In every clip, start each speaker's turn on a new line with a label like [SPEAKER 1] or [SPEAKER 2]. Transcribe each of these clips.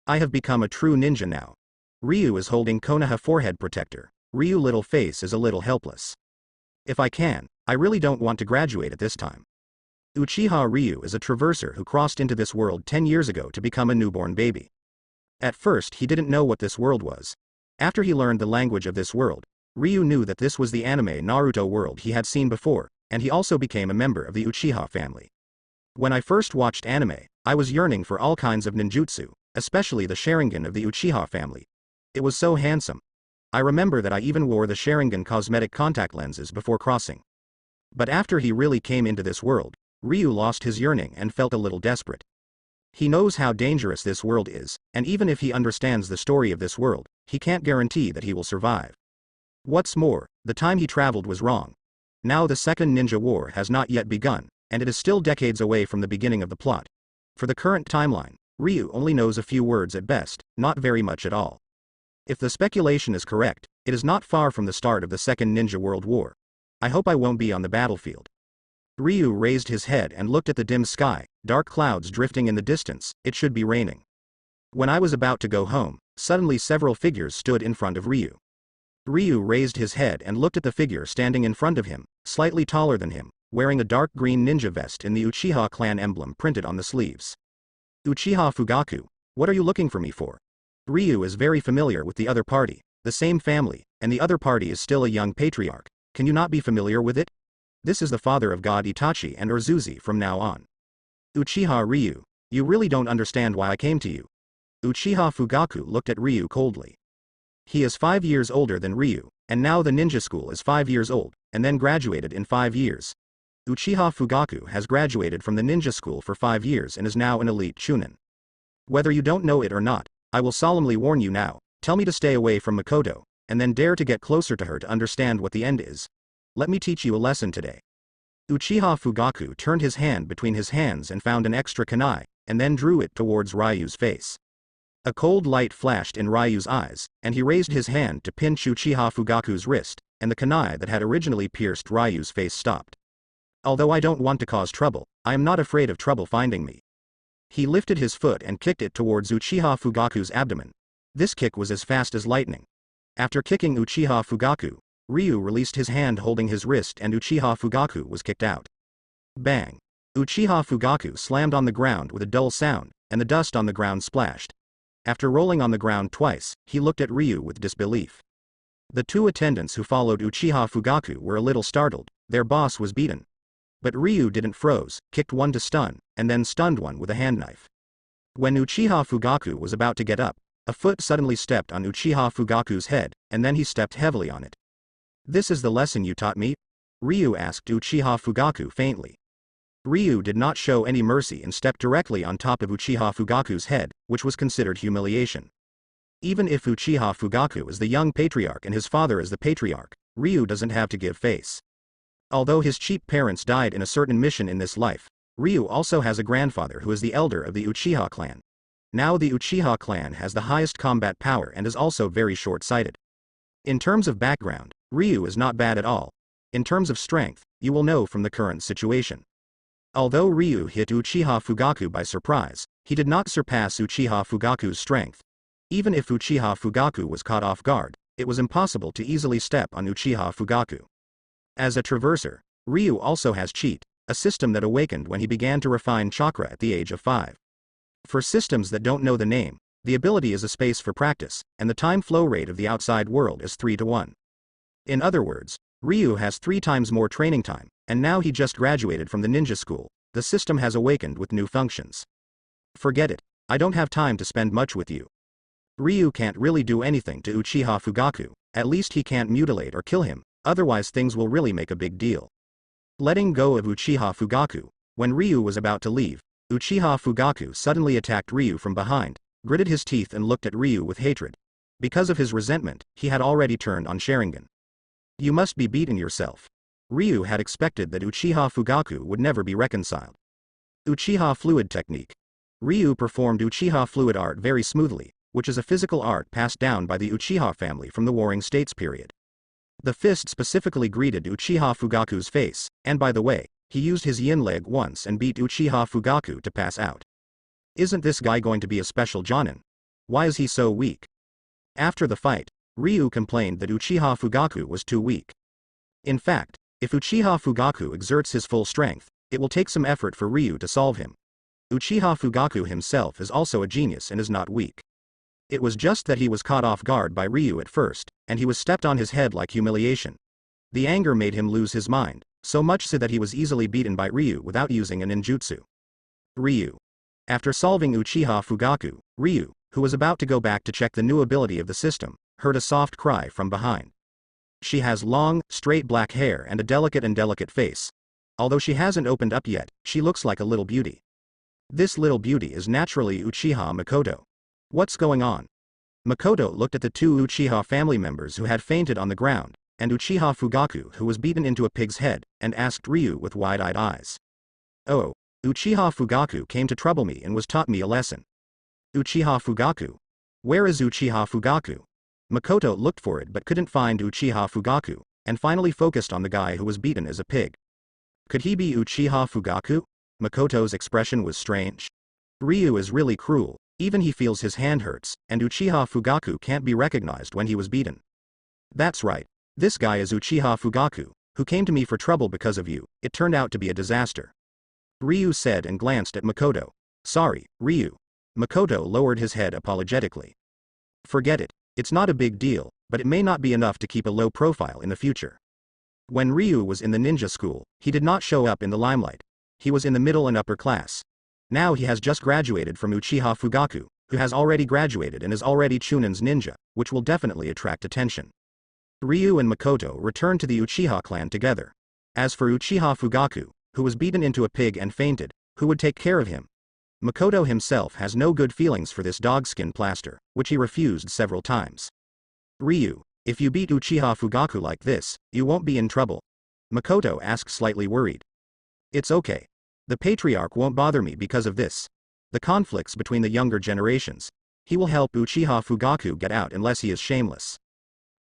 [SPEAKER 1] I have become a true ninja now. Ryu is holding Konoha forehead protector. Ryu's little face is a little helpless. If I can, I really don't want to graduate at this time. Uchiha Ryu is a traverser who crossed into this world 10 years ago to become a newborn baby. At first he didn't know what this world was. After he learned the language of this world, Ryu knew that this was the anime Naruto world he had seen before, and he also became a member of the Uchiha family. When I first watched anime, I was yearning for all kinds of ninjutsu, especially the Sharingan of the Uchiha family. It was so handsome. I remember that I even wore the Sharingan cosmetic contact lenses before crossing. But after he really came into this world, Ryu lost his yearning and felt a little desperate. He knows how dangerous this world is, and even if he understands the story of this world, he can't guarantee that he will survive. What's more, the time he traveled was wrong. Now the Second Ninja War has not yet begun, and it is still decades away from the beginning of the plot. For the current timeline, Ryu only knows a few words at best, not very much at all. If the speculation is correct, it is not far from the start of the Second Ninja World War. I hope I won't be on the battlefield. Ryu raised his head and looked at the dim sky, dark clouds drifting in the distance. It should be raining. When I was about to go home, suddenly several figures stood in front of Ryu. Ryu raised his head and looked at the figure standing in front of him, slightly taller than him, wearing a dark green ninja vest in the Uchiha clan emblem printed on the sleeves. Uchiha Fugaku, what are you looking for me for? Ryu is very familiar with the other party, the same family, and the other party is still a young patriarch. Can you not be familiar with it? This is the father of God Itachi and Urzuzi from now on. Uchiha Ryu, you really don't understand why I came to you. Uchiha Fugaku looked at Ryu coldly. He is 5 years older than Ryu, and now the ninja school is 5 years old, and then graduated in 5 years. Uchiha Fugaku has graduated from the ninja school for 5 years and is now an elite chunin. Whether you don't know it or not, I will solemnly warn you now, tell me to stay away from Makoto, and then dare to get closer to her to understand what the end is. Let me teach you a lesson today. Uchiha Fugaku turned his hand between his hands and found an extra kunai, and then drew it towards Ryu's face. A cold light flashed in Ryu's eyes, and he raised his hand to pinch Uchiha Fugaku's wrist, and the kunai that had originally pierced Ryu's face stopped. Although I don't want to cause trouble, I am not afraid of trouble finding me. He lifted his foot and kicked it towards Uchiha Fugaku's abdomen. This kick was as fast as lightning. After kicking Uchiha Fugaku, Ryu released his hand holding his wrist and Uchiha Fugaku was kicked out. Bang! Uchiha Fugaku slammed on the ground with a dull sound, and the dust on the ground splashed. After rolling on the ground twice, he looked at Ryu with disbelief. The two attendants who followed Uchiha Fugaku were a little startled. Their boss was beaten. But Ryu didn't froze, kicked one to stun, and then stunned one with a handknife. When Uchiha Fugaku was about to get up, a foot suddenly stepped on Uchiha Fugaku's head, and then he stepped heavily on it. This is the lesson you taught me? Ryu asked Uchiha Fugaku faintly. Ryu did not show any mercy and stepped directly on top of Uchiha Fugaku's head, which was considered humiliation. Even if Uchiha Fugaku is the young patriarch and his father is the patriarch, Ryu doesn't have to give face. Although his cheap parents died in a certain mission in this life, Ryu also has a grandfather who is the elder of the Uchiha clan. Now the Uchiha clan has the highest combat power and is also very short-sighted. In terms of background, Ryu is not bad at all. In terms of strength, you will know from the current situation. Although Ryu hit Uchiha Fugaku by surprise, he did not surpass Uchiha Fugaku's strength. Even if Uchiha Fugaku was caught off guard, it was impossible to easily step on Uchiha Fugaku. As a traverser, Ryu also has cheat, a system that awakened when he began to refine chakra at the age of 5. For systems that don't know the name, the ability is a space for practice, and the time flow rate of the outside world is 3:1. In other words, Ryu has 3 times more training time, and now he just graduated from the ninja school. The system has awakened with new functions. Forget it, I don't have time to spend much with you. Ryu can't really do anything to Uchiha Fugaku, at least he can't mutilate or kill him, otherwise things will really make a big deal. Letting go of Uchiha Fugaku, when Ryu was about to leave, Uchiha Fugaku suddenly attacked Ryu from behind, gritted his teeth and looked at Ryu with hatred. Because of his resentment, he had already turned on Sharingan. You must be beating yourself. Ryu had expected that Uchiha Fugaku would never be reconciled. Uchiha Fluid Technique. Ryu performed Uchiha Fluid art very smoothly, which is a physical art passed down by the Uchiha family from the Warring States period. The fist specifically greeted Uchiha Fugaku's face, and by the way, he used his yin leg once and beat Uchiha Fugaku to pass out. Isn't this guy going to be a special jonin? Why is he so weak? After the fight, Ryu complained that Uchiha Fugaku was too weak. In fact, if Uchiha Fugaku exerts his full strength, it will take some effort for Ryu to solve him. Uchiha Fugaku himself is also a genius and is not weak. It was just that he was caught off guard by Ryu at first, and he was stepped on his head like humiliation. The anger made him lose his mind, so much so that he was easily beaten by Ryu without using a ninjutsu. Ryu. After solving Uchiha Fugaku, Ryu, who was about to go back to check the new ability of the system, heard a soft cry from behind. She has long, straight black hair and a delicate face. Although she hasn't opened up yet, she looks like a little beauty. This little beauty is naturally Uchiha Makoto. What's going on? Makoto looked at the two Uchiha family members who had fainted on the ground, and Uchiha Fugaku who was beaten into a pig's head, and asked Ryu with wide-eyed eyes. Oh, Uchiha Fugaku came to trouble me and was taught me a lesson. Uchiha Fugaku? Where is Uchiha Fugaku? Makoto looked for it but couldn't find Uchiha Fugaku, and finally focused on the guy who was beaten as a pig. Could he be Uchiha Fugaku? Makoto's expression was strange. Ryu is really cruel, even he feels his hand hurts, and Uchiha Fugaku can't be recognized when he was beaten. That's right. This guy is Uchiha Fugaku, who came to me for trouble because of you. It turned out to be a disaster. Ryu said and glanced at Makoto. Sorry, Ryu. Makoto lowered his head apologetically. Forget it. It's not a big deal, but it may not be enough to keep a low profile in the future. When Ryu was in the ninja school, he did not show up in the limelight. He was in the middle and upper class. Now he has just graduated from Uchiha Fugaku, who has already graduated and is already Chunin's ninja, which will definitely attract attention. Ryu and Makoto returned to the Uchiha clan together. As for Uchiha Fugaku, who was beaten into a pig and fainted, who would take care of him? Makoto himself has no good feelings for this dogskin plaster, which he refused several times. Ryu, if you beat Uchiha Fugaku like this, you won't be in trouble? Makoto asked, slightly worried. It's okay. The patriarch won't bother me because of this. The conflicts between the younger generations. He will help Uchiha Fugaku get out unless he is shameless.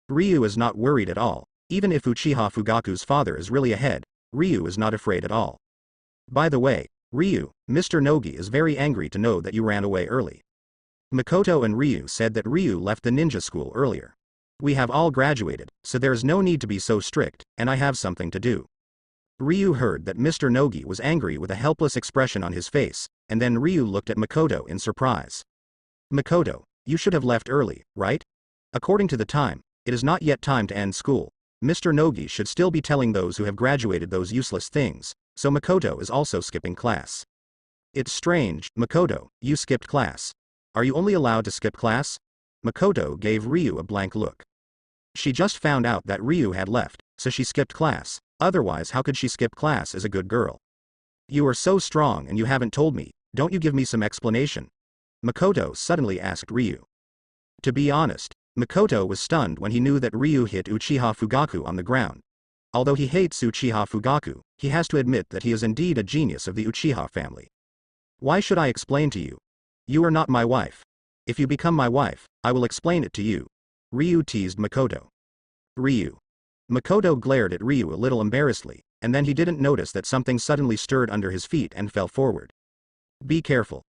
[SPEAKER 1] Ryu is not worried at all. Even if Uchiha Fugaku's father is really ahead, Ryu is not afraid at all. By the way, Ryu, Mr. Nogi is very angry to know that you ran away early. Makoto and Ryu said that Ryu left the ninja school earlier. We have all graduated, so there is no need to be so strict, and I have something to do. Ryu heard that Mr. Nogi was angry with a helpless expression on his face, and then Ryu looked at Makoto in surprise. Makoto, you should have left early, right? According to the time, it is not yet time to end school. Mr. Nogi should still be telling those who have graduated those useless things, so Makoto is also skipping class. It's strange, Makoto, you skipped class. Are you only allowed to skip class? Makoto gave Ryu a blank look. She just found out that Ryu had left, so she skipped class. Otherwise, how could she skip class as a good girl? You are so strong and you haven't told me, don't you give me some explanation? Makoto suddenly asked Ryu. To be honest, Makoto was stunned when he knew that Ryu hit Uchiha Fugaku on the ground. Although he hates Uchiha Fugaku, he has to admit that he is indeed a genius of the Uchiha family. Why should I explain to you? You are not my wife. If you become my wife, I will explain it to you. Ryu teased Makoto. Ryu. Makoto glared at Ryu a little embarrassedly, and then he didn't notice that something suddenly stirred under his feet and fell forward. Be careful.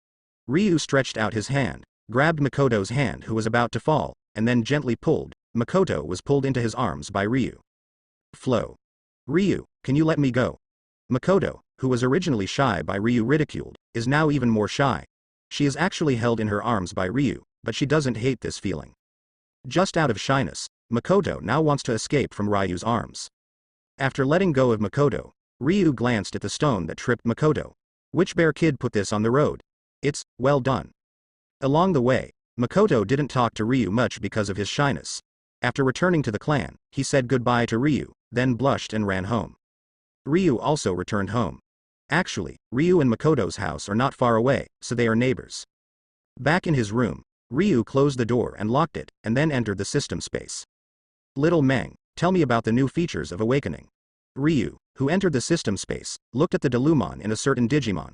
[SPEAKER 1] Ryu stretched out his hand, grabbed Makoto's hand who was about to fall, and then gently pulled. Makoto was pulled into his arms by Ryu. Flow. Ryu, can you let me go? Makoto, who was originally shy by Ryu ridiculed, is now even more shy. She is actually held in her arms by Ryu, but she doesn't hate this feeling. Just out of shyness, Makoto now wants to escape from Ryu's arms. After letting go of Makoto, Ryu glanced at the stone that tripped Makoto. Which bear kid put this on the road? It's, well done. Along the way, Makoto didn't talk to Ryu much because of his shyness. After returning to the clan, he said goodbye to Ryu, then blushed and ran home. Ryu also returned home. Actually, Ryu and Makoto's house are not far away, so they are neighbors. Back in his room, Ryu closed the door and locked it, and then entered the system space. Little Meng, tell me about the new features of Awakening. Ryu, who entered the system space, looked at the Delumon in a certain Digimon.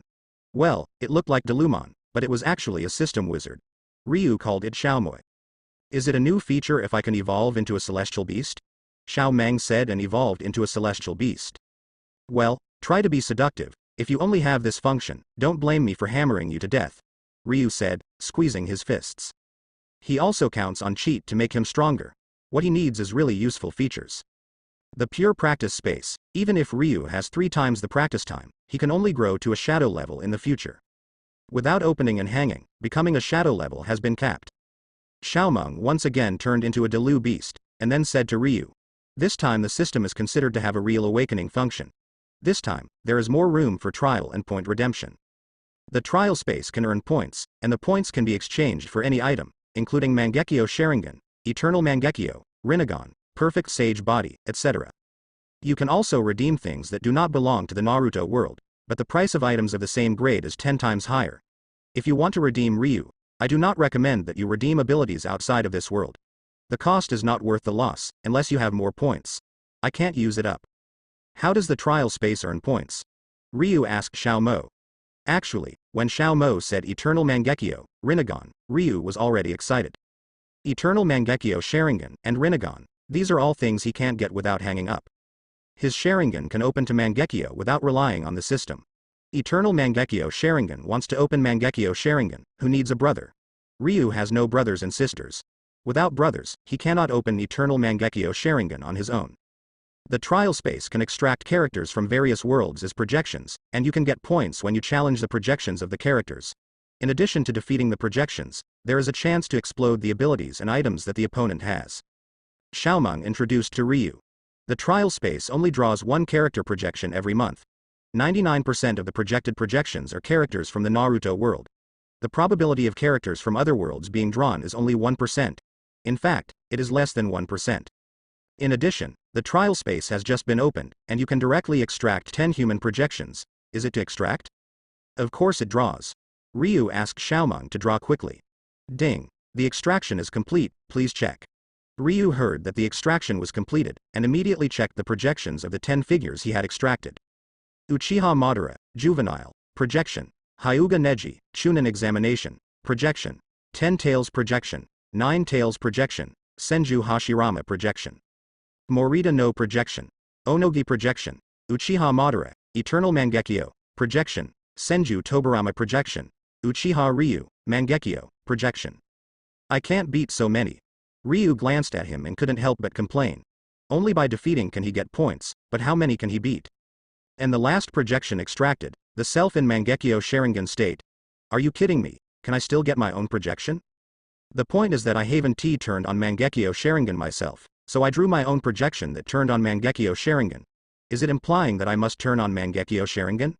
[SPEAKER 1] Well, it looked like Delumon, but it was actually a system wizard. Ryu called it Xiaomoi. Is it a new feature if I can evolve into a celestial beast? Xiao Meng said and evolved into a celestial beast. Well, try to be seductive. If you only have this function, don't blame me for hammering you to death. Ryu said, squeezing his fists. He also counts on cheat to make him stronger. What he needs is really useful features. The pure practice space. Even if Ryu has 3 times the practice time, he can only grow to a shadow level in the future. Without opening and hanging, becoming a shadow level has been capped. Xiaomeng once again turned into a Delu beast, and then said to Ryu. This time the system is considered to have a real awakening function. This time, there is more room for trial and point redemption. The trial space can earn points, and the points can be exchanged for any item, including Mangekyo Sharingan, Eternal Mangekyo, Rinnegan, Perfect Sage Body, etc. You can also redeem things that do not belong to the Naruto world, but the price of items of the same grade is 10 times higher. If you want to redeem Ryu, I do not recommend that you redeem abilities outside of this world. The cost is not worth the loss, unless you have more points. I can't use it up. How does the trial space earn points? Ryu asked Xiao Mo. Actually, when Xiao Mo said Eternal Mangekyo, Rinnegan, Ryu was already excited. Eternal Mangekyo Sharingan and Rinnegan, these are all things he can't get without hanging up. His Sharingan can open to Mangekyo without relying on the system. Eternal Mangekyo Sharingan wants to open Mangekyo Sharingan, who needs a brother. Ryu has no brothers and sisters. Without brothers, he cannot open Eternal Mangekyo Sharingan on his own. The trial space can extract characters from various worlds as projections, and you can get points when you challenge the projections of the characters. In addition to defeating the projections, there is a chance to explode the abilities and items that the opponent has. Xiaomeng introduced to Ryu. The trial space only draws 1 character projection every month. 99% of the projected projections are characters from the Naruto world. The probability of characters from other worlds being drawn is only 1%. In fact, it is less than 1%. In addition, the trial space has just been opened, and you can directly extract 10 human projections. Is it to extract? Of course it draws. Ryu asked Xiaomeng to draw quickly. Ding. The extraction is complete, please check. Ryu heard that the extraction was completed, and immediately checked the projections of the 10 figures he had extracted. Uchiha Madara, Juvenile, Projection. Hyuga Neji, Chunin Examination, Projection. 10 Tails Projection. 9 Tails Projection. Senju Hashirama Projection. Morita no Projection. Onogi Projection. Uchiha Madara, Eternal Mangekyo, Projection. Senju Tobarama Projection. Uchiha Ryu, Mangekyo, Projection. I can't beat so many. Ryu glanced at him and couldn't help but complain. Only by defeating can he get points, but how many can he beat? And the last projection extracted, the self in Mangekyo Sharingan state. Are you kidding me? Can I still get my own projection? The point is that I haven't turned on Mangekyo Sharingan myself, so I drew my own projection that turned on Mangekyo Sharingan. Is it implying that I must turn on Mangekyo Sharingan?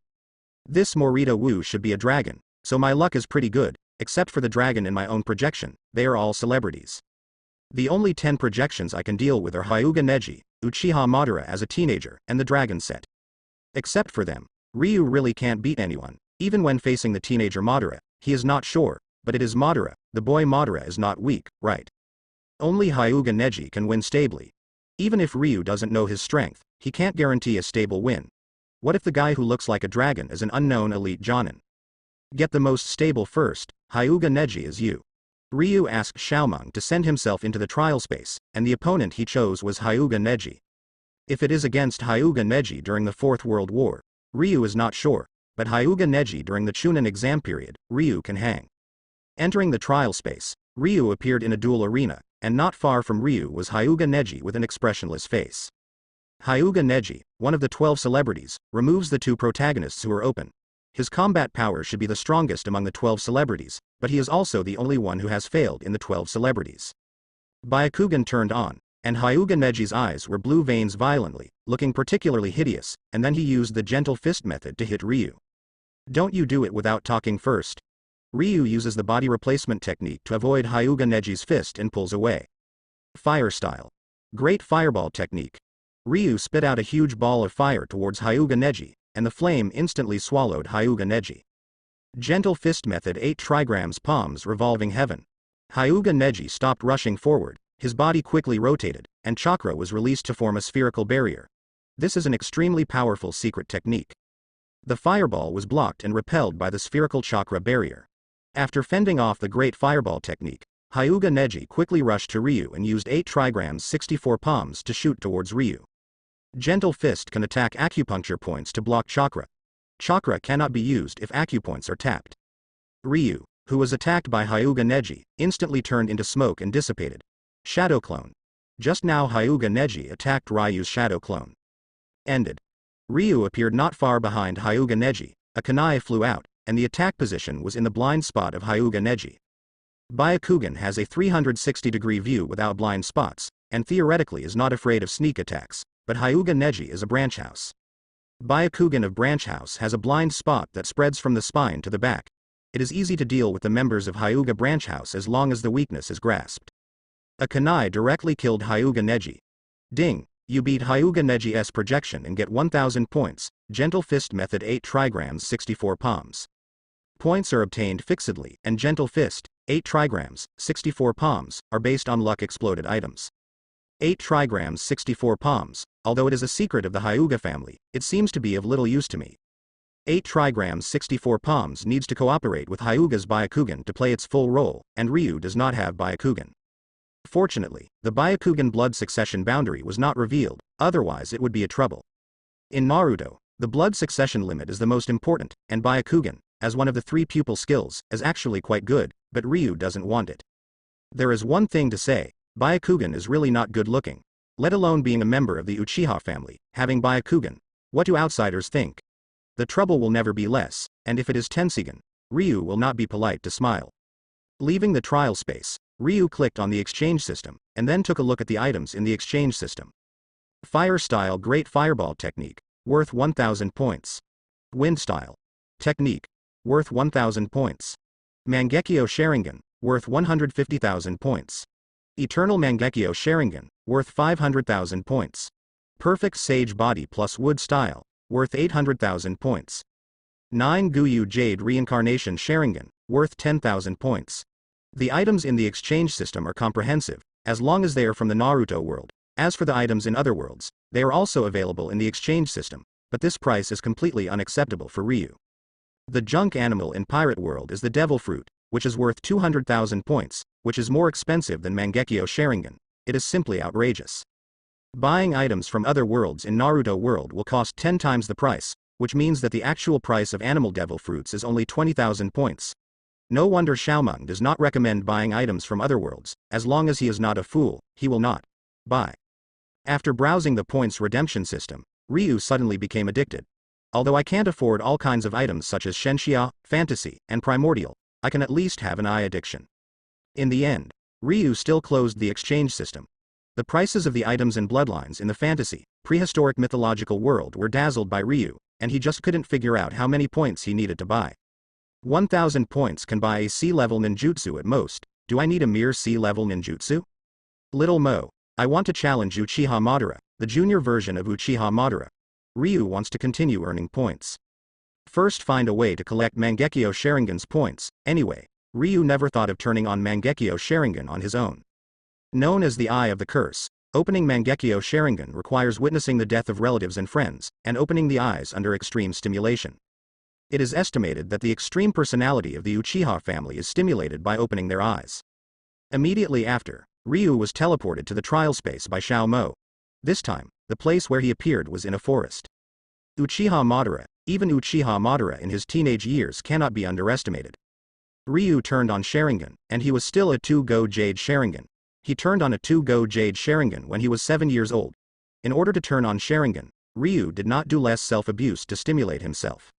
[SPEAKER 1] This Morita Wu should be a dragon, so my luck is pretty good, except for the dragon in my own projection, they are all celebrities. The only 10 projections I can deal with are Hyuga Neji, Uchiha Madara as a teenager, and the dragon set. Except for them, Ryu really can't beat anyone, even when facing the teenager Madara, he is not sure, but it is Madara, the boy Madara is not weak, right? Only Hyuga Neji can win stably. Even if Ryu doesn't know his strength, he can't guarantee a stable win. What if the guy who looks like a dragon is an unknown elite Jonin? Get the most stable first, Hyuga Neji is you. Ryu asked Xiaomeng to send himself into the trial space, and the opponent he chose was Hyuga Neji. If it is against Hyuga Neji during the Fourth World War, Ryu is not sure, but Hyuga Neji during the Chunin exam period, Ryu can hang. Entering the trial space, Ryu appeared in a duel arena, and not far from Ryu was Hyuga Neji with an expressionless face. Hyuga Neji, one of the 12 celebrities, removes the 2 protagonists who are open. His combat power should be the strongest among the 12 celebrities, but he is also the only one who has failed in the 12 celebrities. Byakugan turned on, and Hyuga Neji's eyes were blue veins violently, looking particularly hideous, and then he used the gentle fist method to hit Ryu. Don't you do it without talking first. Ryu uses the body replacement technique to avoid Hyuga Neji's fist and pulls away. Fire style. Great fireball technique. Ryu spit out a huge ball of fire towards Hyuga Neji, and the flame instantly swallowed Hyuga Neji. Gentle fist method 8 trigrams palms revolving heaven. Hyuga Neji stopped rushing forward, his body quickly rotated, and chakra was released to form a spherical barrier. This is an extremely powerful secret technique. The fireball was blocked and repelled by the spherical chakra barrier. After fending off the great fireball technique, Hyuga Neji quickly rushed to Ryu and used 8 trigrams 64 palms to shoot towards Ryu. Gentle fist can attack acupuncture points to block chakra. Chakra cannot be used if acupoints are tapped. Ryu, who was attacked by Hyuga Neji, instantly turned into smoke and dissipated. Shadow clone. Just now Hyuga Neji attacked Ryu's shadow clone. Ended. Ryu appeared not far behind Hyuga Neji, a kunai flew out, and the attack position was in the blind spot of Hyuga Neji. Byakugan has a 360-degree view without blind spots, and theoretically is not afraid of sneak attacks, but Hyuga Neji is a branch house. Byakugan of branch house has a blind spot that spreads from the spine to the back. It is easy to deal with the members of Hyuga branch house as long as the weakness is grasped. A kunai directly killed Hyuga Neji. Ding, you beat Hyuga Neji's projection and get 1000 points, Gentle Fist method 8 trigrams 64 palms. Points are obtained fixedly, and Gentle Fist, 8 trigrams, 64 palms, are based on luck exploded items. 8 trigrams 64 palms, although it is a secret of the Hyuga family, it seems to be of little use to me. 8 trigrams 64 palms needs to cooperate with Hyuga's Byakugan to play its full role, and Ryu does not have Byakugan. Fortunately, the Byakugan blood succession boundary was not revealed, otherwise it would be a trouble. In Naruto, the blood succession limit is the most important, and Byakugan, as one of the 3 pupil skills, is actually quite good, but Ryu doesn't want it. There is one thing to say, Byakugan is really not good looking. Let alone being a member of the Uchiha family, having Byakugan. What do outsiders think? The trouble will never be less, and if it is Tensigan, Ryu will not be polite to smile. Leaving the trial space, Ryu clicked on the exchange system, and then took a look at the items in the exchange system. Fire Style Great Fireball Technique, worth 1000 points. Wind Style Technique, worth 1000 points. Mangekyo Sharingan, worth 150,000 points. Eternal Mangekyo Sharingan, worth 500,000 points. Perfect Sage Body plus Wood Style, worth 800,000 points. 9 Guyu Jade Reincarnation Sharingan, worth 10,000 points. The items in the exchange system are comprehensive, as long as they are from the Naruto world. As for the items in other worlds, they are also available in the exchange system, but this price is completely unacceptable for Ryu. The junk animal in Pirate World is the Devil Fruit, which is worth 200,000 points, which is more expensive than Mangekyo Sharingan. It is simply outrageous. Buying items from other worlds in Naruto World will cost 10 times the price, which means that the actual price of animal devil fruits is only 20,000 points. No wonder Xiaomeng does not recommend buying items from other worlds. As long as he is not a fool, he will not buy. After browsing the points redemption system, Ryu suddenly became addicted. Although I can't afford all kinds of items such as Shenxia, Fantasy, and Primordial, I can at least have an eye addiction. In the end, Ryu still closed the exchange system. The prices of the items and bloodlines in the fantasy, prehistoric mythological world were dazzled by Ryu, and he just couldn't figure out how many points he needed to buy. 1000 points can buy a C-level ninjutsu at most. Do I need a mere C-level ninjutsu? Little Mo, I want to challenge Uchiha Madara, the junior version of Uchiha Madara. Ryu wants to continue earning points. First find a way to collect Mangekyo Sharingan's points. Anyway, Ryu never thought of turning on Mangekyo Sharingan on his own. Known as the Eye of the Curse, opening Mangekyo Sharingan requires witnessing the death of relatives and friends, and opening the eyes under extreme stimulation. It is estimated that the extreme personality of the Uchiha family is stimulated by opening their eyes. Immediately after, Ryu was teleported to the trial space by Xiao Mo. This time, the place where he appeared was in a forest. Uchiha Madara, even Uchiha Madara in his teenage years cannot be underestimated. Ryu turned on Sharingan, and he was still a 2-Go Jade Sharingan. He turned on a 2-Go Jade Sharingan when he was 7 years old. In order to turn on Sharingan, Ryu did not do less self-abuse to stimulate himself.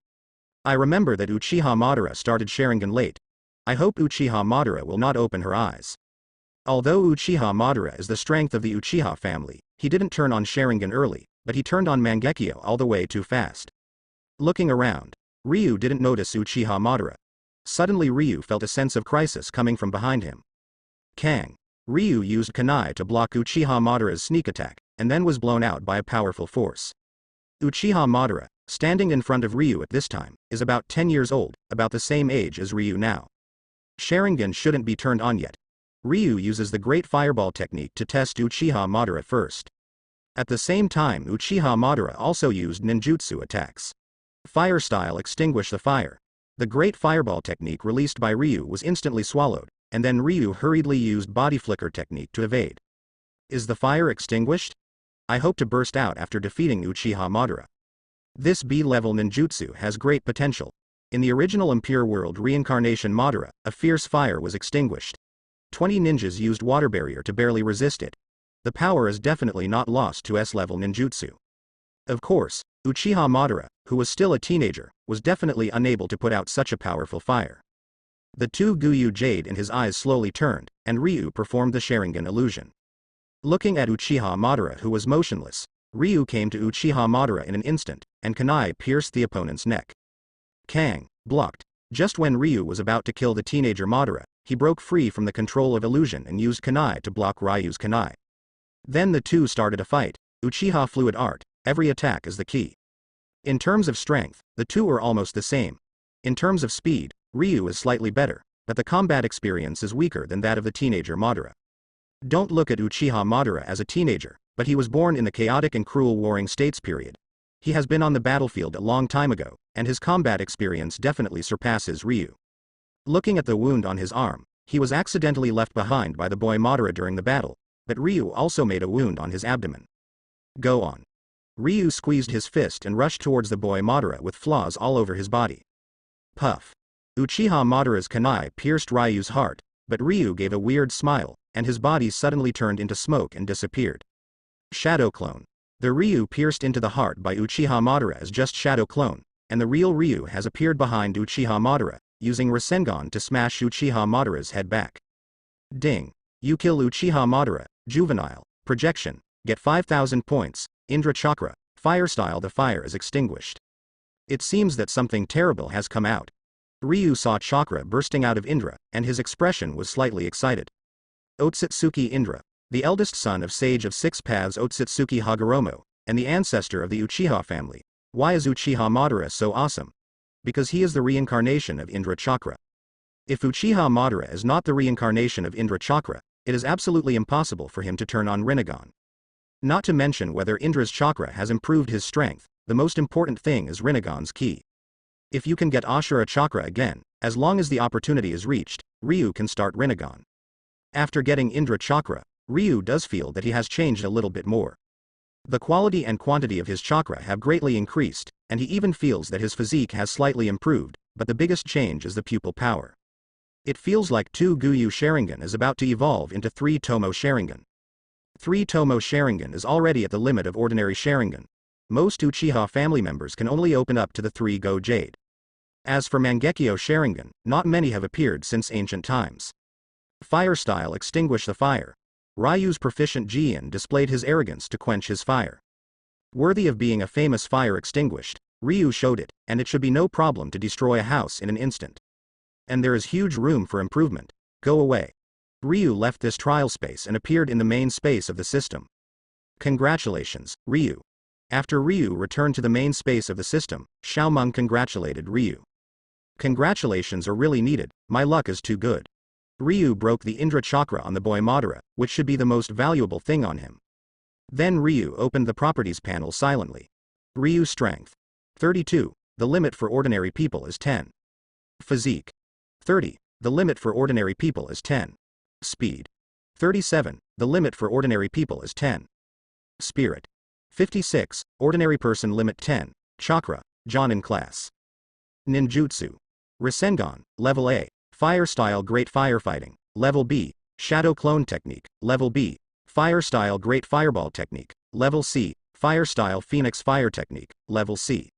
[SPEAKER 1] I remember that Uchiha Madara started Sharingan late. I hope Uchiha Madara will not open her eyes. Although Uchiha Madara is the strength of the Uchiha family, he didn't turn on Sharingan early, but he turned on Mangekyo all the way too fast. Looking around, Ryu didn't notice Uchiha Madara. Suddenly Ryu felt a sense of crisis coming from behind him. Kang. Ryu used kunai to block Uchiha Madara's sneak attack, and then was blown out by a powerful force. Uchiha Madara, standing in front of Ryu at this time, is about 10 years old, about the same age as Ryu now. Sharingan shouldn't be turned on yet. Ryu uses the Great Fireball technique to test Uchiha Madara first. At the same time Uchiha Madara also used ninjutsu attacks. Fire Style Extinguish the Fire. The Great Fireball technique released by Ryu was instantly swallowed, and then Ryu hurriedly used Body Flicker technique to evade. Is the fire extinguished? I hope to burst out after defeating Uchiha Madara. This B-level ninjutsu has great potential. In the original Impure World reincarnation Madara, a fierce fire was extinguished. 20 ninjas used water barrier to barely resist it. The power is definitely not lost to S-level ninjutsu. Of course, Uchiha Madara, who was still a teenager, was definitely unable to put out such a powerful fire. The two Guyu Jade in his eyes slowly turned, and Ryu performed the Sharingan illusion. Looking at Uchiha Madara who was motionless, Ryu came to Uchiha Madara in an instant, and kunai pierced the opponent's neck. Kang, blocked. Just when Ryu was about to kill the teenager Madara, he broke free from the control of illusion and used kunai to block Ryu's kunai. Then the two started a fight. Uchiha fluid art, every attack is the key. In terms of strength, the two are almost the same. In terms of speed, Ryu is slightly better, but the combat experience is weaker than that of the teenager Madara. Don't look at Uchiha Madara as a teenager, but he was born in the chaotic and cruel Warring States period. He has been on the battlefield a long time ago, and his combat experience definitely surpasses Ryu. Looking at the wound on his arm, he was accidentally left behind by the boy Madara during the battle, but Ryu also made a wound on his abdomen. Go on. Ryu squeezed his fist and rushed towards the boy Madara with flaws all over his body. Puff. Uchiha Madara's kunai pierced Ryu's heart, but Ryu gave a weird smile, and his body suddenly turned into smoke and disappeared. Shadow Clone. The Ryu pierced into the heart by Uchiha Madara is just Shadow Clone, and the real Ryu has appeared behind Uchiha Madara, using Rasengan to smash Uchiha Madara's head back. Ding. You kill Uchiha Madara, juvenile, projection, get 5,000 points, Indra Chakra, fire style. The fire is extinguished. It seems that something terrible has come out. Ryu saw chakra bursting out of Indra, and his expression was slightly excited. Otsutsuki Indra, the eldest son of Sage of Six Paths Otsutsuki Hagoromo, and the ancestor of the Uchiha family. Why is Uchiha Madara so awesome? Because he is the reincarnation of Indra Chakra. If Uchiha Madara is not the reincarnation of Indra Chakra, it is absolutely impossible for him to turn on Rinnegan. Not to mention whether Indra's chakra has improved his strength, the most important thing is Rinnegan's ki. If you can get Ashura Chakra again, as long as the opportunity is reached, Ryu can start Rinnegan. After getting Indra Chakra, Ryu does feel that he has changed a little bit more. The quality and quantity of his chakra have greatly increased, and he even feels that his physique has slightly improved, but the biggest change is the pupil power. It feels like 2 Guyu Sharingan is about to evolve into 3 Tomo Sharingan. 3 Tomo Sharingan is already at the limit of ordinary Sharingan. Most Uchiha family members can only open up to the 3 Go Jade. As for Mangekyo Sharingan, not many have appeared since ancient times. Fire style extinguish the fire. Ryu's proficient Jian displayed his arrogance to quench his fire. Worthy of being a famous fire extinguished, Ryu showed it, and it should be no problem to destroy a house in an instant. And there is huge room for improvement. Go away. Ryu left this trial space and appeared in the main space of the system. Congratulations, Ryu. After Ryu returned to the main space of the system, Xiaomeng congratulated Ryu. Congratulations are really needed, my luck is too good. Ryu broke the Indra Chakra on the boy Madara, which should be the most valuable thing on him. Then Ryu opened the properties panel silently. Ryu strength. 32, the limit for ordinary people is 10. Physique. 30, the limit for ordinary people is 10. Speed. 37, the limit for ordinary people is 10. Spirit. 56, ordinary person limit 10, Chakra, Jonin class. Ninjutsu. Rasengan, level A, fire style great firefighting, level B, shadow clone technique, level B, fire style great fireball technique, level C, fire style phoenix fire technique, level C.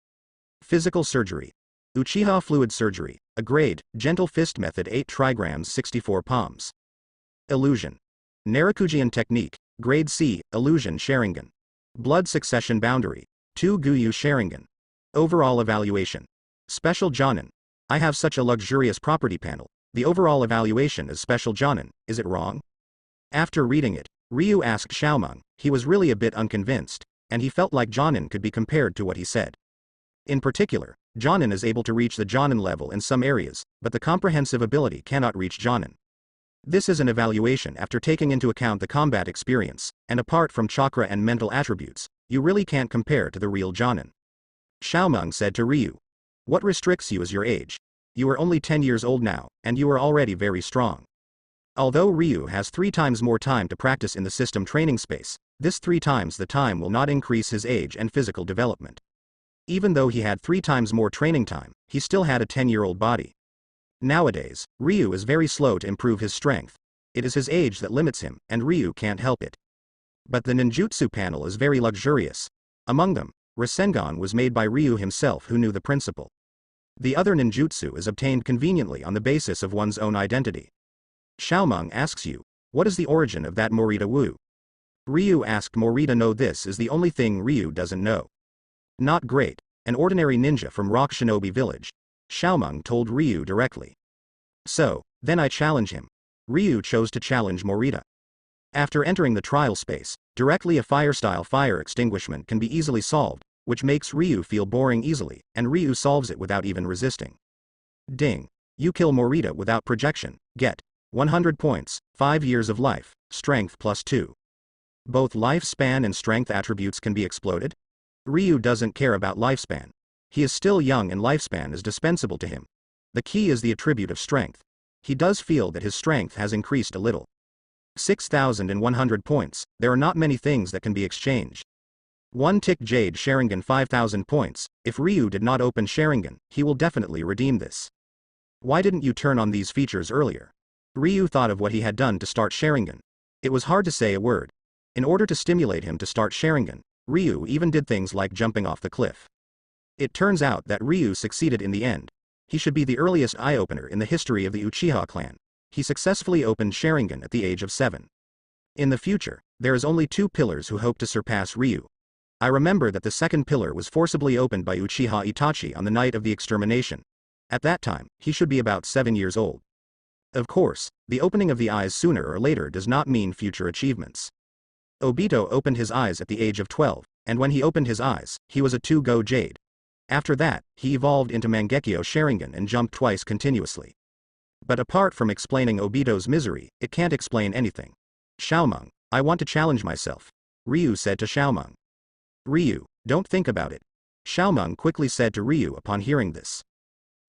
[SPEAKER 1] Physical surgery. Uchiha fluid surgery, a grade, gentle fist method 8 trigrams 64 palms. Illusion. Narakujian technique, grade C, illusion Sharingan. Blood succession boundary, 2 Guyu Sharingan. Overall evaluation. Special Jonin. I have such a luxurious property panel, the overall evaluation is special Jonin, is it wrong? After reading it, Ryu asked Xiaomeng, he was really a bit unconvinced, and he felt like Jonin could be compared to what he said. In particular, Jonin is able to reach the Jonin level in some areas, but the comprehensive ability cannot reach Jonin. This is an evaluation after taking into account the combat experience, and apart from chakra and mental attributes, you really can't compare to the real Jonin. Xiaomeng said to Ryu. What restricts you is your age. You are only 10 years old now, and you are already very strong. Although Ryu has 3 times more time to practice in the system training space, this 3 times the time will not increase his age and physical development. Even though he had 3 times more training time, he still had a 10-year-old body. Nowadays, Ryu is very slow to improve his strength. It is his age that limits him, and Ryu can't help it. But the ninjutsu panel is very luxurious. Among them, Rasengan was made by Ryu himself, who knew the principle. The other ninjutsu is obtained conveniently on the basis of one's own identity. Xiaomeng asks you, what is the origin of that Morita Wu? Ryu asked Morita. No, this is the only thing Ryu doesn't know. Not great, an ordinary ninja from Rock Shinobi Village. Xiaomeng told Ryu directly. So, then I challenge him. Ryu chose to challenge Morita. After entering the trial space, directly a fire-style fire extinguishment can be easily solved, which makes Ryu feel boring easily, and Ryu solves it without even resisting. Ding. You kill Morita without projection, get 100 points, 5 years of life, strength +2. Both lifespan and strength attributes can be exploded? Ryu doesn't care about lifespan. He is still young and lifespan is dispensable to him. The key is the attribute of strength. He does feel that his strength has increased a little. 6,100 points, there are not many things that can be exchanged. One tick Jade Sharingan 5,000 points, if Ryu did not open Sharingan, he will definitely redeem this. Why didn't you turn on these features earlier? Ryu thought of what he had done to start Sharingan. It was hard to say a word. In order to stimulate him to start Sharingan, Ryu even did things like jumping off the cliff. It turns out that Ryu succeeded in the end. He should be the earliest eye-opener in the history of the Uchiha clan. He successfully opened Sharingan at the age of 7. In the future, there is only 2 pillars who hope to surpass Ryu. I remember that the second pillar was forcibly opened by Uchiha Itachi on the night of the extermination. At that time, he should be about 7 years old. Of course, the opening of the eyes sooner or later does not mean future achievements. Obito opened his eyes at the age of 12, and when he opened his eyes, he was a 2-go Jade. After that, he evolved into Mangekyo Sharingan and jumped twice continuously. But apart from explaining Obito's misery, it can't explain anything. Xiaomeng, I want to challenge myself. Ryu said to Xiaomeng. Ryu, don't think about it. Xiaomeng quickly said to Ryu upon hearing this.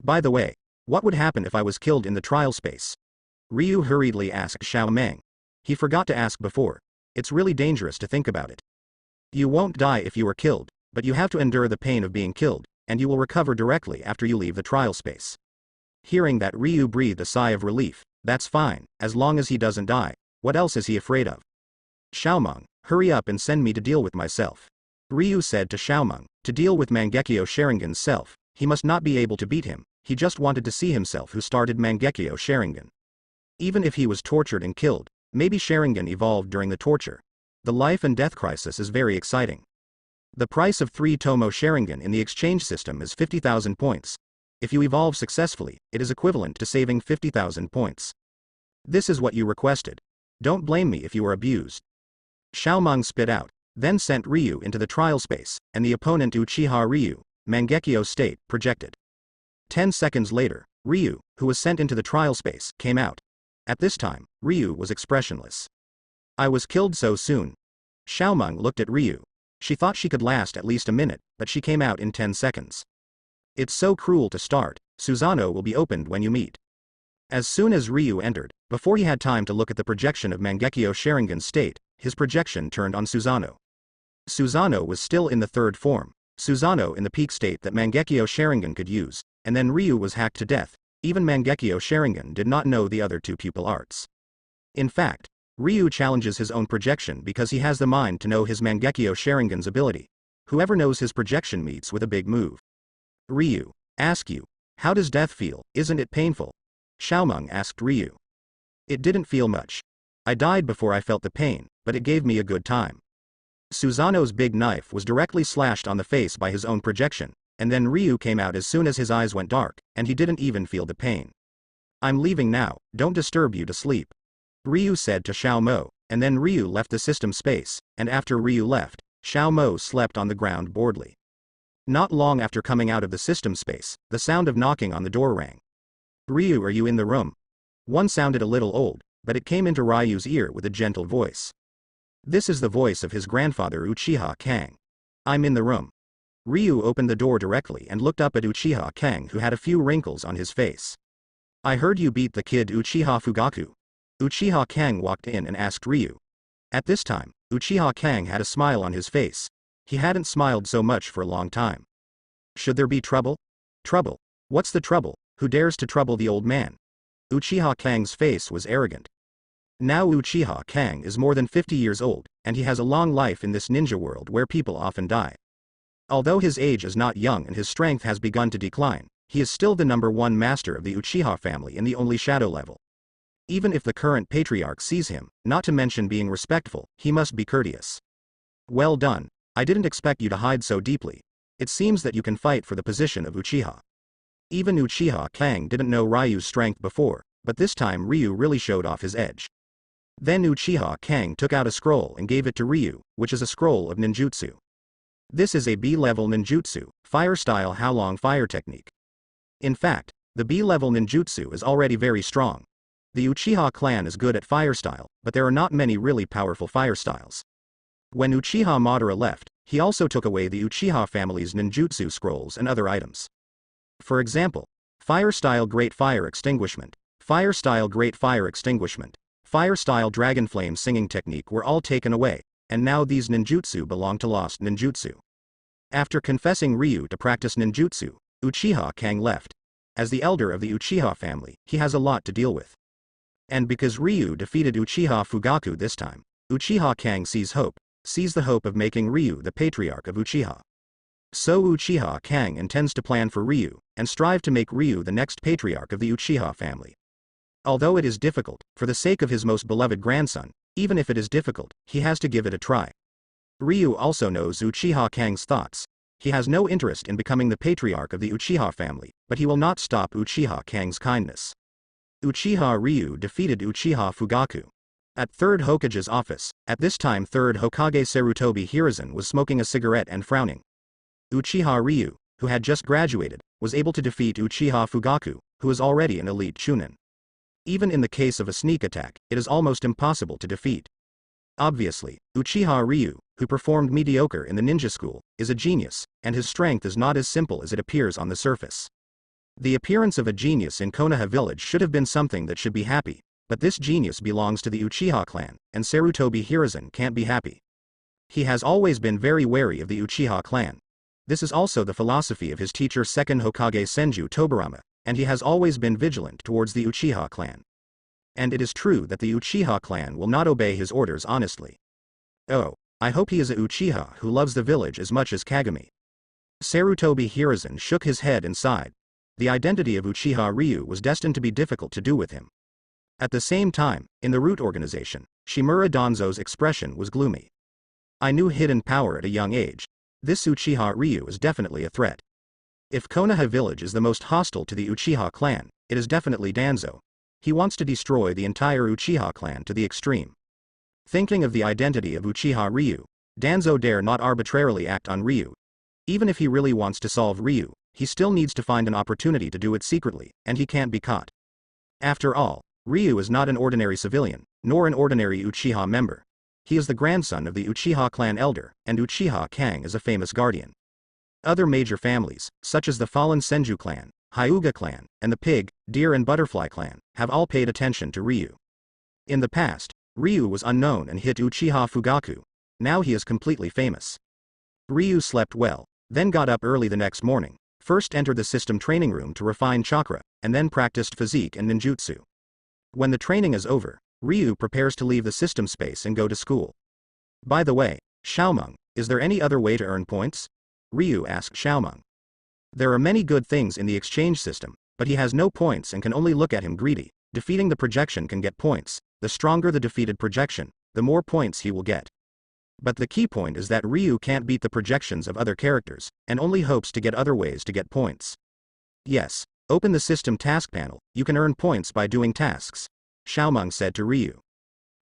[SPEAKER 1] By the way, what would happen if I was killed in the trial space? Ryu hurriedly asked Xiaomeng. He forgot to ask before. It's really dangerous to think about it. You won't die if you are killed, but you have to endure the pain of being killed, and you will recover directly after you leave the trial space. Hearing that, Ryu breathed a sigh of relief. That's fine, as long as he doesn't die. What else is he afraid of? Xiaomeng, hurry up and send me to deal with myself. Ryu said to Xiaomeng, to deal with Mangekyo Sharingan's self, he must not be able to beat him, he just wanted to see himself who started Mangekyo Sharingan. Even if he was tortured and killed, maybe Sharingan evolved during the torture. The life and death crisis is very exciting. The price of 3 Tomo Sharingan in the exchange system is 50,000 points. If you evolve successfully, it is equivalent to saving 50,000 points. This is what you requested. Don't blame me if you are abused. Xiaomeng spit out, then sent Ryu into the trial space, and the opponent Uchiha Ryu, Mangekyo state, projected. 10 seconds later, Ryu, who was sent into the trial space, came out. At this time, Ryu was expressionless. I was killed so soon. Xiaomeng looked at Ryu. She thought she could last at least a minute, but she came out in 10 seconds. It's so cruel to start. Susanoo will be opened when you meet. As soon as Ryu entered, before he had time to look at the projection of Mangekyo Sharingan's state, his projection turned on Susanoo. Susanoo was still in the 3rd form, Susanoo in the peak state that Mangekyo Sharingan could use, and then Ryu was hacked to death. Even Mangekyo Sharingan did not know the other 2 pupil arts. In fact, Ryu challenges his own projection because he has the mind to know his Mangekyo Sharingan's ability. Whoever knows his projection meets with a big move. Ryu, ask you, how does death feel, isn't it painful? Xiaomeng asked Ryu. It didn't feel much. I died before I felt the pain, but it gave me a good time. Susanoo's big knife was directly slashed on the face by his own projection, and then Ryu came out as soon as his eyes went dark, and he didn't even feel the pain. I'm leaving now, don't disturb you to sleep. Ryu said to Xiao Mo, and then Ryu left the system space, and after Ryu left, Xiao Mo slept on the ground boredly. Not long after coming out of the system space, the sound of knocking on the door rang. Ryu, are you in the room? One sounded a little old, but it came into Ryu's ear with a gentle voice. This is the voice of his grandfather Uchiha Kang. I'm in the room. Ryu opened the door directly and looked up at Uchiha Kang, who had a few wrinkles on his face. I heard you beat the kid Uchiha Fugaku. Uchiha Kang walked in and asked Ryu. At this time, Uchiha Kang had a smile on his face. He hadn't smiled so much for a long time. Should there be trouble? Trouble. What's the trouble? Who dares to trouble the old man? Uchiha Kang's face was arrogant. Now Uchiha Kang is more than 50 years old, and he has a long life in this ninja world where people often die. Although his age is not young and his strength has begun to decline, he is still the #1 master of the Uchiha family and the only shadow level. Even if the current patriarch sees him, not to mention being respectful, he must be courteous. Well done. I didn't expect you to hide so deeply. It seems that you can fight for the position of Uchiha. Even Uchiha Kang didn't know Ryu's strength before, but this time Ryu really showed off his edge. Then Uchiha Kang took out a scroll and gave it to Ryu, which is a scroll of ninjutsu. This is a B-level ninjutsu, fire-style Halong fire technique. In fact, the B-level ninjutsu is already very strong. The Uchiha clan is good at fire style, but there are not many really powerful fire styles. When Uchiha Madara left, he also took away the Uchiha family's ninjutsu scrolls and other items. For example, fire-style Great Fire Extinguishment, fire-style Great Fire Extinguishment, fire-style Dragon Flame Singing Technique were all taken away, and now these ninjutsu belong to lost ninjutsu. After confessing Ryu to practice ninjutsu, Uchiha Kang left. As the elder of the Uchiha family, he has a lot to deal with. And because Ryu defeated Uchiha Fugaku this time, Uchiha Kang sees the hope of making Ryu the patriarch of Uchiha. So Uchiha Kang intends to plan for Ryu, and strive to make Ryu the next patriarch of the Uchiha family. Although it is difficult, for the sake of his most beloved grandson, even if it is difficult, he has to give it a try. Ryu also knows Uchiha Kang's thoughts. He has no interest in becoming the patriarch of the Uchiha family, but he will not stop Uchiha Kang's kindness. Uchiha Ryu defeated Uchiha Fugaku. At 3rd Hokage's office, at this time 3rd Hokage Sarutobi Hiruzen was smoking a cigarette and frowning. Uchiha Ryu, who had just graduated, was able to defeat Uchiha Fugaku, who is already an elite chunin. Even in the case of a sneak attack, it is almost impossible to defeat. Obviously, Uchiha Ryu, who performed mediocre in the ninja school, is a genius, and his strength is not as simple as it appears on the surface. The appearance of a genius in Konoha village should have been something that should be happy, but this genius belongs to the Uchiha clan, and Sarutobi Hiruzen can't be happy. He has always been very wary of the Uchiha clan. This is also the philosophy of his teacher 2nd Hokage Senju Tobirama, and he has always been vigilant towards the Uchiha clan. And it is true that the Uchiha clan will not obey his orders honestly. Oh, I hope he is a Uchiha who loves the village as much as Kagami. Sarutobi Hiruzen shook his head and sighed. The identity of Uchiha Ryu was destined to be difficult to do with him. At the same time, in the root organization, Shimura Danzo's expression was gloomy. I knew hidden power at a young age. This Uchiha Ryu is definitely a threat. If Konoha village is the most hostile to the Uchiha clan, it is definitely Danzo. He wants to destroy the entire Uchiha clan to the extreme. Thinking of the identity of Uchiha Ryu, Danzo dare not arbitrarily act on Ryu. Even if he really wants to solve Ryu, he still needs to find an opportunity to do it secretly, and he can't be caught. After all, Ryu is not an ordinary civilian, nor an ordinary Uchiha member. He is the grandson of the Uchiha clan elder, and Uchiha Kang is a famous guardian. Other major families, such as the fallen Senju clan, Hyuga clan, and the pig, deer and butterfly clan, have all paid attention to Ryu. In the past, Ryu was unknown and hit Uchiha Fugaku. Now he is completely famous. Ryu slept well, then got up early the next morning, first entered the system training room to refine chakra, and then practiced physique and ninjutsu. When the training is over, Ryu prepares to leave the system space and go to school. By the way, Xiaomeng, is there any other way to earn points? Ryu asked Xiaomeng. There are many good things in the exchange system, but he has no points and can only look at him greedy. Defeating the projection can get points. The stronger the defeated projection, the more points he will get. But the key point is that Ryu can't beat the projections of other characters, and only hopes to get other ways to get points. Yes, open the system task panel, you can earn points by doing tasks, Xiaomeng said to Ryu.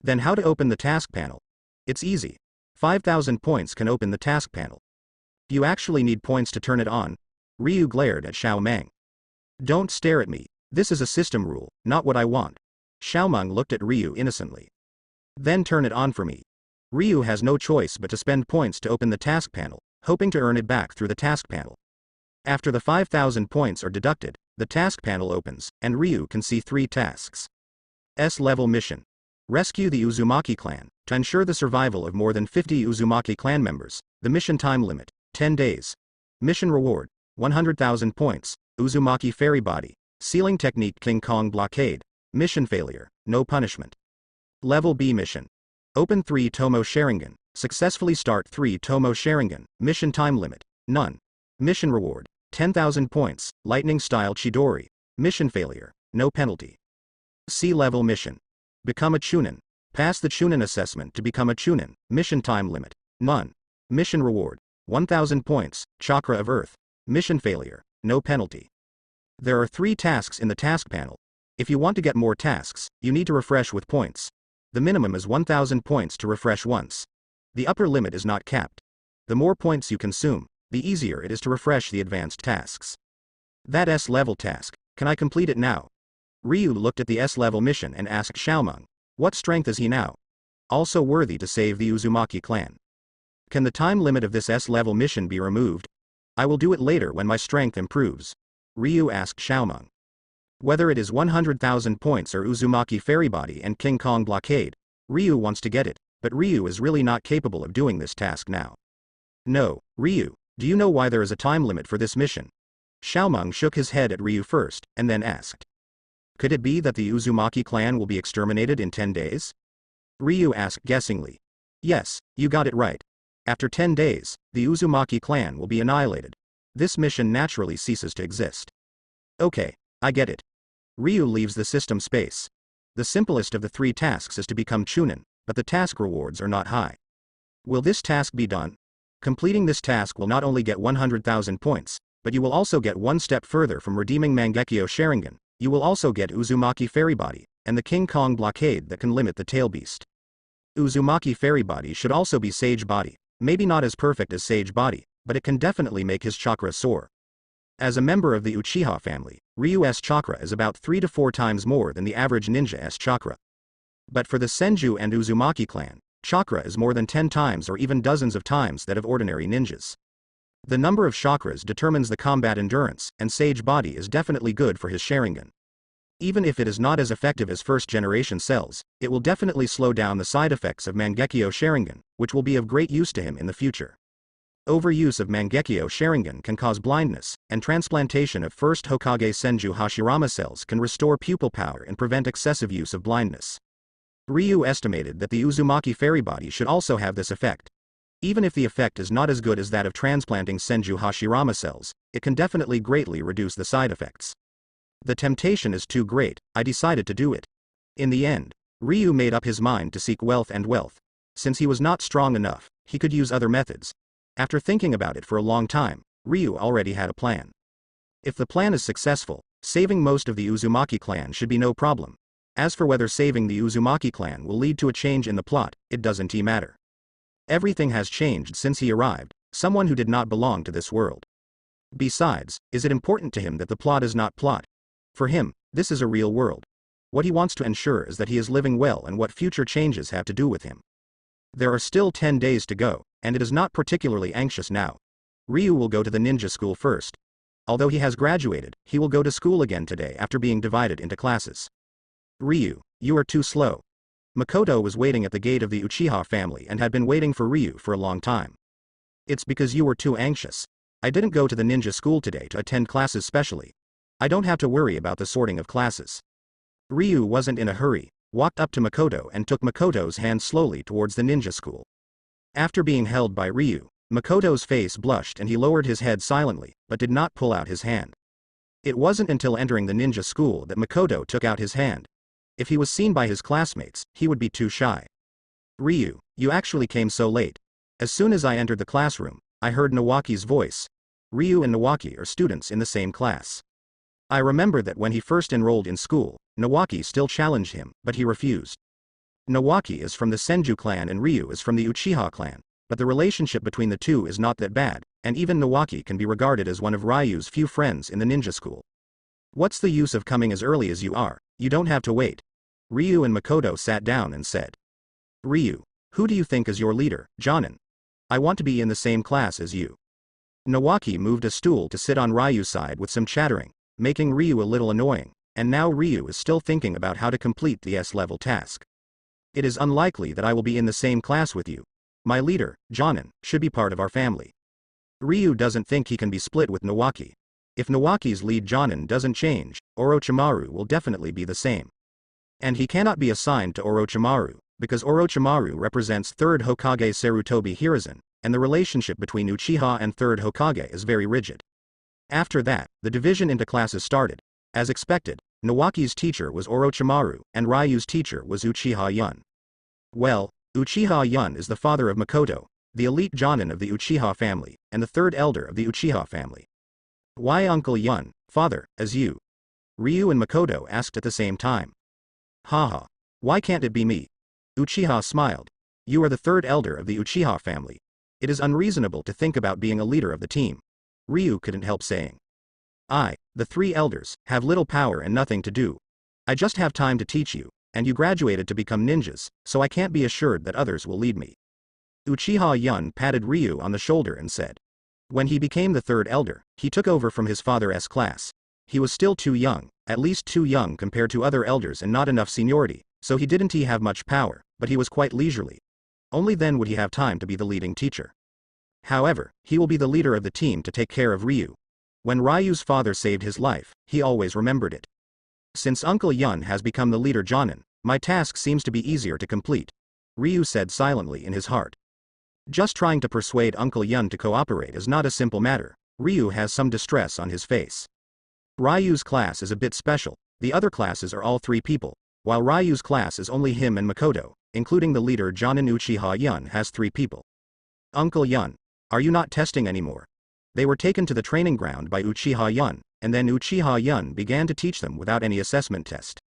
[SPEAKER 1] Then how to open the task panel? It's easy. 5,000 points can open the task panel. You actually need points to turn it on. Ryu glared at Xiaomeng. Don't stare at me, this is a system rule, not what I want. Xiaomeng looked at Ryu innocently. Then turn it on for me. Ryu has no choice but to spend points to open the task panel, hoping to earn it back through the task panel. After the 5,000 points are deducted, the task panel opens, and Ryu can see 3 tasks. S-level mission. Rescue the Uzumaki clan. To ensure the survival of more than 50 Uzumaki clan members, the mission time limit, 10 days. Mission reward, 100,000 points. Uzumaki Fairy Body. Sealing Technique King Kong Blockade. Mission Failure. No Punishment. Level B Mission. Open 3 Tomo Sharingan. Successfully start 3 Tomo Sharingan. Mission Time Limit. None. Mission Reward. 10,000 points. Lightning Style Chidori. Mission Failure. No penalty. C-Level Mission. Become a Chunin. Pass the Chunin assessment to become a Chunin. Mission Time Limit. None. Mission Reward. 1,000 points. Chakra of Earth. Mission Failure. No penalty. There are 3 tasks in the task panel. If you want to get more tasks, you need to refresh with points. The minimum is 1,000 points to refresh once. The upper limit is not capped. The more points you consume, the easier it is to refresh the advanced tasks. That S-level task, can I complete it now? Ryu looked at the S-level mission and asked Xiaomeng, what strength is he now? Also worthy to save the Uzumaki clan. Can the time limit of this S-level mission be removed? I will do it later when my strength improves. Ryu asked Xiaomeng. Whether it is 100,000 points or Uzumaki Fairy Body and King Kong Blockade, Ryu wants to get it, but Ryu is really not capable of doing this task now. No, Ryu, do you know why there is a time limit for this mission? Xiaomeng shook his head at Ryu first, and then asked. Could it be that the Uzumaki clan will be exterminated in 10 days? Ryu asked guessingly. Yes, you got it right. After 10 days, the Uzumaki clan will be annihilated. This mission naturally ceases to exist. Okay, I get it. Ryu leaves the system space. The simplest of the 3 tasks is to become Chunin, but the task rewards are not high. Will this task be done? Completing this task will not only get 100,000 points, but you will also get one step further from redeeming Mangekyo Sharingan. You will also get Uzumaki Fairy Body, and the King Kong Blockade that can limit the Tail Beast. Uzumaki Fairy Body should also be Sage Body, maybe not as perfect as Sage Body, but it can definitely make his chakra soar. As a member of the Uchiha family, Ryu's chakra is about 3 to 4 times more than the average ninja's chakra. But for the Senju and Uzumaki clan, chakra is more than 10 times or even dozens of times that of ordinary ninjas. The number of chakras determines the combat endurance, and Sage Body is definitely good for his Sharingan. Even if it is not as effective as first-generation cells, it will definitely slow down the side effects of Mangekyo Sharingan, which will be of great use to him in the future. Overuse of Mangekyo Sharingan can cause blindness, and transplantation of first Hokage Senju Hashirama cells can restore pupil power and prevent excessive use of blindness. Ryu estimated that the Uzumaki Fairy Body should also have this effect. Even if the effect is not as good as that of transplanting Senju Hashirama cells, it can definitely greatly reduce the side effects. The temptation is too great, I decided to do it. In the end, Ryu made up his mind to seek wealth and wealth. Since he was not strong enough, he could use other methods. After thinking about it for a long time, Ryu already had a plan. If the plan is successful, saving most of the Uzumaki clan should be no problem. As for whether saving the Uzumaki clan will lead to a change in the plot, it doesn't matter. Everything has changed since he arrived, someone who did not belong to this world. Besides, is it important to him that the plot is not plot? For him, this is a real world. What he wants to ensure is that he is living well and what future changes have to do with him. There are still 10 days to go, and it is not particularly anxious now. Ryu will go to the ninja school first. Although he has graduated, he will go to school again today after being divided into classes. Ryu, you are too slow. Makoto was waiting at the gate of the Uchiha family and had been waiting for Ryu for a long time. It's because you were too anxious. I didn't go to the ninja school today to attend classes specially. I don't have to worry about the sorting of classes. Ryu wasn't in a hurry, walked up to Makoto and took Makoto's hand slowly towards the ninja school. After being held by Ryu, Makoto's face blushed and he lowered his head silently, but did not pull out his hand. It wasn't until entering the ninja school that Makoto took out his hand. If he was seen by his classmates, he would be too shy. Ryu, you actually came so late. As soon as I entered the classroom, I heard Nawaki's voice. Ryu and Nawaki are students in the same class. I remember that when he first enrolled in school, Nawaki still challenged him, but he refused. Nawaki is from the Senju clan and Ryu is from the Uchiha clan, but the relationship between the two is not that bad, and even Nawaki can be regarded as one of Ryu's few friends in the ninja school. What's the use of coming as early as you are? You don't have to wait. Ryu and Makoto sat down and said. Ryu, who do you think is your leader, Jonin? I want to be in the same class as you. Nawaki moved a stool to sit on Ryu's side with some chattering, making Ryu a little annoying, and now Ryu is still thinking about how to complete the S-level task. It is unlikely that I will be in the same class with you. My leader, Jonin, should be part of our family. Ryu doesn't think he can be split with Nawaki. If Nawaki's lead Jonin doesn't change, Orochimaru will definitely be the same. And he cannot be assigned to Orochimaru, because Orochimaru represents 3rd Hokage Sarutobi Hiruzen, and the relationship between Uchiha and 3rd Hokage is very rigid. After that, the division into classes started. As expected, Nawaki's teacher was Orochimaru, and Ryu's teacher was Uchiha Yun. Well, Uchiha Yun is the father of Makoto, the elite Jonin of the Uchiha family, and the 3rd elder of the Uchiha family. Why Uncle Yun, father, as you? Ryu and Makoto asked at the same time. Haha. Why can't it be me? Uchiha smiled. You are the 3rd elder of the Uchiha family. It is unreasonable to think about being a leader of the team. Ryu couldn't help saying. I, the 3 elders, have little power and nothing to do. I just have time to teach you, and you graduated to become ninjas, so I can't be assured that others will lead me. Uchiha Yun patted Ryu on the shoulder and said. When he became the 3rd elder, he took over from his father's class. He was still too young, at least too young compared to other elders and not enough seniority, so he didn't have much power, but he was quite leisurely. Only then would he have time to be the leading teacher. However, he will be the leader of the team to take care of Ryu. When Ryu's father saved his life, he always remembered it. Since Uncle Yun has become the leader Jonin, my task seems to be easier to complete. Ryu said silently in his heart. Just trying to persuade Uncle Yun to cooperate is not a simple matter. Ryu has some distress on his face. Ryu's class is a bit special. The other classes are all 3 people, while Ryu's class is only him and Makoto, including the leader Jonin. Uchiha Yun has 3 people. Uncle Yun, are you not testing anymore? They were taken to the training ground by Uchiha Yun, and then Uchiha Yun began to teach them without any assessment test.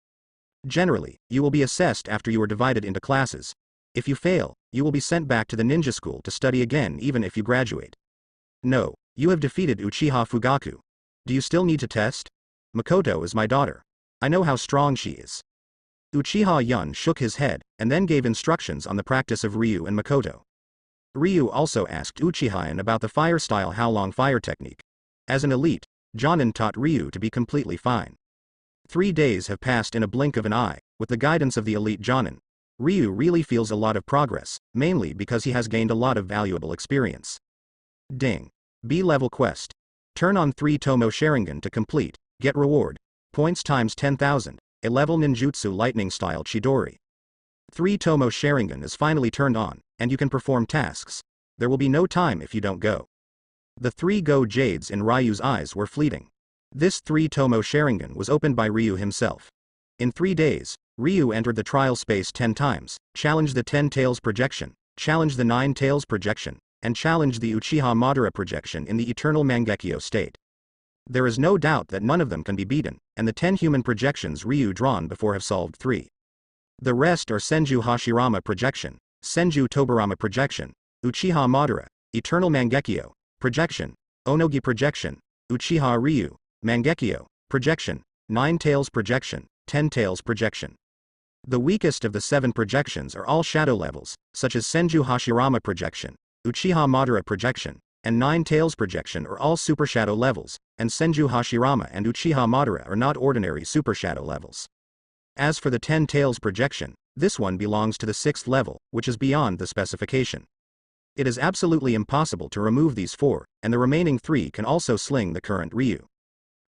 [SPEAKER 1] Generally, you will be assessed after you are divided into classes. If you fail, you will be sent back to the ninja school to study again even if you graduate. No, you have defeated Uchiha Fugaku. Do you still need to test? Makoto is my daughter. I know how strong she is. Uchiha Yun shook his head, and then gave instructions on the practice of Ryu and Makoto. Ryu also asked Uchiha Yun about the fire-style Howlong fire technique. As an elite, Jonin taught Ryu to be completely fine. 3 days have passed in a blink of an eye. With the guidance of the elite Jonin, Ryu really feels a lot of progress, mainly because he has gained a lot of valuable experience. Ding. B-level quest. Turn on 3 Tomo Sharingan to complete. Get reward. Points times 10,000. A level ninjutsu lightning style Chidori. 3 Tomo Sharingan is finally turned on, and you can perform tasks. There will be no time if you don't go. The 3 Go Jades in Ryu's eyes were fleeting. This 3 Tomo Sharingan was opened by Ryu himself. In 3 days, Ryu entered the trial space 10 times, challenged the 10 Tails projection, challenged the 9 Tails projection, and challenged the Uchiha Madara projection in the eternal Mangekyo state. There is no doubt that none of them can be beaten, and the 10 human projections Ryu drawn before have solved 3. The rest are Senju Hashirama projection, Senju Tobarama projection, Uchiha Madara, eternal Mangekyo projection, Onogi projection, Uchiha Ryu, Mangekyo projection, 9 Tails projection, 10 Tails projection. The weakest of the 7 projections are all shadow levels, such as Senju Hashirama projection, Uchiha Madara projection, and 9 Tails projection are all super shadow levels, and Senju Hashirama and Uchiha Madara are not ordinary super shadow levels. As for the 10 Tails projection, this one belongs to the 6th level, which is beyond the specification. It is absolutely impossible to remove these 4, and the remaining 3 can also sling the current Ryu.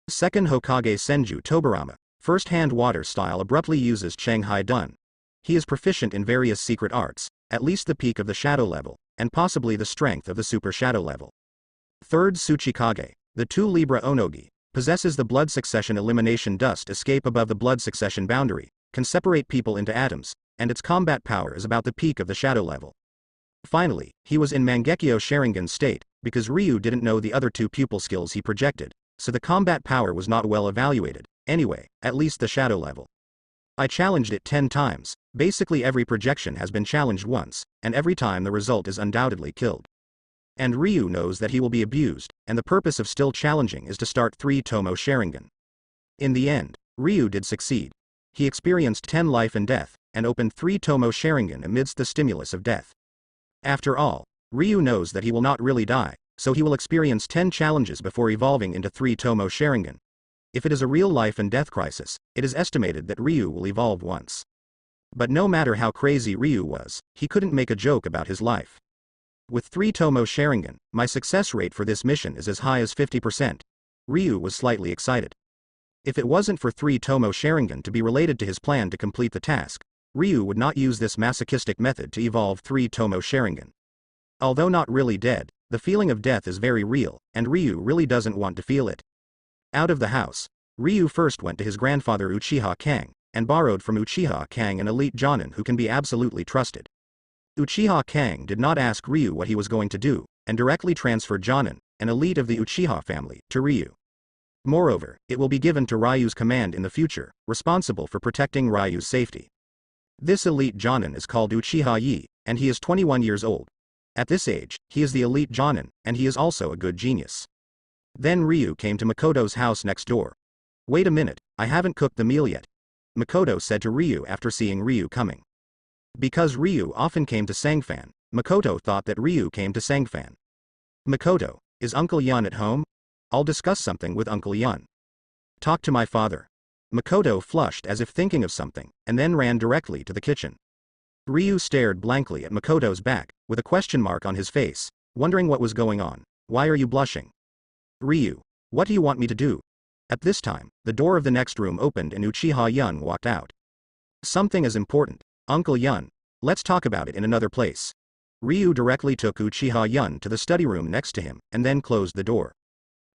[SPEAKER 1] Second Hokage Senju Tobarama, first-hand water style abruptly uses Shanghai Dun. He is proficient in various secret arts, at least the peak of the shadow level, and possibly the strength of the super shadow level. Third Tsuchikage, the 2 Libra Onogi, possesses the blood succession elimination dust escape above the blood succession boundary, can separate people into atoms, and its combat power is about the peak of the shadow level. Finally, he was in Mangekyo Sharingan state, because Ryu didn't know the other 2 pupil skills he projected, so the combat power was not well evaluated. Anyway, at least the shadow level. I challenged it 10 times, basically every projection has been challenged once, and every time the result is undoubtedly killed. And Ryu knows that he will be abused, and the purpose of still challenging is to start 3 Tomo Sharingan. In the end, Ryu did succeed. He experienced 10 life and death, and opened 3 Tomo Sharingan amidst the stimulus of death. After all, Ryu knows that he will not really die, so he will experience 10 challenges before evolving into 3 Tomo Sharingan. If it is a real life and death crisis, it is estimated that Ryu will evolve once. But no matter how crazy Ryu was, he couldn't make a joke about his life. With 3 Tomo Sharingan, my success rate for this mission is as high as 50%. Ryu was slightly excited. If it wasn't for 3 Tomo Sharingan to be related to his plan to complete the task, Ryu would not use this masochistic method to evolve 3 Tomo Sharingan. Although not really dead, the feeling of death is very real, and Ryu really doesn't want to feel it. Out of the house, Ryu first went to his grandfather Uchiha Kang, and borrowed from Uchiha Kang an elite jonin who can be absolutely trusted. Uchiha Kang did not ask Ryu what he was going to do, and directly transferred jonin, an elite of the Uchiha family, to Ryu. Moreover, it will be given to Ryu's command in the future, responsible for protecting Ryu's safety. This elite jonin is called Uchiha Yi, and he is 21 years old. At this age, he is the elite jonin, and he is also a good genius. Then Ryu came to Makoto's house next door. Wait a minute, I haven't cooked the meal yet, Makoto said to Ryu after seeing Ryu coming. Because Ryu often came to Sangfan, Makoto thought that Ryu came to Sangfan. Makoto, is Uncle Yun at home? I'll discuss something with Uncle Yun. Talk to my father. Makoto flushed as if thinking of something, and then ran directly to the kitchen. Ryu stared blankly at Makoto's back, with a question mark on his face, wondering what was going on. Why are you blushing? Ryu, what do you want me to do? At this time, the door of the next room opened and Uchiha Yun walked out. Something is important, Uncle Yun. Let's talk about it in another place. Ryu directly took Uchiha Yun to the study room next to him, and then closed the door.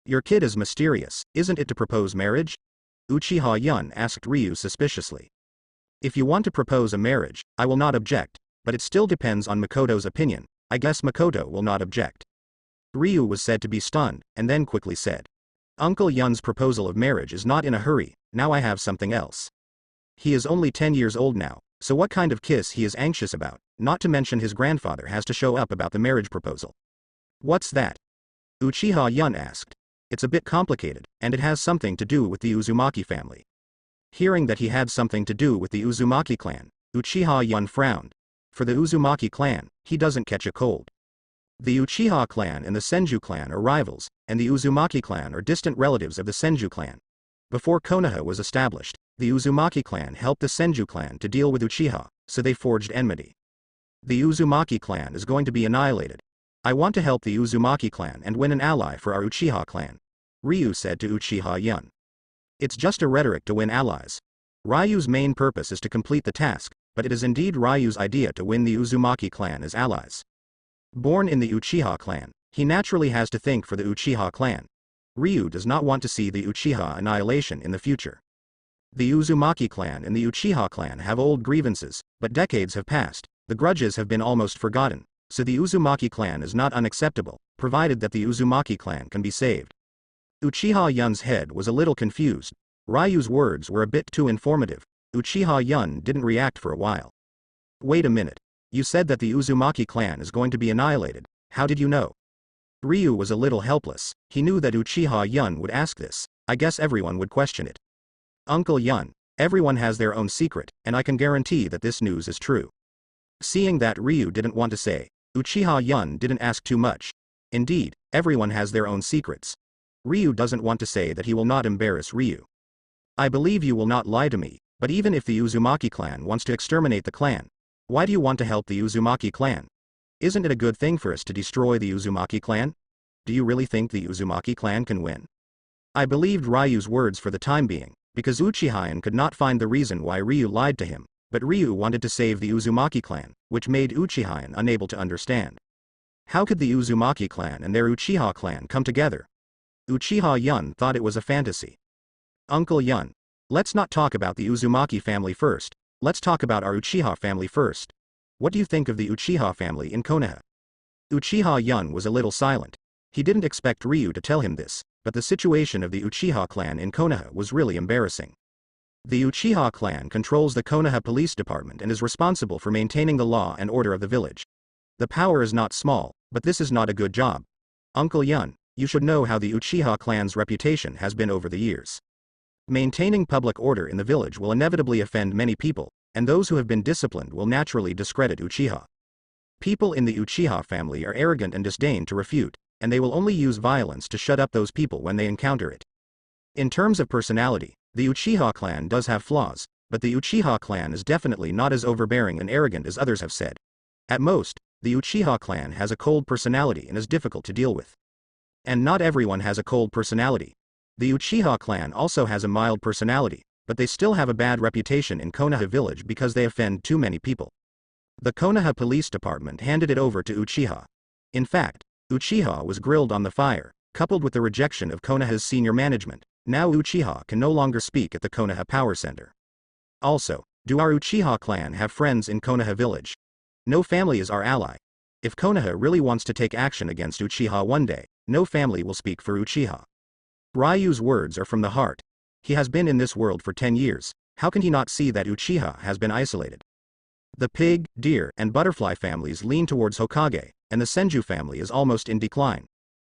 [SPEAKER 1] Your kid is mysterious, isn't it to propose marriage? Uchiha Yun asked Ryu suspiciously. If you want to propose a marriage, I will not object, but it still depends on Makoto's opinion. I guess Makoto will not object. Ryu was said to be stunned, and then quickly said. Uncle Yun's proposal of marriage is not in a hurry, now I have something else. He is only 10 years old now, so what kind of kiss he is anxious about, not to mention his grandfather has to show up about the marriage proposal. What's that? Uchiha Yun asked. It's a bit complicated, and it has something to do with the Uzumaki family. Hearing that he had something to do with the Uzumaki clan, Uchiha Yun frowned. For the Uzumaki clan, he doesn't catch a cold. The Uchiha clan and the Senju clan are rivals, and the Uzumaki clan are distant relatives of the Senju clan. Before Konoha was established, the Uzumaki clan helped the Senju clan to deal with Uchiha, so they forged enmity. The Uzumaki clan is going to be annihilated. I want to help the Uzumaki clan and win an ally for our Uchiha clan, Ryu said to Uchiha Yun. It's just a rhetoric to win allies. Ryu's main purpose is to complete the task, but it is indeed Ryu's idea to win the Uzumaki clan as allies. Born in the Uchiha clan, he naturally has to think for the Uchiha clan. Ryu does not want to see the Uchiha annihilation in the future. The Uzumaki clan and the Uchiha clan have old grievances, but decades have passed, the grudges have been almost forgotten, so the Uzumaki clan is not unacceptable, provided that the Uzumaki clan can be saved. Uchiha Yun's head was a little confused. Ryu's words were a bit too informative. Uchiha Yun didn't react for a while. Wait a minute. You said that the Uzumaki clan is going to be annihilated. How did you know? Ryu was a little helpless. He knew that Uchiha Yun would ask this. I guess everyone would question it. Uncle Yun, everyone has their own secret, and I can guarantee that this news is true. Seeing that Ryu didn't want to say, Uchiha Yun didn't ask too much. Indeed, everyone has their own secrets. Ryu doesn't want to say that he will not embarrass Ryu. I believe you will not lie to me, but even if the Uzumaki clan wants to exterminate the clan, why do you want to help the Uzumaki clan? Isn't it a good thing for us to destroy the Uzumaki clan? Do you really think the Uzumaki clan can win? I believed Ryu's words for the time being, because Uchiha could not find the reason why Ryu lied to him, but Ryu wanted to save the Uzumaki clan, which made Uchiha unable to understand. How could the Uzumaki clan and their Uchiha clan come together? Uchiha Yun thought it was a fantasy. Uncle Yun, let's not talk about the Uzumaki family first, let's talk about our Uchiha family first. What do you think of the Uchiha family in Konoha? Uchiha Yun was a little silent. He didn't expect Ryu to tell him this, but the situation of the Uchiha clan in Konoha was really embarrassing. The Uchiha clan controls the Konoha police department and is responsible for maintaining the law and order of the village. The power is not small, but this is not a good job. Uncle Yun, you should know how the Uchiha clan's reputation has been over the years. Maintaining public order in the village will inevitably offend many people, and those who have been disciplined will naturally discredit Uchiha. People in the Uchiha family are arrogant and disdain to refute, and they will only use violence to shut up those people when they encounter it. In terms of personality, the Uchiha clan does have flaws, but the Uchiha clan is definitely not as overbearing and arrogant as others have said. At most, the Uchiha clan has a cold personality and is difficult to deal with. And not everyone has a cold personality. The Uchiha clan also has a mild personality, but they still have a bad reputation in Konoha village because they offend too many people. The Konoha police department handed it over to Uchiha. In fact, Uchiha was grilled on the fire, coupled with the rejection of Konoha's senior management. Now Uchiha can no longer speak at the Konoha Power Center. Also, do our Uchiha clan have friends in Konoha village? No family is our ally. If Konoha really wants to take action against Uchiha one day, no family will speak for Uchiha. Ryu's words are from the heart. He has been in this world for 10 years, how can he not see that Uchiha has been isolated? The pig, deer, and butterfly families lean towards Hokage, and the Senju family is almost in decline.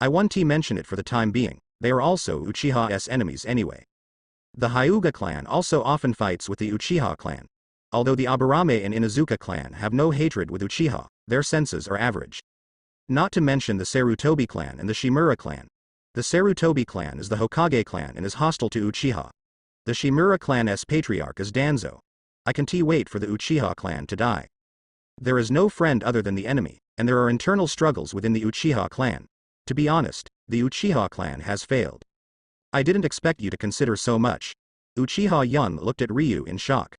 [SPEAKER 1] I won't mention it for the time being, they are also Uchiha's enemies anyway. The Hyuga clan also often fights with the Uchiha clan. Although the Aburame and Inazuka clan have no hatred with Uchiha, their senses are average. Not to mention the Sarutobi clan and the Shimura clan. The Sarutobi clan is the Hokage clan and is hostile to Uchiha. The Shimura clan's patriarch is Danzo. I can't wait for the Uchiha clan to die. There is no friend other than the enemy, and there are internal struggles within the Uchiha clan. To be honest, the Uchiha clan has failed. I didn't expect you to consider so much. Uchiha Yun looked at Ryu in shock.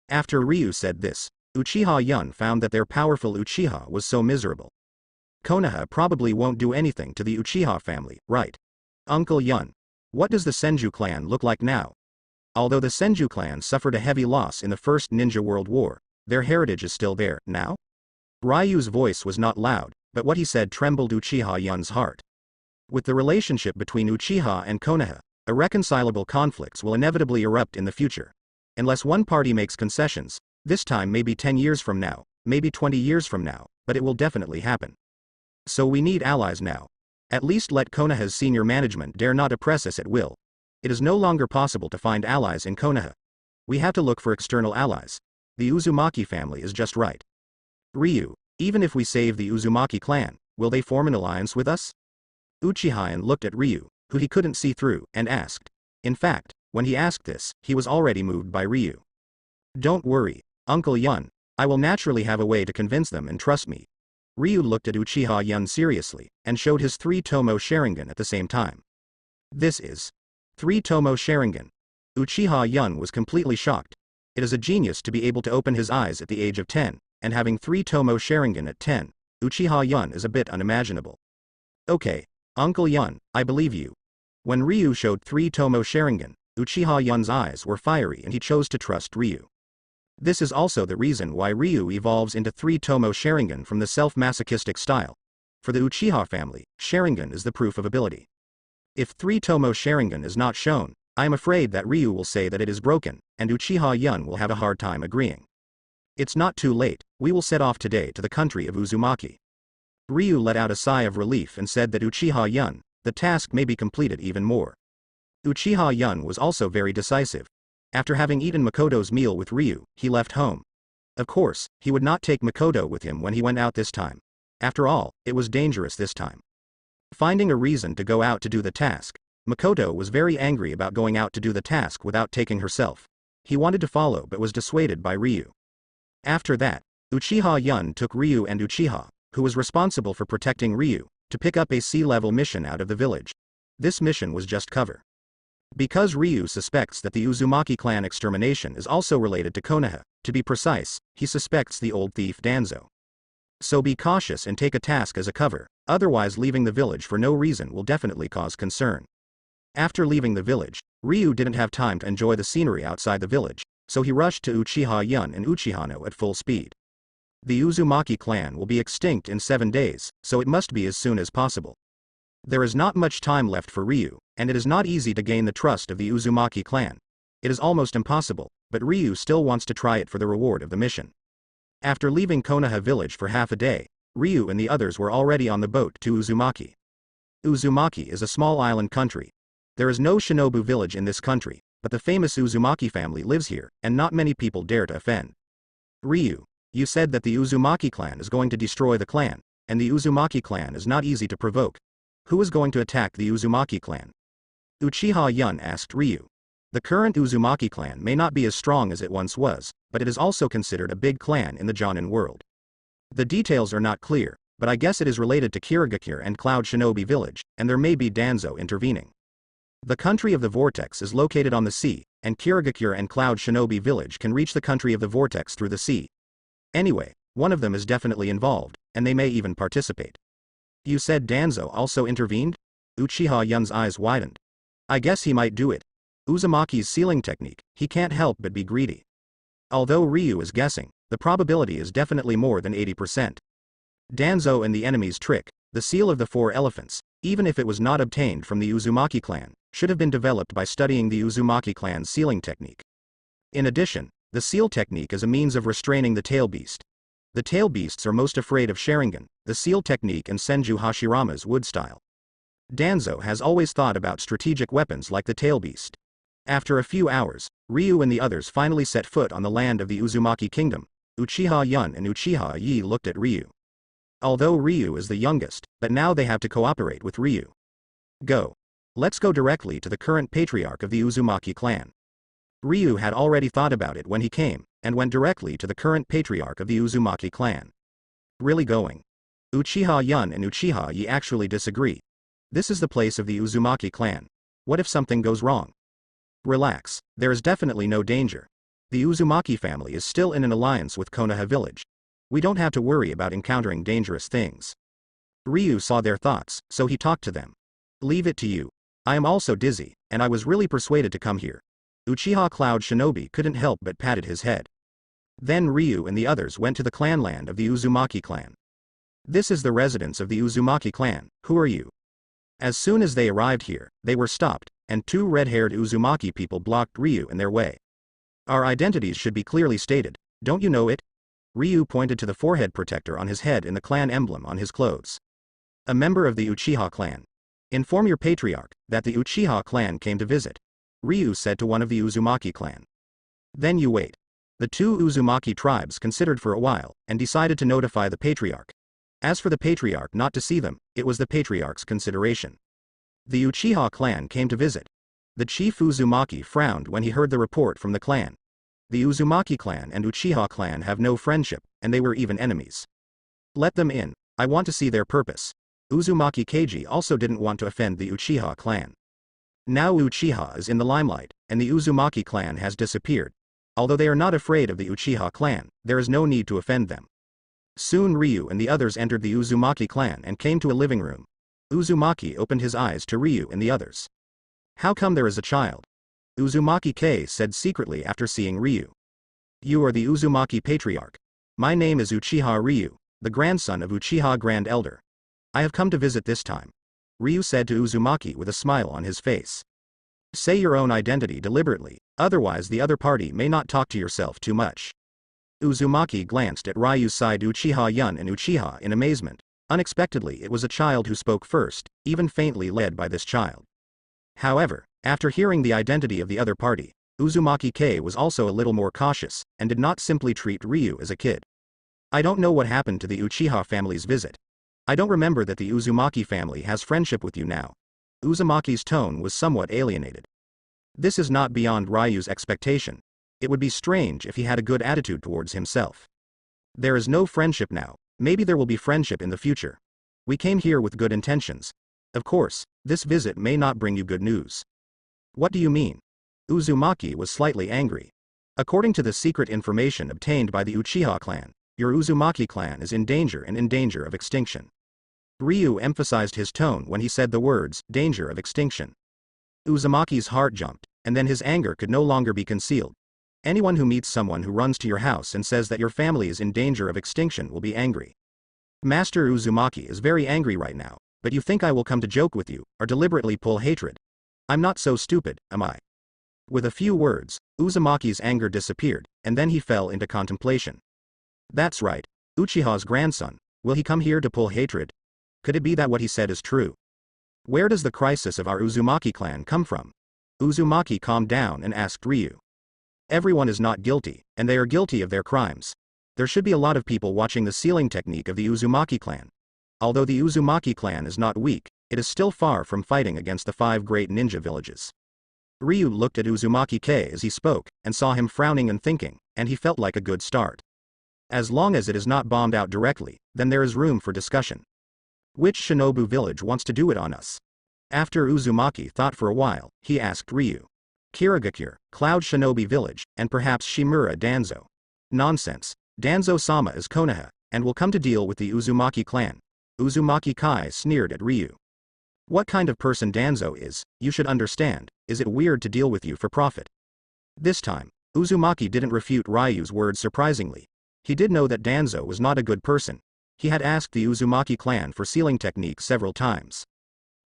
[SPEAKER 1] After Ryu said this, Uchiha Yun found that their powerful Uchiha was so miserable. Konoha probably won't do anything to the Uchiha family, right? Uncle Yun. What does the Senju clan look like now? Although the Senju clan suffered a heavy loss in the First Ninja World War, their heritage is still there, now? Ryu's voice was not loud, but what he said trembled Uchiha Yun's heart. With the relationship between Uchiha and Konoha, irreconcilable conflicts will inevitably erupt in the future. Unless one party makes concessions, this time maybe 10 years from now, maybe 20 years from now, but it will definitely happen. So we need allies now. At least let Konoha's senior management dare not oppress us at will. It is no longer possible to find allies in Konoha. We have to look for external allies. The Uzumaki family is just right. Ryu, even if we save the Uzumaki clan, will they form an alliance with us? Uchiha looked at Ryu, who he couldn't see through, and asked. In fact, when he asked this, he was already moved by Ryu. Don't worry, Uncle Yun, I will naturally have a way to convince them and trust me. Ryu looked at Uchiha Yun seriously, and showed his 3-tomo Sharingan at the same time. This is 3-tomo Sharingan. Uchiha Yun was completely shocked. It is a genius to be able to open his eyes at the age of 10, and having 3-tomo Sharingan at 10, Uchiha Yun is a bit unimaginable. Okay, Uncle Yun, I believe you. When Ryu showed 3-tomo Sharingan, Uchiha Yun's eyes were fiery and he chose to trust Ryu. This is also the reason why Ryu evolves into 3-tomo Sharingan from the self-masochistic style. For the Uchiha family, Sharingan is the proof of ability. If 3-tomo Sharingan is not shown, I am afraid that Ryu will say that it is broken, and Uchiha Yun will have a hard time agreeing. It's not too late, we will set off today to the country of Uzumaki. Ryu let out a sigh of relief and said that Uchiha Yun, the task may be completed even more. Uchiha Yun was also very decisive. After having eaten Makoto's meal with Ryu, he left home. Of course, he would not take Makoto with him when he went out this time. After all, it was dangerous this time. Finding a reason to go out to do the task, Makoto was very angry about going out to do the task without taking herself. He wanted to follow but was dissuaded by Ryu. After that, Uchiha Yun took Ryu and Uchiha, who was responsible for protecting Ryu, to pick up a sea-level mission out of the village. This mission was just cover. Because Ryu suspects that the Uzumaki clan extermination is also related to Konoha, to be precise, he suspects the old thief Danzo. So be cautious and take a task as a cover, otherwise leaving the village for no reason will definitely cause concern. After leaving the village, Ryu didn't have time to enjoy the scenery outside the village, so he rushed to Uchiha Yun and Uchihano at full speed. The Uzumaki clan will be extinct in 7 days, so it must be as soon as possible. There is not much time left for Ryu, and it is not easy to gain the trust of the Uzumaki clan. It is almost impossible, but Ryu still wants to try it for the reward of the mission. After leaving Konoha village for half a day, Ryu and the others were already on the boat to Uzumaki. Uzumaki is a small island country. There is no shinobu village in this country, but the famous Uzumaki family lives here, and not many people dare to offend. Ryu, you said that the Uzumaki clan is going to destroy the clan, and the Uzumaki clan is not easy to provoke. Who is going to attack the Uzumaki clan? Uchiha Yun asked Ryu. The current Uzumaki clan may not be as strong as it once was, but it is also considered a big clan in the Jonin world. The details are not clear, but I guess it is related to Kirigakure and Cloud Shinobi village, and there may be Danzo intervening. The country of the vortex is located on the sea, and Kirigakure and Cloud Shinobi Village can reach the country of the vortex through the sea. Anyway, one of them is definitely involved, and they may even participate. You said Danzo also intervened? Uchiha Yun's eyes widened. I guess he might do it. Uzumaki's sealing technique, he can't help but be greedy. Although Ryu is guessing, the probability is definitely more than 80%. Danzo and the enemy's trick, the seal of the 4 elephants, even if it was not obtained from the Uzumaki clan, should have been developed by studying the Uzumaki clan's sealing technique. In addition, the seal technique is a means of restraining the tail beast. The tail beasts are most afraid of Sharingan, the seal technique and Senju Hashirama's wood style. Danzo has always thought about strategic weapons like the tail beast. After a few hours, Ryu and the others finally set foot on the land of the Uzumaki kingdom. Uchiha Yun and Uchiha Yi looked at Ryu. Although Ryu is the youngest, but now they have to cooperate with Ryu. Go. Let's go directly to the current patriarch of the Uzumaki clan. Ryu had already thought about it when he came, and went directly to the current patriarch of the Uzumaki clan. Really going? Uchiha Yun and Uchiha Yi actually disagree. This is the place of the Uzumaki clan. What if something goes wrong? Relax, there is definitely no danger. The Uzumaki family is still in an alliance with Konoha village. We don't have to worry about encountering dangerous things. Ryu saw their thoughts, so he talked to them. Leave it to you. I am also dizzy, and I was really persuaded to come here. Uchiha Cloud Shinobi couldn't help but patted his head. Then Ryu and the others went to the clanland of the Uzumaki clan. This is the residence of the Uzumaki clan. Who are you? As soon as they arrived here, they were stopped, and 2 red-haired Uzumaki people blocked Ryu in their way. Our identities should be clearly stated, don't you know it? Ryu pointed to the forehead protector on his head in the clan emblem on his clothes. A member of the Uchiha clan. Inform your patriarch that the Uchiha clan came to visit. Ryu said to one of the Uzumaki clan. Then you wait. The 2 Uzumaki tribes considered for a while, and decided to notify the patriarch. As for the patriarch not to see them, it was the patriarch's consideration. The Uchiha clan came to visit. The chief Uzumaki frowned when he heard the report from the clan. The Uzumaki clan and Uchiha clan have no friendship, and they were even enemies. Let them in, I want to see their purpose. Uzumaki Keiji also didn't want to offend the Uchiha clan. Now Uchiha is in the limelight, and the Uzumaki clan has disappeared. Although they are not afraid of the Uchiha clan, there is no need to offend them. Soon Ryu and the others entered the Uzumaki clan and came to a living room. Uzumaki opened his eyes to Ryu and the others. How come there is a child? Uzumaki Kei said secretly after seeing Ryu. You are the Uzumaki patriarch. My name is Uchiha Ryu, the grandson of Uchiha Grand Elder. I have come to visit this time. Ryu said to Uzumaki with a smile on his face. Say your own identity deliberately, otherwise the other party may not talk to yourself too much. Uzumaki glanced at Ryu's side Uchiha Yun and Uchiha in amazement. Unexpectedly it was a child who spoke first, even faintly led by this child. However, after hearing the identity of the other party, Uzumaki Kei was also a little more cautious, and did not simply treat Ryu as a kid. I don't know what happened to the Uchiha family's visit. I don't remember that the Uzumaki family has friendship with you now. Uzumaki's tone was somewhat alienated. This is not beyond Ryu's expectation. It would be strange if he had a good attitude towards himself. There is no friendship now, maybe there will be friendship in the future. We came here with good intentions. Of course, this visit may not bring you good news. What do you mean? Uzumaki was slightly angry. According to the secret information obtained by the Uchiha clan, your Uzumaki clan is in danger and in danger of extinction. Ryu emphasized his tone when he said the words, danger of extinction. Uzumaki's heart jumped, and then his anger could no longer be concealed. Anyone who meets someone who runs to your house and says that your family is in danger of extinction will be angry. Master Uzumaki is very angry right now, but you think I will come to joke with you, or deliberately pull hatred? I'm not so stupid, am I? With a few words, Uzumaki's anger disappeared, and then he fell into contemplation. That's right, Uchiha's grandson, will he come here to pull hatred? Could it be that what he said is true? Where does the crisis of our Uzumaki clan come from? Uzumaki calmed down and asked Ryu. Everyone is not guilty, and they are guilty of their crimes. There should be a lot of people watching the sealing technique of the Uzumaki clan. Although the Uzumaki clan is not weak, it is still far from fighting against the 5 great ninja villages. Ryu looked at Uzumaki Kei as he spoke, and saw him frowning and thinking, and he felt like a good start. As long as it is not bombed out directly, then there is room for discussion. Which Shinobu village wants to do it on us? After Uzumaki thought for a while, he asked Ryu. Kirigakure, Cloud Shinobi Village, and perhaps Shimura Danzo. Nonsense. Danzo-sama is Konoha, and will come to deal with the Uzumaki clan. Uzumaki Kai sneered at Ryu. What kind of person Danzo is, you should understand, is it weird to deal with you for profit? This time, Uzumaki didn't refute Ryu's words surprisingly. He did know that Danzo was not a good person. He had asked the Uzumaki clan for sealing techniques several times.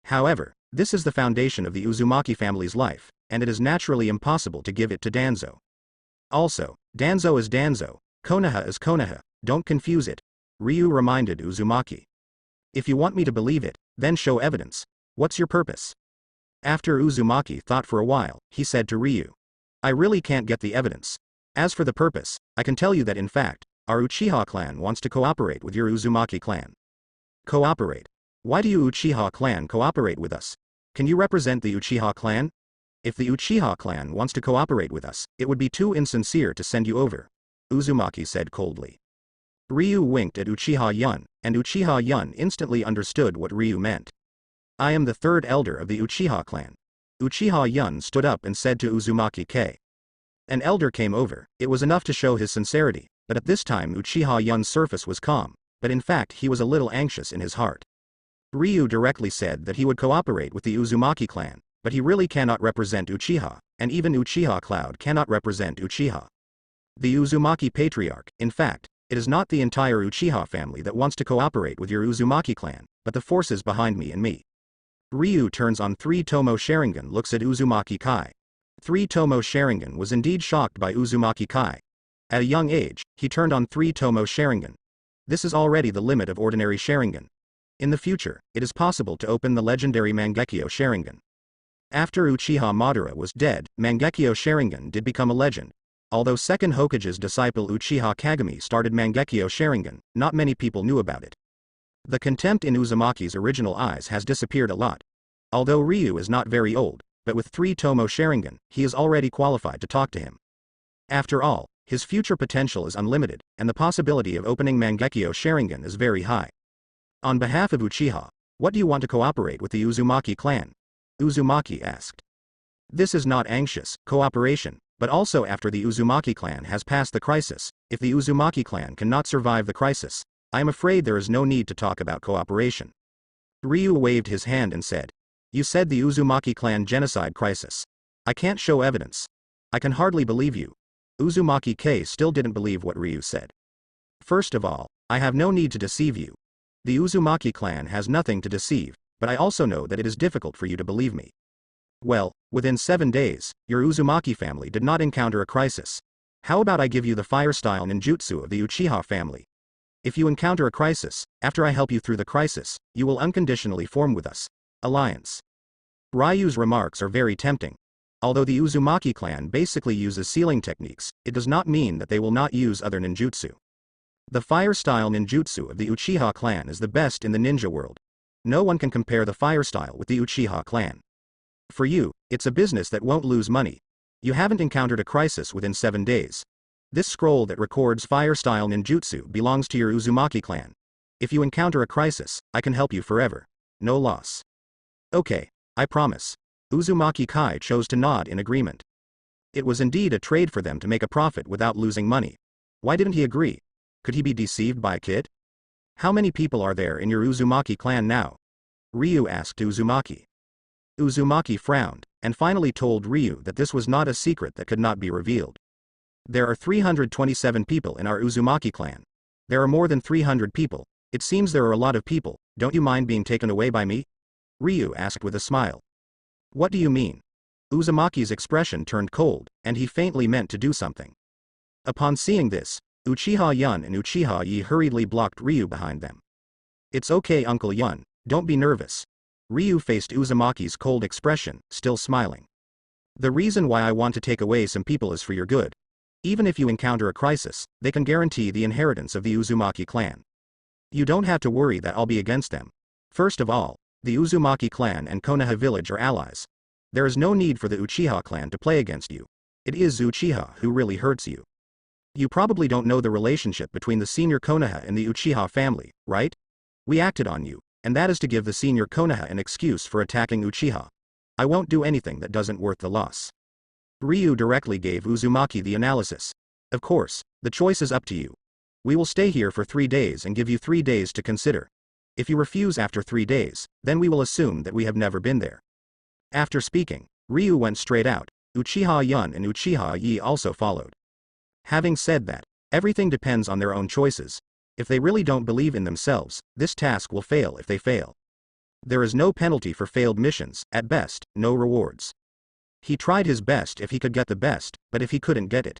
[SPEAKER 1] However, this is the foundation of the Uzumaki family's life, and it is naturally impossible to give it to Danzo. Also, Danzo is Danzo, Konoha is Konoha, don't confuse it, Ryu reminded Uzumaki. If you want me to believe it, then show evidence. What's your purpose? After Uzumaki thought for a while, he said to Ryu. I really can't get the evidence. As for the purpose, I can tell you that in fact, our Uchiha clan wants to cooperate with your Uzumaki clan. Cooperate? Why do you Uchiha clan cooperate with us? Can you represent the Uchiha clan? If the Uchiha clan wants to cooperate with us, it would be too insincere to send you over, Uzumaki said coldly. Ryu winked at Uchiha Yun, and Uchiha Yun instantly understood what Ryu meant. I am the third elder of the Uchiha clan. Uchiha Yun stood up and said to Uzumaki K. An elder came over. It was enough to show his sincerity, but at this time Uchiha Yun's surface was calm, but in fact he was a little anxious in his heart. Ryu directly said that he would cooperate with the Uzumaki clan, but he really cannot represent Uchiha, and even Uchiha Cloud cannot represent Uchiha. The Uzumaki patriarch, in fact, it is not the entire Uchiha family that wants to cooperate with your Uzumaki clan, but the forces behind me and me. Ryu turns on 3 Tomo Sharingan looks at Uzumaki Kai. 3 Tomo Sharingan was indeed shocked by Uzumaki Kai. At a young age, he turned on 3 Tomo Sharingan. This is already the limit of ordinary Sharingan. In the future, it is possible to open the legendary Mangekyo Sharingan. After Uchiha Madara was dead, Mangekyo Sharingan did become a legend. Although second Hokage's disciple Uchiha Kagami started Mangekyo Sharingan, not many people knew about it. The contempt in Uzumaki's original eyes has disappeared a lot. Although Ryu is not very old, but with 3 Tomo Sharingan, he is already qualified to talk to him. After all, his future potential is unlimited, and the possibility of opening Mangekyo Sharingan is very high. On behalf of Uchiha, what do you want to cooperate with the Uzumaki clan? Uzumaki asked. This is not anxious cooperation, but also after the Uzumaki clan has passed the crisis, if the Uzumaki clan cannot survive the crisis, I am afraid there is no need to talk about cooperation. Ryu waved his hand and said, You said the Uzumaki clan genocide crisis. I can't show evidence. I can hardly believe you. Uzumaki K still didn't believe what Ryu said. First of all, I have no need to deceive you. The Uzumaki clan has nothing to deceive, but I also know that it is difficult for you to believe me. Well, within 7 days, your Uzumaki family did not encounter a crisis. How about I give you the fire-style ninjutsu of the Uchiha family? If you encounter a crisis, after I help you through the crisis, you will unconditionally form with us. Alliance. Ryu's remarks are very tempting. Although the Uzumaki clan basically uses sealing techniques, it does not mean that they will not use other ninjutsu. The fire-style ninjutsu of the Uchiha clan is the best in the ninja world. No one can compare the fire-style with the Uchiha clan. For you, it's a business that won't lose money. You haven't encountered a crisis within 7 days. This scroll that records fire-style ninjutsu belongs to your Uzumaki clan. If you encounter a crisis, I can help you forever. No loss. Okay, I promise. Uzumaki Kai chose to nod in agreement. It was indeed a trade for them to make a profit without losing money. Why didn't he agree? Could he be deceived by a kid? How many people are there in your Uzumaki clan now? Ryu asked Uzumaki. Uzumaki frowned, and finally told Ryu that this was not a secret that could not be revealed. There are 327 people in our Uzumaki clan. There are more than 300 people. It seems there are a lot of people. Don't you mind being taken away by me? Ryu asked with a smile. What do you mean? Uzumaki's expression turned cold, and he faintly meant to do something. Upon seeing this, Uchiha Yun and Uchiha Yi hurriedly blocked Ryu behind them. It's okay, Uncle Yun, don't be nervous. Ryu faced Uzumaki's cold expression, still smiling. The reason why I want to take away some people is for your good. Even if you encounter a crisis, they can guarantee the inheritance of the Uzumaki clan. You don't have to worry that I'll be against them. First of all, the Uzumaki clan and Konoha village are allies. There is no need for the Uchiha clan to play against you. It is Uchiha who really hurts you. You probably don't know the relationship between the senior Konoha and the Uchiha family, right? We acted on you, and that is to give the senior Konoha an excuse for attacking Uchiha. I won't do anything that doesn't worth the loss. Ryu directly gave Uzumaki the analysis. Of course, the choice is up to you. We will stay here for 3 days and give you 3 days to consider. If you refuse after 3 days, then we will assume that we have never been there. After speaking, Ryu went straight out. Uchiha Yun and Uchiha Yi also followed. Having said that, everything depends on their own choices. If they really don't believe in themselves, this task will fail if they fail. There is no penalty for failed missions, at best, no rewards. He tried his best if he could get the best, but if he couldn't get it.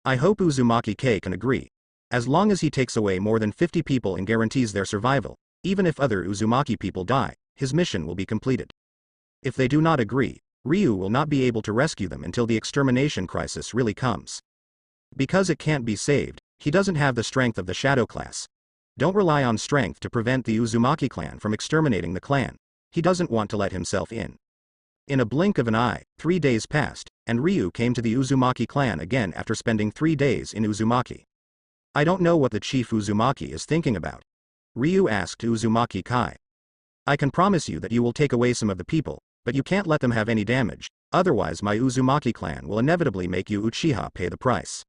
[SPEAKER 1] I hope Uzumaki K can agree. As long as he takes away more than 50 people and guarantees their survival, even if other Uzumaki people die, his mission will be completed. If they do not agree, Ryu will not be able to rescue them until the extermination crisis really comes. Because it can't be saved, he doesn't have the strength of the Shadow class. Don't rely on strength to prevent the Uzumaki clan from exterminating the clan. He doesn't want to let himself in. In a blink of an eye, 3 days passed, and Ryu came to the Uzumaki clan again after spending 3 days in Uzumaki. I don't know what the chief Uzumaki is thinking about. Ryu asked Uzumaki Kai. I can promise you that you will take away some of the people, but you can't let them have any damage, otherwise my Uzumaki clan will inevitably make you Uchiha pay the price.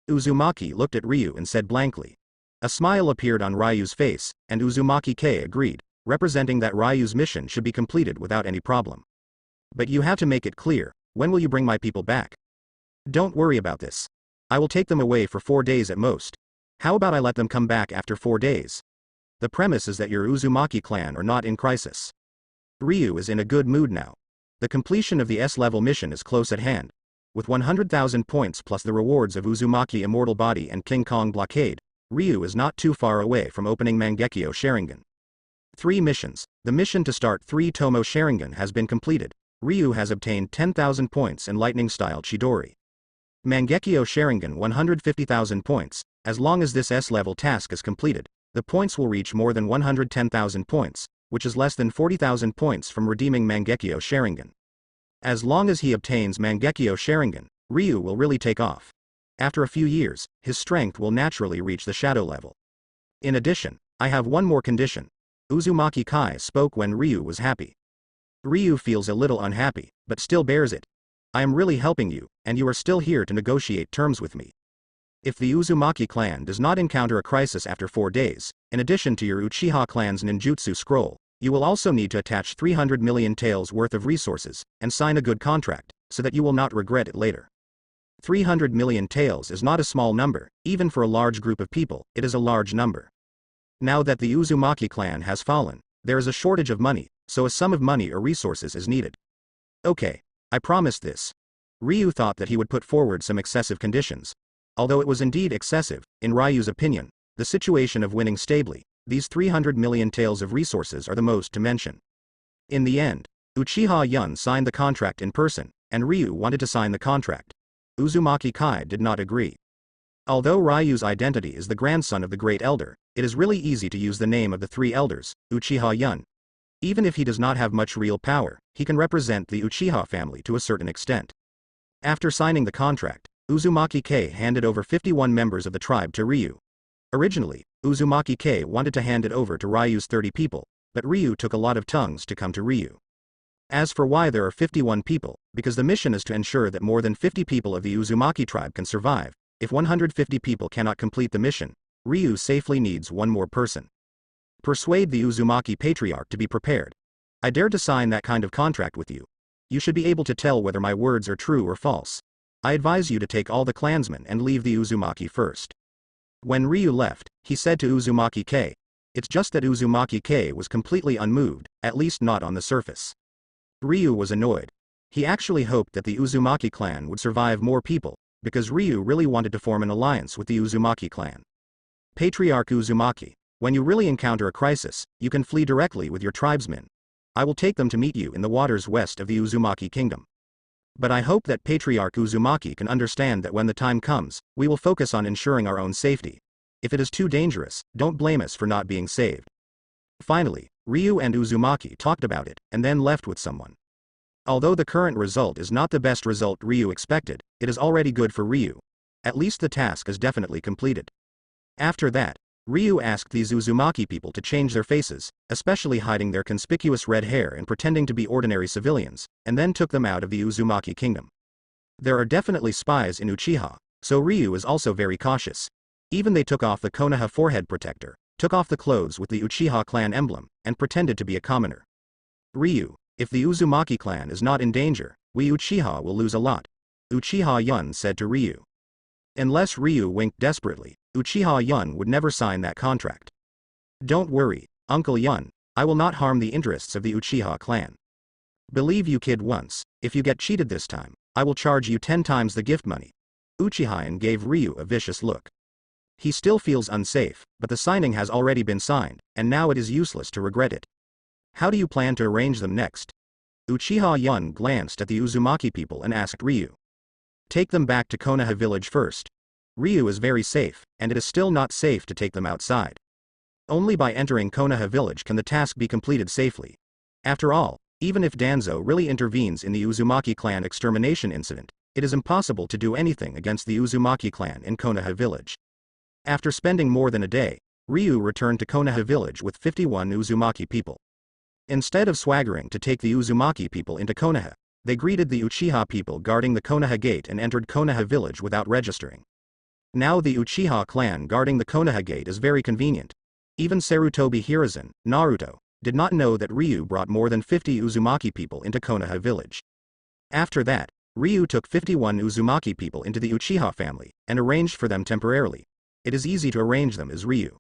[SPEAKER 1] Uzumaki looked at Ryu and said blankly. A smile appeared on Ryu's face, and Uzumaki K agreed, representing that Ryu's mission should be completed without any problem. But you have to make it clear, when will you bring my people back? Don't worry about this. I will take them away for 4 days at most. How about I let them come back after 4 days? The premise is that your Uzumaki clan are not in crisis. Ryu is in a good mood now. The completion of the S-level mission is close at hand. With 100,000 points plus the rewards of Uzumaki Immortal Body and King Kong Blockade, Ryu is not too far away from opening Mangekyo Sharingan. 3 missions. The mission to start 3 Tomo Sharingan has been completed. Ryu has obtained 10,000 points in Lightning-style Chidori. Mangekyo Sharingan 150,000 points. As long as this S-level task is completed, the points will reach more than 110,000 points, which is less than 40,000 points from redeeming Mangekyo Sharingan. As long as he obtains Mangekyo Sharingan, Ryu will really take off. After a few years, his strength will naturally reach the shadow level. In addition, I have one more condition. Uzumaki Kai spoke when Ryu was happy. Ryu feels a little unhappy, but still bears it. I am really helping you, and you are still here to negotiate terms with me. If the Uzumaki clan does not encounter a crisis after 4 days, in addition to your Uchiha clan's ninjutsu scroll, you will also need to attach 300 million taels worth of resources, and sign a good contract, so that you will not regret it later. 300 million taels is not a small number, even for a large group of people, it is a large number. Now that the Uzumaki clan has fallen, there is a shortage of money, so a sum of money or resources is needed. Okay, I promise this. Ryu thought that he would put forward some excessive conditions. Although it was indeed excessive, in Ryu's opinion, the situation of winning stably, these 300 million taels of resources are the most to mention. In the end, Uchiha Yun signed the contract in person, and Ryu wanted to sign the contract. Uzumaki Kai did not agree. Although Ryu's identity is the grandson of the Great Elder, it is really easy to use the name of the 3 elders, Uchiha Yun. Even if he does not have much real power, he can represent the Uchiha family to a certain extent. After signing the contract, Uzumaki K handed over 51 members of the tribe to Ryu. Originally, Uzumaki K wanted to hand it over to Ryu's 30 people, but Ryu took a lot of tongues to come to Ryu. As for why there are 51 people, because the mission is to ensure that more than 50 people of the Uzumaki tribe can survive. If 150 people cannot complete the mission, Ryu safely needs one more person. Persuade the Uzumaki patriarch to be prepared. I dare to sign that kind of contract with you. You should be able to tell whether my words are true or false. I advise you to take all the clansmen and leave the Uzumaki first. When Ryu left, he said to Uzumaki K. It's just that Uzumaki K was completely unmoved, at least not on the surface. Ryu was annoyed. He actually hoped that the Uzumaki clan would survive more people, because Ryu really wanted to form an alliance with the Uzumaki clan. Patriarch Uzumaki, when you really encounter a crisis, you can flee directly with your tribesmen. I will take them to meet you in the waters west of the Uzumaki kingdom. But I hope that Patriarch Uzumaki can understand that when the time comes, we will focus on ensuring our own safety. If it is too dangerous, don't blame us for not being saved. Finally, Ryu and Uzumaki talked about it, and then left with someone. Although the current result is not the best result Ryu expected, it is already good for Ryu. At least the task is definitely completed. After that, Ryu asked these Uzumaki people to change their faces, especially hiding their conspicuous red hair and pretending to be ordinary civilians, and then took them out of the Uzumaki kingdom. There are definitely spies in Uchiha, so Ryu is also very cautious. Even they took off the Konoha forehead protector, took off the clothes with the Uchiha clan emblem, and pretended to be a commoner. Ryu, if the Uzumaki clan is not in danger, we Uchiha will lose a lot, Uchiha Yun said to Ryu. Unless Ryu winked desperately, Uchiha Yun would never sign that contract. Don't worry, Uncle Yun, I will not harm the interests of the Uchiha clan. Believe you kid once, if you get cheated this time, I will charge you 10 times the gift money. Uchiha gave Ryu a vicious look. He still feels unsafe, but the signing has already been signed, and now it is useless to regret it. How do you plan to arrange them next? Uchiha Yun glanced at the Uzumaki people and asked Ryu. Take them back to Konoha village first. Ryu is very safe, and it is still not safe to take them outside. Only by entering Konoha village can the task be completed safely. After all, even if Danzo really intervenes in the Uzumaki clan extermination incident, it is impossible to do anything against the Uzumaki clan in Konoha village. After spending more than a day, Ryu returned to Konoha village with 51 Uzumaki people. Instead of swaggering to take the Uzumaki people into Konoha, they greeted the Uchiha people guarding the Konoha gate and entered Konoha village without registering. Now the Uchiha clan guarding the Konoha gate is very convenient. Even Sarutobi Hiruzen, Naruto, did not know that Ryu brought more than 50 Uzumaki people into Konoha village. After that, Ryu took 51 Uzumaki people into the Uchiha family, and arranged for them temporarily. It is easy to arrange them as Ryu.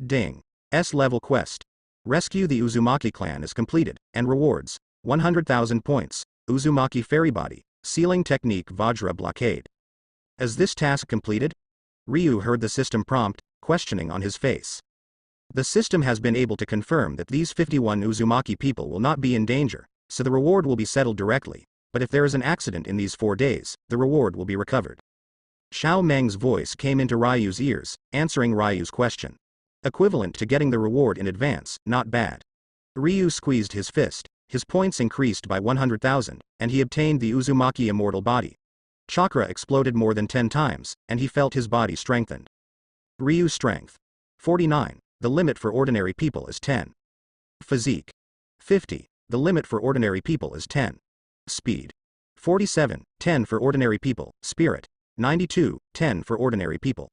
[SPEAKER 1] Ding. S-level quest. Rescue the Uzumaki clan is completed, and rewards, 100,000 points, Uzumaki fairy body, sealing technique Vajra blockade. Is this task completed? Ryu heard the system prompt, questioning on his face. The system has been able to confirm that these 51 Uzumaki people will not be in danger, so the reward will be settled directly, but if there is an accident in these 4 days, the reward will be recovered. Xiao Meng's voice came into Ryu's ears, answering Ryu's question. Equivalent to getting the reward in advance, not bad. Ryu squeezed his fist, his points increased by 100,000, and he obtained the Uzumaki immortal body. Chakra exploded more than 10 times, and he felt his body strengthened. Ryu's strength. 49, the limit for ordinary people is 10. Physique. 50, the limit for ordinary people is 10. Speed. 47, 10 for ordinary people, spirit. 92, 10 for ordinary people.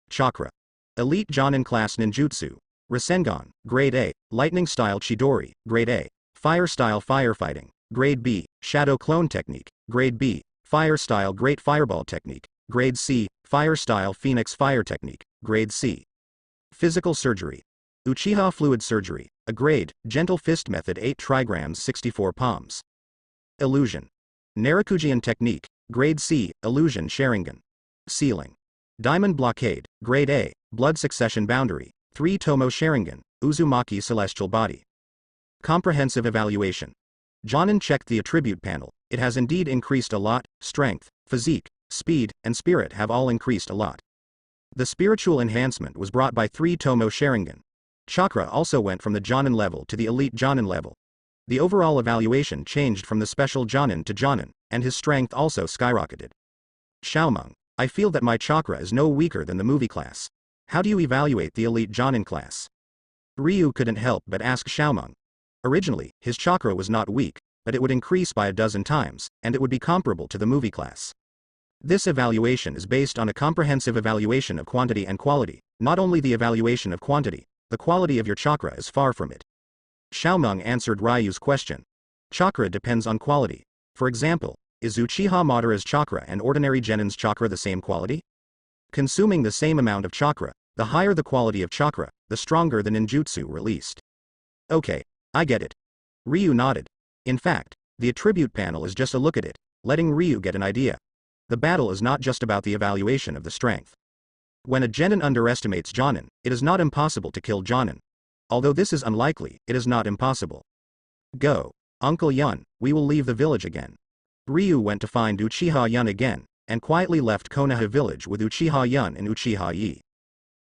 [SPEAKER 1] Chakra. Elite Jonin class ninjutsu. Rasengan, grade A, lightning style Chidori, grade A, fire style firefighting, grade B, shadow clone technique, grade B, fire style great fireball technique, grade C, fire style phoenix fire technique, grade C. Physical surgery. Uchiha fluid surgery, a grade, gentle fist method 8 trigrams 64 palms. Illusion. Narakujian technique, grade C, illusion Sharingan. Sealing. Diamond blockade, grade A, blood succession boundary, 3 Tomo Sharingan, Uzumaki celestial body. Comprehensive evaluation. Jonin checked the attribute panel, it has indeed increased a lot, strength, physique, speed, and spirit have all increased a lot. The spiritual enhancement was brought by 3 Tomo Sharingan. Chakra also went from the Jonin level to the elite Jonin level. The overall evaluation changed from the special Jonin to Jonin, and his strength also skyrocketed. Xiaomeng, I feel that my chakra is no weaker than the movie class. How do you evaluate the elite Jonin class? Ryu couldn't help but ask Xiaomeng. Originally, his chakra was not weak, but it would increase by a dozen times, and it would be comparable to the movie class. This evaluation is based on a comprehensive evaluation of quantity and quality, not only the evaluation of quantity, the quality of your chakra is far from it. Xiaomeng answered Ryu's question. Chakra depends on quality. For example, is Uchiha Madara's chakra and ordinary Genin's chakra the same quality? Consuming the same amount of chakra, the higher the quality of chakra, the stronger the ninjutsu released. Okay, I get it. Ryu nodded. In fact, the attribute panel is just a look at it, letting Ryu get an idea. The battle is not just about the evaluation of the strength. When a Genin underestimates Jonin, it is not impossible to kill Jonin. Although this is unlikely, it is not impossible. Go, Uncle Yun, we will leave the village again. Ryu went to find Uchiha Yun again, and quietly left Konoha village with Uchiha Yun and Uchiha Yi.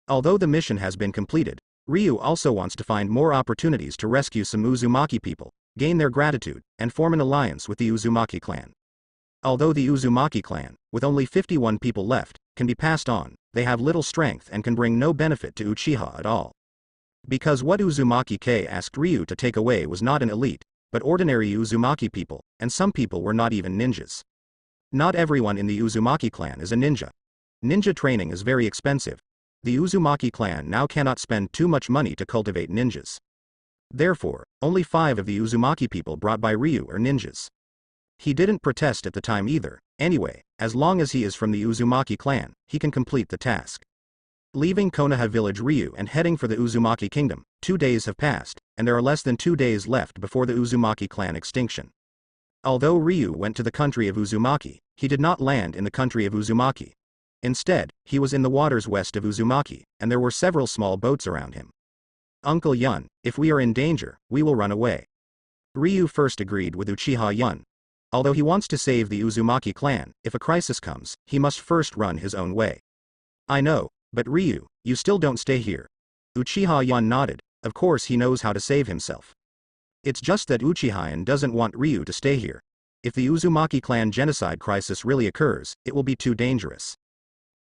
[SPEAKER 1] Although the mission has been completed, Ryu also wants to find more opportunities to rescue some Uzumaki people, gain their gratitude, and form an alliance with the Uzumaki clan. Although the Uzumaki clan, with only 51 people left, can be passed on, they have little strength and can bring no benefit to Uchiha at all. Because what Uzumaki-Kei asked Ryu to take away was not an elite, but ordinary Uzumaki people, and some people were not even ninjas. Not everyone in the Uzumaki clan is a ninja. Ninja training is very expensive. The Uzumaki clan now cannot spend too much money to cultivate ninjas. Therefore, only 5 of the Uzumaki people brought by Ryu are ninjas. He didn't protest at the time either. Anyway, as long as he is from the Uzumaki clan, he can complete the task. Leaving Konoha village Ryu and heading for the Uzumaki kingdom, 2 days have passed, and there are less than 2 days left before the Uzumaki clan extinction. Although Ryu went to the country of Uzumaki, he did not land in the country of Uzumaki. Instead, he was in the waters west of Uzumaki, and there were several small boats around him. Uncle Yun, if we are in danger, we will run away. Ryu first agreed with Uchiha Yun. Although he wants to save the Uzumaki clan, if a crisis comes, he must first run his own way. I know, but Ryu, you still don't stay here. Uchiha Yun nodded. Of course he knows how to save himself. It's just that Uchiha Yun doesn't want Ryu to stay here. If the Uzumaki clan genocide crisis really occurs, it will be too dangerous.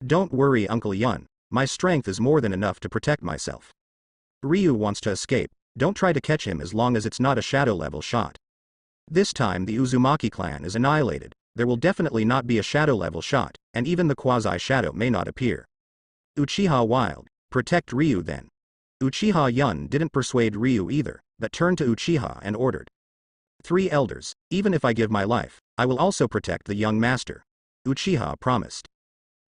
[SPEAKER 1] Don't worry, Uncle Yun, my strength is more than enough to protect myself. Ryu wants to escape, don't try to catch him as long as it's not a shadow-level shot. This time the Uzumaki clan is annihilated, there will definitely not be a shadow-level shot, and even the quasi-shadow may not appear. Uchiha Wild, protect Ryu then. Uchiha Yun didn't persuade Ryu either, but turned to Uchiha and ordered. 3 elders, even if I give my life, I will also protect the young master. Uchiha promised.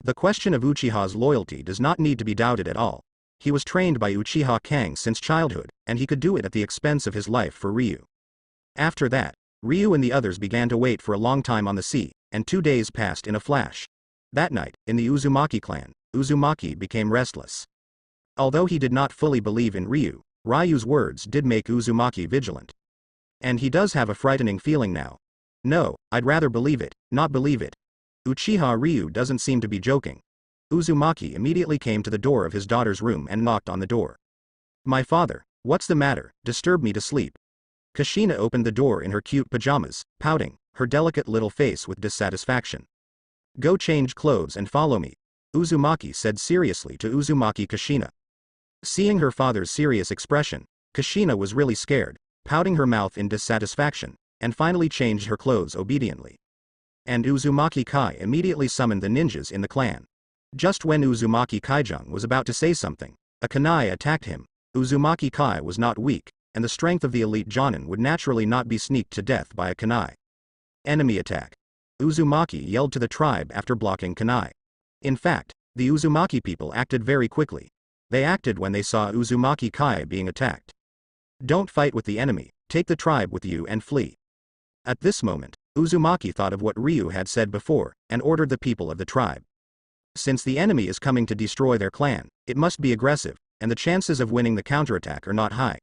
[SPEAKER 1] The question of Uchiha's loyalty does not need to be doubted at all. He was trained by Uchiha Kang since childhood, and he could do it at the expense of his life for Ryu. After that, Ryu and the others began to wait for a long time on the sea, and 2 days passed in a flash. That night, in the Uzumaki clan, Uzumaki became restless. Although he did not fully believe in Ryu's words did make Uzumaki vigilant. And he does have a frightening feeling now. No, I'd rather believe it, not believe it. Uchiha Ryu doesn't seem to be joking. Uzumaki immediately came to the door of his daughter's room and knocked on the door. My father, what's the matter? Disturb me to sleep. Kushina opened the door in her cute pajamas, pouting, her delicate little face with dissatisfaction. Go change clothes and follow me, Uzumaki said seriously to Uzumaki Kushina. Seeing her father's serious expression, Kushina was really scared, pouting her mouth in dissatisfaction, and finally changed her clothes obediently. And Uzumaki Kai immediately summoned the ninjas in the clan. Just when Uzumaki Kaijung was about to say something, a kunai attacked him. Uzumaki Kai was not weak, and the strength of the elite Jonin would naturally not be sneaked to death by a kunai. Enemy attack. Uzumaki yelled to the tribe after blocking kunai. In fact, the Uzumaki people acted very quickly. They acted when they saw Uzumaki Kai being attacked. Don't fight with the enemy, take the tribe with you and flee. At this moment, Uzumaki thought of what Ryu had said before, and ordered the people of the tribe. Since the enemy is coming to destroy their clan, it must be aggressive, and the chances of winning the counterattack are not high.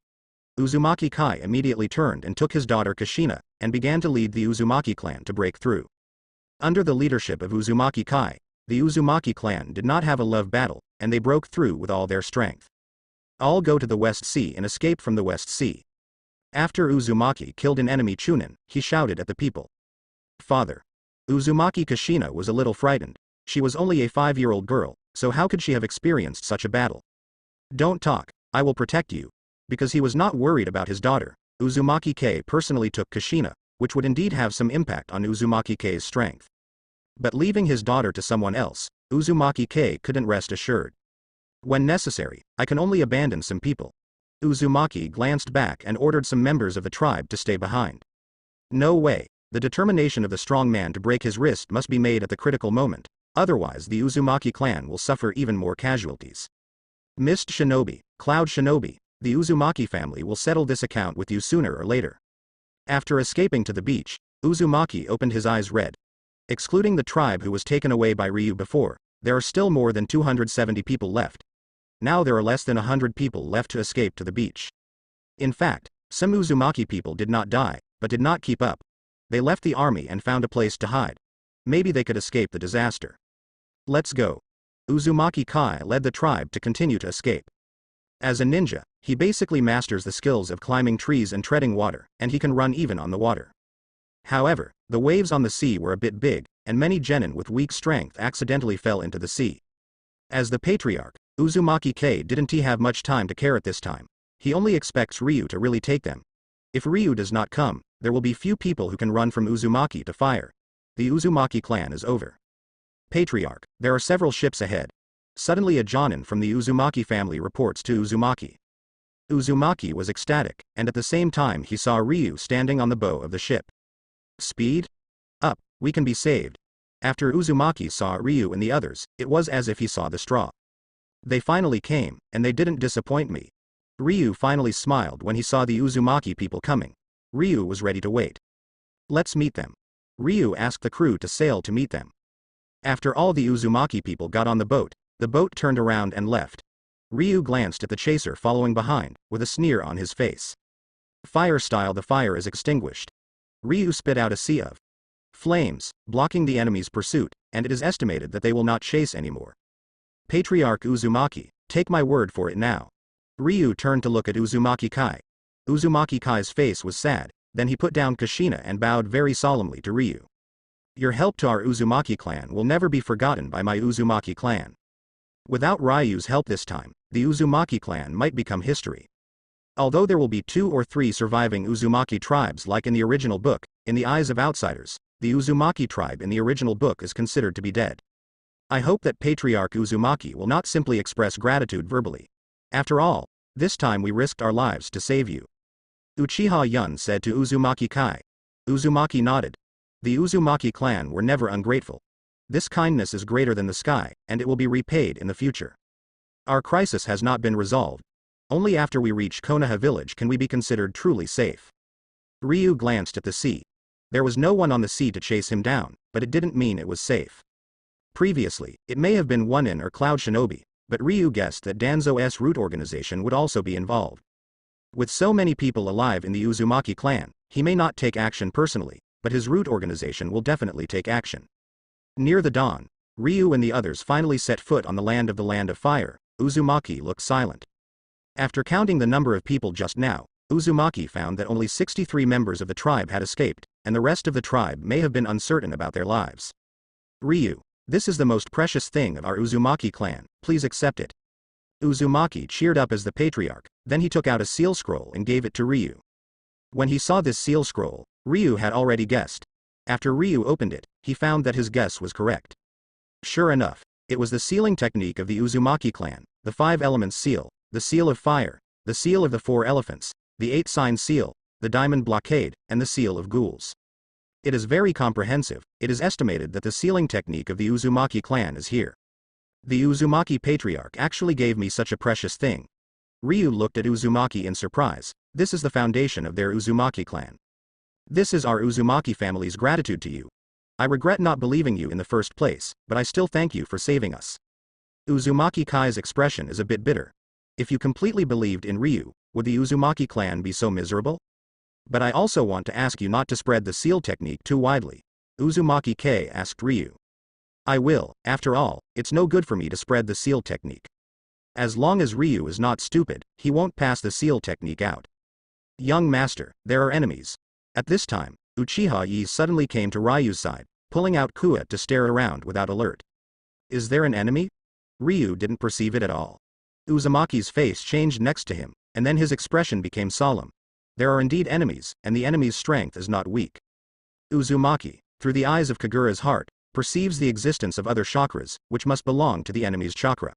[SPEAKER 1] Uzumaki Kai immediately turned and took his daughter Kushina, and began to lead the Uzumaki clan to break through. Under the leadership of Uzumaki Kai, the Uzumaki clan did not have a love battle, and they broke through with all their strength. All go to the West Sea and escape from the West Sea. After Uzumaki killed an enemy Chunin, he shouted at the people. Father. Uzumaki Kushina was a little frightened. She was only a 5-year-old girl, so how could she have experienced such a battle? Don't talk, I will protect you. Because he was not worried about his daughter, Uzumaki Kei personally took Kushina, which would indeed have some impact on Uzumaki Kei's strength. But leaving his daughter to someone else, Uzumaki Kei couldn't rest assured. When necessary, I can only abandon some people. Uzumaki glanced back and ordered some members of the tribe to stay behind. No way, the determination of the strong man to break his wrist must be made at the critical moment, otherwise the Uzumaki clan will suffer even more casualties. Mist Shinobi, Cloud Shinobi, the Uzumaki family will settle this account with you sooner or later. After escaping to the beach, Uzumaki opened his eyes red. Excluding the tribe who was taken away by Ryu before, there are still more than 270 people left. Now there are less than 100 people left to escape to the beach. In fact, some Uzumaki people did not die, but did not keep up. They left the army and found a place to hide. Maybe they could escape the disaster. Let's go. Uzumaki Kai led the tribe to continue to escape. As a ninja, he basically masters the skills of climbing trees and treading water, and he can run even on the water. However, the waves on the sea were a bit big, and many genin with weak strength accidentally fell into the sea. As the patriarch, Uzumaki Kei didn't have much time to care at this time. He only expects Ryu to really take them. If Ryu does not come, there will be few people who can run from Uzumaki to fire. The Uzumaki clan is over. Patriarch, there are several ships ahead. Suddenly a jonin from the Uzumaki family reports to Uzumaki. Uzumaki was ecstatic, and at the same time he saw Ryu standing on the bow of the ship. Speed? Up, we can be saved. After Uzumaki saw Ryu and the others, it was as if he saw the straw. They finally came, and they didn't disappoint me. Ryu finally smiled when he saw the Uzumaki people coming. Ryu was ready to wait. Let's meet them. Ryu asked the crew to sail to meet them. After all the Uzumaki people got on the boat turned around and left. Ryu glanced at the chaser following behind, with a sneer on his face. Fire style, the fire is extinguished. Ryu spit out a sea of flames, blocking the enemy's pursuit, and it is estimated that they will not chase anymore. Patriarch Uzumaki, take my word for it now. Ryu turned to look at Uzumaki Kai. Uzumaki Kai's face was sad, then he put down Kushina and bowed very solemnly to Ryu. Your help to our Uzumaki clan will never be forgotten by my Uzumaki clan. Without Ryu's help this time, the Uzumaki clan might become history. Although there will be 2 or 3 surviving Uzumaki tribes like in the original book, in the eyes of outsiders, the Uzumaki tribe in the original book is considered to be dead. I hope that Patriarch Uzumaki will not simply express gratitude verbally. After all, this time we risked our lives to save you. Uchiha Yun said to Uzumaki Kai. Uzumaki nodded. The Uzumaki clan were never ungrateful. This kindness is greater than the sky, and it will be repaid in the future. Our crisis has not been resolved. Only after we reach Konoha village can we be considered truly safe. Ryu glanced at the sea. There was no one on the sea to chase him down, but it didn't mean it was safe. Previously, it may have been One-In or Cloud Shinobi, but Ryu guessed that Danzo's root organization would also be involved. With so many people alive in the Uzumaki clan, he may not take action personally, but his root organization will definitely take action. Near the dawn, Ryu and the others finally set foot on the land of fire. Uzumaki looked silent. After counting the number of people just now, Uzumaki found that only 63 members of the tribe had escaped, and the rest of the tribe may have been uncertain about their lives. Ryu, this is the most precious thing of our Uzumaki clan, please accept it. Uzumaki cheered up as the patriarch, then he took out a seal scroll and gave it to Ryu. When he saw this seal scroll, Ryu had already guessed. After Ryu opened it, he found that his guess was correct. Sure enough, it was the sealing technique of the Uzumaki clan, the 5 elements seal, the seal of fire, the seal of the 4 elephants, the 8-sign seal, the diamond blockade, and the seal of ghouls. It is very comprehensive. It is estimated that the sealing technique of the Uzumaki clan is here. The Uzumaki patriarch actually gave me such a precious thing. Ryu looked at Uzumaki in surprise. This is the foundation of their Uzumaki clan. This is our Uzumaki family's gratitude to you. I regret not believing you in the first place, but I still thank you for saving us. Uzumaki Kai's expression is a bit bitter. If you completely believed in Ryu, would the Uzumaki clan be so miserable? But I also want to ask you not to spread the seal technique too widely. Uzumaki Kei asked Ryu. I will, after all, it's no good for me to spread the seal technique. As long as Ryu is not stupid, he won't pass the seal technique out. Young master, there are enemies. At this time, Uchiha Yi suddenly came to Ryu's side, pulling out Kua to stare around without alert. Is there an enemy? Ryu didn't perceive it at all. Uzumaki's face changed next to him, and then his expression became solemn. There are indeed enemies, and the enemy's strength is not weak. Uzumaki, through the eyes of Kagura's heart, perceives the existence of other chakras, which must belong to the enemy's chakra.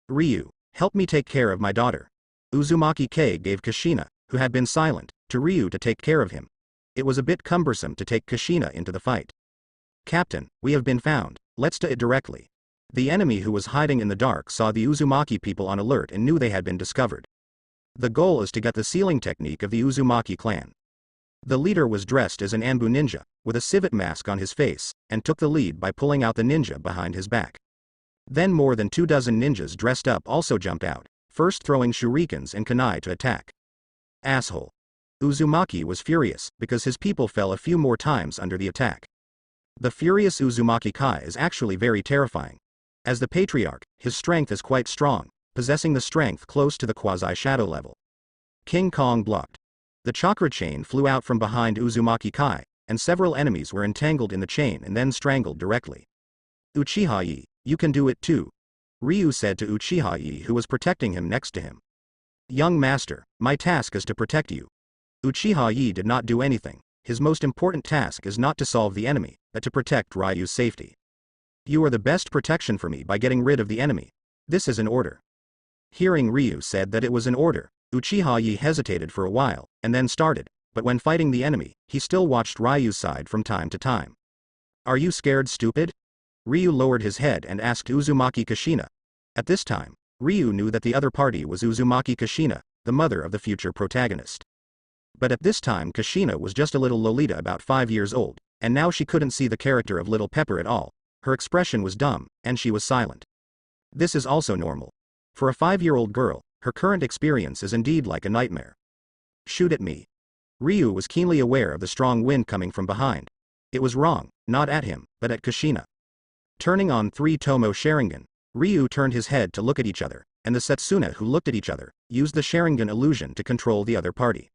[SPEAKER 1] Ryu, help me take care of my daughter. Uzumaki Kei gave Kushina, who had been silent, to Ryu to take care of him. It was a bit cumbersome to take Kushina into the fight. Captain, we have been found, let's do it directly. The enemy who was hiding in the dark saw the Uzumaki people on alert and knew they had been discovered. The goal is to get the sealing technique of the Uzumaki clan. The leader was dressed as an Anbu ninja, with a civet mask on his face, and took the lead by pulling out the ninja behind his back. Then more than 24 ninjas dressed up also jumped out, first throwing shurikens and kunai to attack. Asshole. Uzumaki was furious, because his people fell a few more times under the attack. The furious Uzumaki Kai is actually very terrifying. As the patriarch, his strength is quite strong, possessing the strength close to the quasi-shadow level. King Kong blocked. The chakra chain flew out from behind Uzumaki Kai, and several enemies were entangled in the chain and then strangled directly. Uchiha-e, you can do it too, Ryu said to Uchiha-e, who was protecting him next to him. Young master, my task is to protect you. Uchiha-e did not do anything. His most important task is not to solve the enemy, but to protect Ryu's safety. You are the best protection for me by getting rid of the enemy. This is an order. Hearing Ryu said that it was an order, Uchiha-e hesitated for a while, and then started, but when fighting the enemy, he still watched Ryu's side from time to time. Are you scared, stupid? Ryu lowered his head and asked Uzumaki Kushina. At this time, Ryu knew that the other party was Uzumaki Kushina, the mother of the future protagonist. But at this time Kushina was just a little Lolita about 5 years old, and now she couldn't see the character of Little Pepper at all. Her expression was dumb, and she was silent. This is also normal. For a 5-year-old girl, her current experience is indeed like a nightmare. Shoot at me. Ryu was keenly aware of the strong wind coming from behind. It was wrong, not at him, but at Kushina. Turning on 3 Tomo Sharingan, Ryu turned his head to look at each other, and the Setsuna who looked at each other, used the Sharingan illusion to control the other party.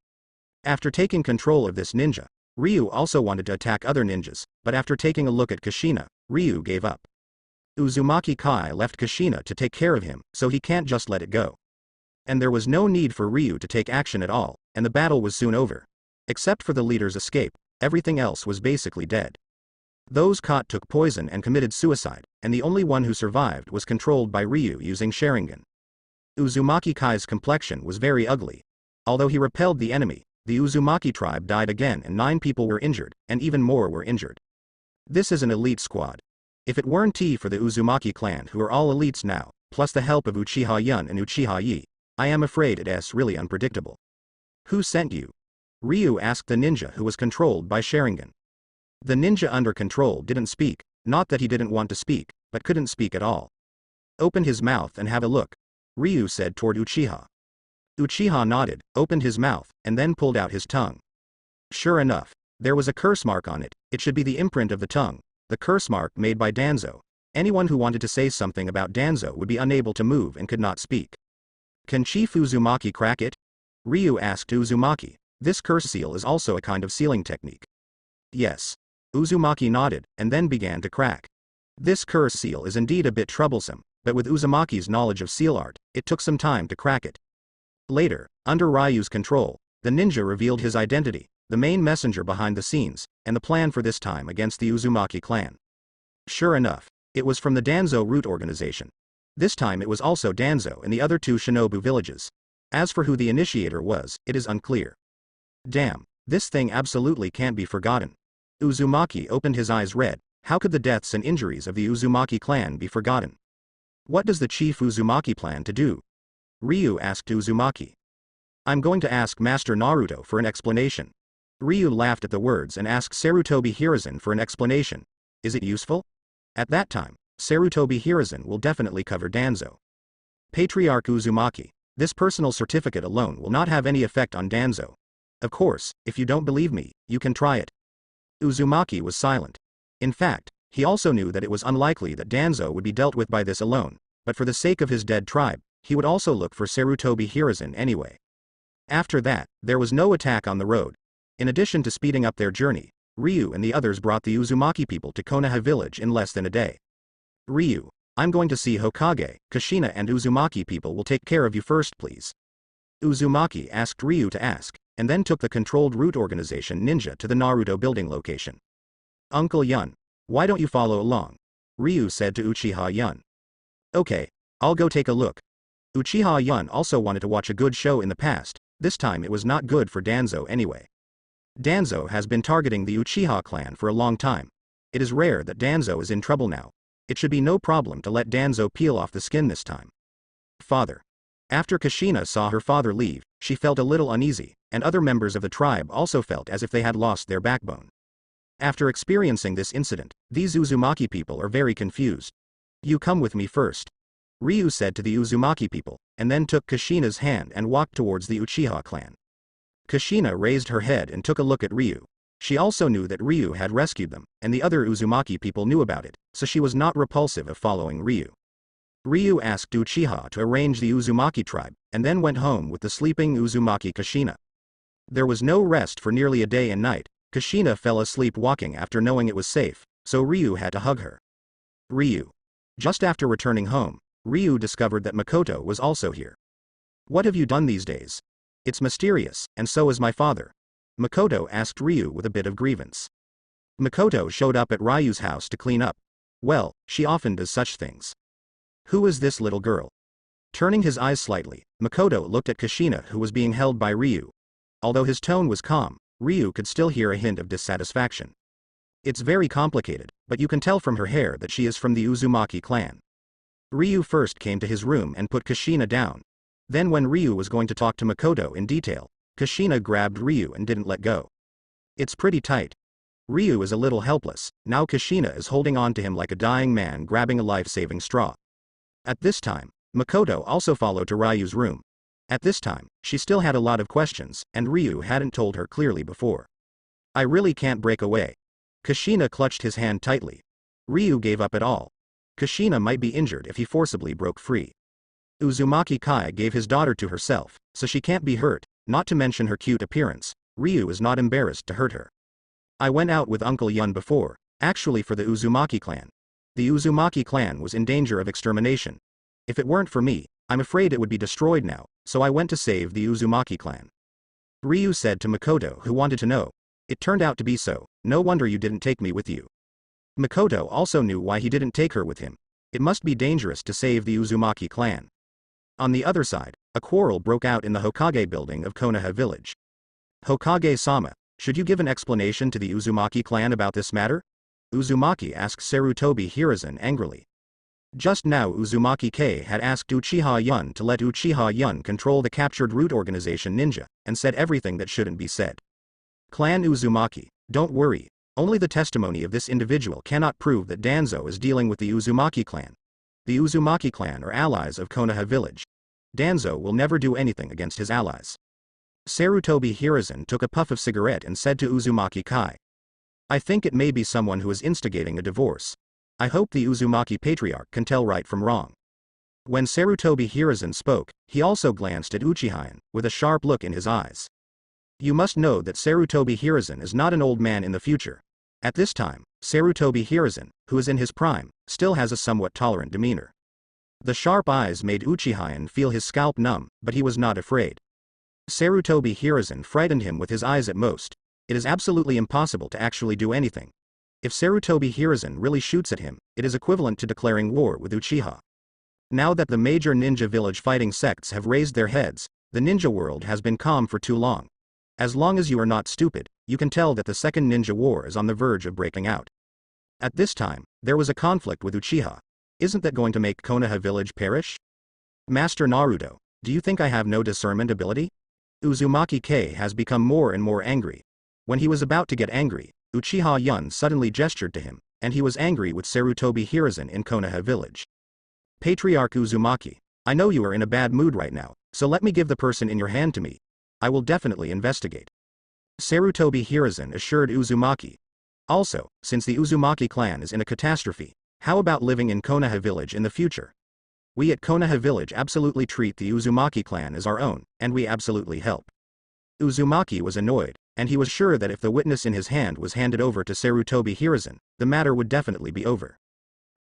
[SPEAKER 1] After taking control of this ninja, Ryu also wanted to attack other ninjas, but after taking a look at Kushina, Ryu gave up. Uzumaki Kai left Kushina to take care of him, so he can't just let it go. And there was no need for Ryu to take action at all, and the battle was soon over. Except for the leader's escape, everything else was basically dead. Those caught took poison and committed suicide, and the only one who survived was controlled by Ryu using Sharingan. Uzumaki Kai's complexion was very ugly. Although he repelled the enemy, the Uzumaki tribe died again and 9 people were injured, and even more were injured. This is an elite squad. If it weren't for the Uzumaki clan who are all elites now, plus the help of Uchiha Yun and Uchiha-e, I am afraid it's really unpredictable. Who sent you? Ryu asked the ninja who was controlled by Sharingan. The ninja under control didn't speak, not that he didn't want to speak, but couldn't speak at all. Open his mouth and have a look, Ryu said toward Uchiha. Uchiha nodded, opened his mouth, and then pulled out his tongue. Sure enough, there was a curse mark on it. It should be the imprint of the tongue, the curse mark made by Danzo. Anyone who wanted to say something about Danzo would be unable to move and could not speak. Can Chief Uzumaki crack it? Ryu asked Uzumaki. This curse seal is also a kind of sealing technique. Yes. Uzumaki nodded, and then began to crack. This curse seal is indeed a bit troublesome, but with Uzumaki's knowledge of seal art, it took some time to crack it. Later, under Ryu's control, the ninja revealed his identity, the main messenger behind the scenes, and the plan for this time against the Uzumaki clan. Sure enough, it was from the Danzo root organization. This time it was also Danzo and the other 2 shinobu villages. As for who the initiator was, it is unclear. Damn, this thing absolutely can't be forgotten. Uzumaki opened his eyes red. How could the deaths and injuries of the Uzumaki clan be forgotten? What does the chief Uzumaki plan to do? Ryu asked Uzumaki. I'm going to ask Master Naruto for an explanation. Ryu laughed at the words and asked Sarutobi Hiruzen for an explanation. Is it useful? At that time, Sarutobi Hiruzen will definitely cover Danzo. Patriarch Uzumaki, this personal certificate alone will not have any effect on Danzo. Of course, if you don't believe me, you can try it. Uzumaki was silent. In fact, he also knew that it was unlikely that Danzo would be dealt with by this alone, but for the sake of his dead tribe, he would also look for Sarutobi Hiruzen anyway. After that, there was no attack on the road. In addition to speeding up their journey, Ryu and the others brought the Uzumaki people to Konoha village in less than a day. Ryu, I'm going to see Hokage. Kushina and Uzumaki people will take care of you first, please. Uzumaki asked Ryu to ask, and then took the controlled route organization ninja to the Naruto building location. Uncle Yun, why don't you follow along? Ryu said to Uchiha Yun. Okay, I'll go take a look. Uchiha Yun also wanted to watch a good show in the past. This time it was not good for Danzo anyway. Danzo has been targeting the Uchiha clan for a long time. It is rare that Danzo is in trouble now. It should be no problem to let Danzo peel off the skin this time. Father. After Kushina saw her father leave, she felt a little uneasy, and other members of the tribe also felt as if they had lost their backbone. After experiencing this incident, these Uzumaki people are very confused. You come with me first, Ryu said to the Uzumaki people, and then took Kushina's hand and walked towards the Uchiha clan. Kushina raised her head and took a look at Ryu. She also knew that Ryu had rescued them, and the other Uzumaki people knew about it, so she was not repulsive of following Ryu. Ryu asked Uchiha to arrange the Uzumaki tribe, and then went home with the sleeping Uzumaki Kushina. There was no rest for nearly a day and night. Kushina fell asleep walking after knowing it was safe, so Ryu had to hug her. Ryu. Just after returning home, Ryu discovered that Makoto was also here. What have you done these days? It's mysterious, and so is my father. Makoto asked Ryu with a bit of grievance. Makoto showed up at Ryu's house to clean up. Well, she often does such things. Who is this little girl? Turning his eyes slightly, Makoto looked at Kushina, who was being held by Ryu. Although his tone was calm, Ryu could still hear a hint of dissatisfaction. It's very complicated, but you can tell from her hair that she is from the Uzumaki clan. Ryu first came to his room and put Kushina down. Then when Ryu was going to talk to Makoto in detail, Kushina grabbed Ryu and didn't let go. It's pretty tight. Ryu is a little helpless, now Kushina is holding on to him like a dying man grabbing a life-saving straw. At this time, Makoto also followed to Ryu's room. At this time, she still had a lot of questions, and Ryu hadn't told her clearly before. I really can't break away. Kushina clutched his hand tightly. Ryu gave up at all. Kushina might be injured if he forcibly broke free. Uzumaki Kai gave his daughter to herself, so she can't be hurt, not to mention her cute appearance. Ryu is not embarrassed to hurt her. I went out with Uncle Yun before, actually for the Uzumaki clan. The Uzumaki clan was in danger of extermination. If it weren't for me, I'm afraid it would be destroyed now, so I went to save the Uzumaki clan. Ryu said to Makoto, who wanted to know. It turned out to be so, no wonder you didn't take me with you. Makoto also knew why he didn't take her with him. It must be dangerous to save the Uzumaki clan. On the other side, a quarrel broke out in the Hokage building of Konoha village. Hokage-sama, should you give an explanation to the Uzumaki clan about this matter? Uzumaki asked Sarutobi Hiruzen angrily. Just now Uzumaki K had asked Uchiha Yun to let Uchiha Yun control the captured root organization ninja, and said everything that shouldn't be said. Clan Uzumaki, don't worry, only the testimony of this individual cannot prove that Danzo is dealing with the Uzumaki clan. The Uzumaki clan are allies of Konoha village. Danzo will never do anything against his allies. Sarutobi Hiruzen took a puff of cigarette and said to Uzumaki Kai. I think it may be someone who is instigating a divorce. I hope the Uzumaki patriarch can tell right from wrong. When Sarutobi Hiruzen spoke, he also glanced at Uchiha, with a sharp look in his eyes. You must know that Sarutobi Hiruzen is not an old man in the future. At this time, Sarutobi Hiruzen, who is in his prime, still has a somewhat tolerant demeanor. The sharp eyes made Uchiha feel his scalp numb, but he was not afraid. Sarutobi Hiruzen frightened him with his eyes at most. It is absolutely impossible to actually do anything. If Sarutobi Hiruzen really shoots at him, it is equivalent to declaring war with Uchiha. Now that the major ninja village fighting sects have raised their heads, the ninja world has been calm for too long. As long as you are not stupid, you can tell that the second ninja war is on the verge of breaking out. At this time, there was a conflict with Uchiha. Isn't that going to make Konoha village perish? Master Naruto, do you think I have no discernment ability? Uzumaki K has become more and more angry. When he was about to get angry, Uchiha Yun suddenly gestured to him, and he was angry with Sarutobi Hiruzen in Konoha village. Patriarch Uzumaki, I know you are in a bad mood right now, so let me give the person in your hand to me. I will definitely investigate. Sarutobi Hiruzen assured Uzumaki. Also, since the Uzumaki clan is in a catastrophe, how about living in Konoha village in the future? We at Konoha village absolutely treat the Uzumaki clan as our own, and we absolutely help. Uzumaki was annoyed, and he was sure that if the witness in his hand was handed over to Sarutobi Hiruzen, the matter would definitely be over.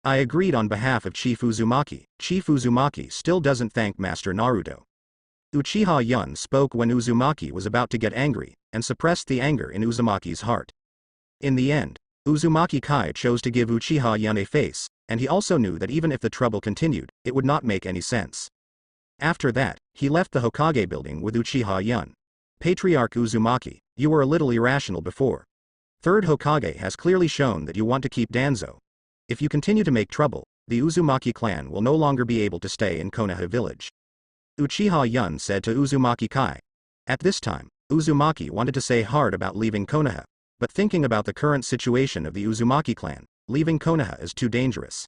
[SPEAKER 1] I agreed on behalf of Chief Uzumaki. Chief Uzumaki still doesn't thank Master Naruto. Uchiha Yun spoke when Uzumaki was about to get angry, and suppressed the anger in Uzumaki's heart. In the end, Uzumaki Kai chose to give Uchiha Yun a face, and he also knew that even if the trouble continued, it would not make any sense. After that, he left the Hokage building with Uchiha Yun. Patriarch Uzumaki, you were a little irrational before. Third Hokage has clearly shown that you want to keep Danzo. If you continue to make trouble, the Uzumaki clan will no longer be able to stay in Konoha village. Uchiha Yun said to Uzumaki Kai. At this time, Uzumaki wanted to say hard about leaving Konoha, but thinking about the current situation of the Uzumaki clan, leaving Konoha is too dangerous.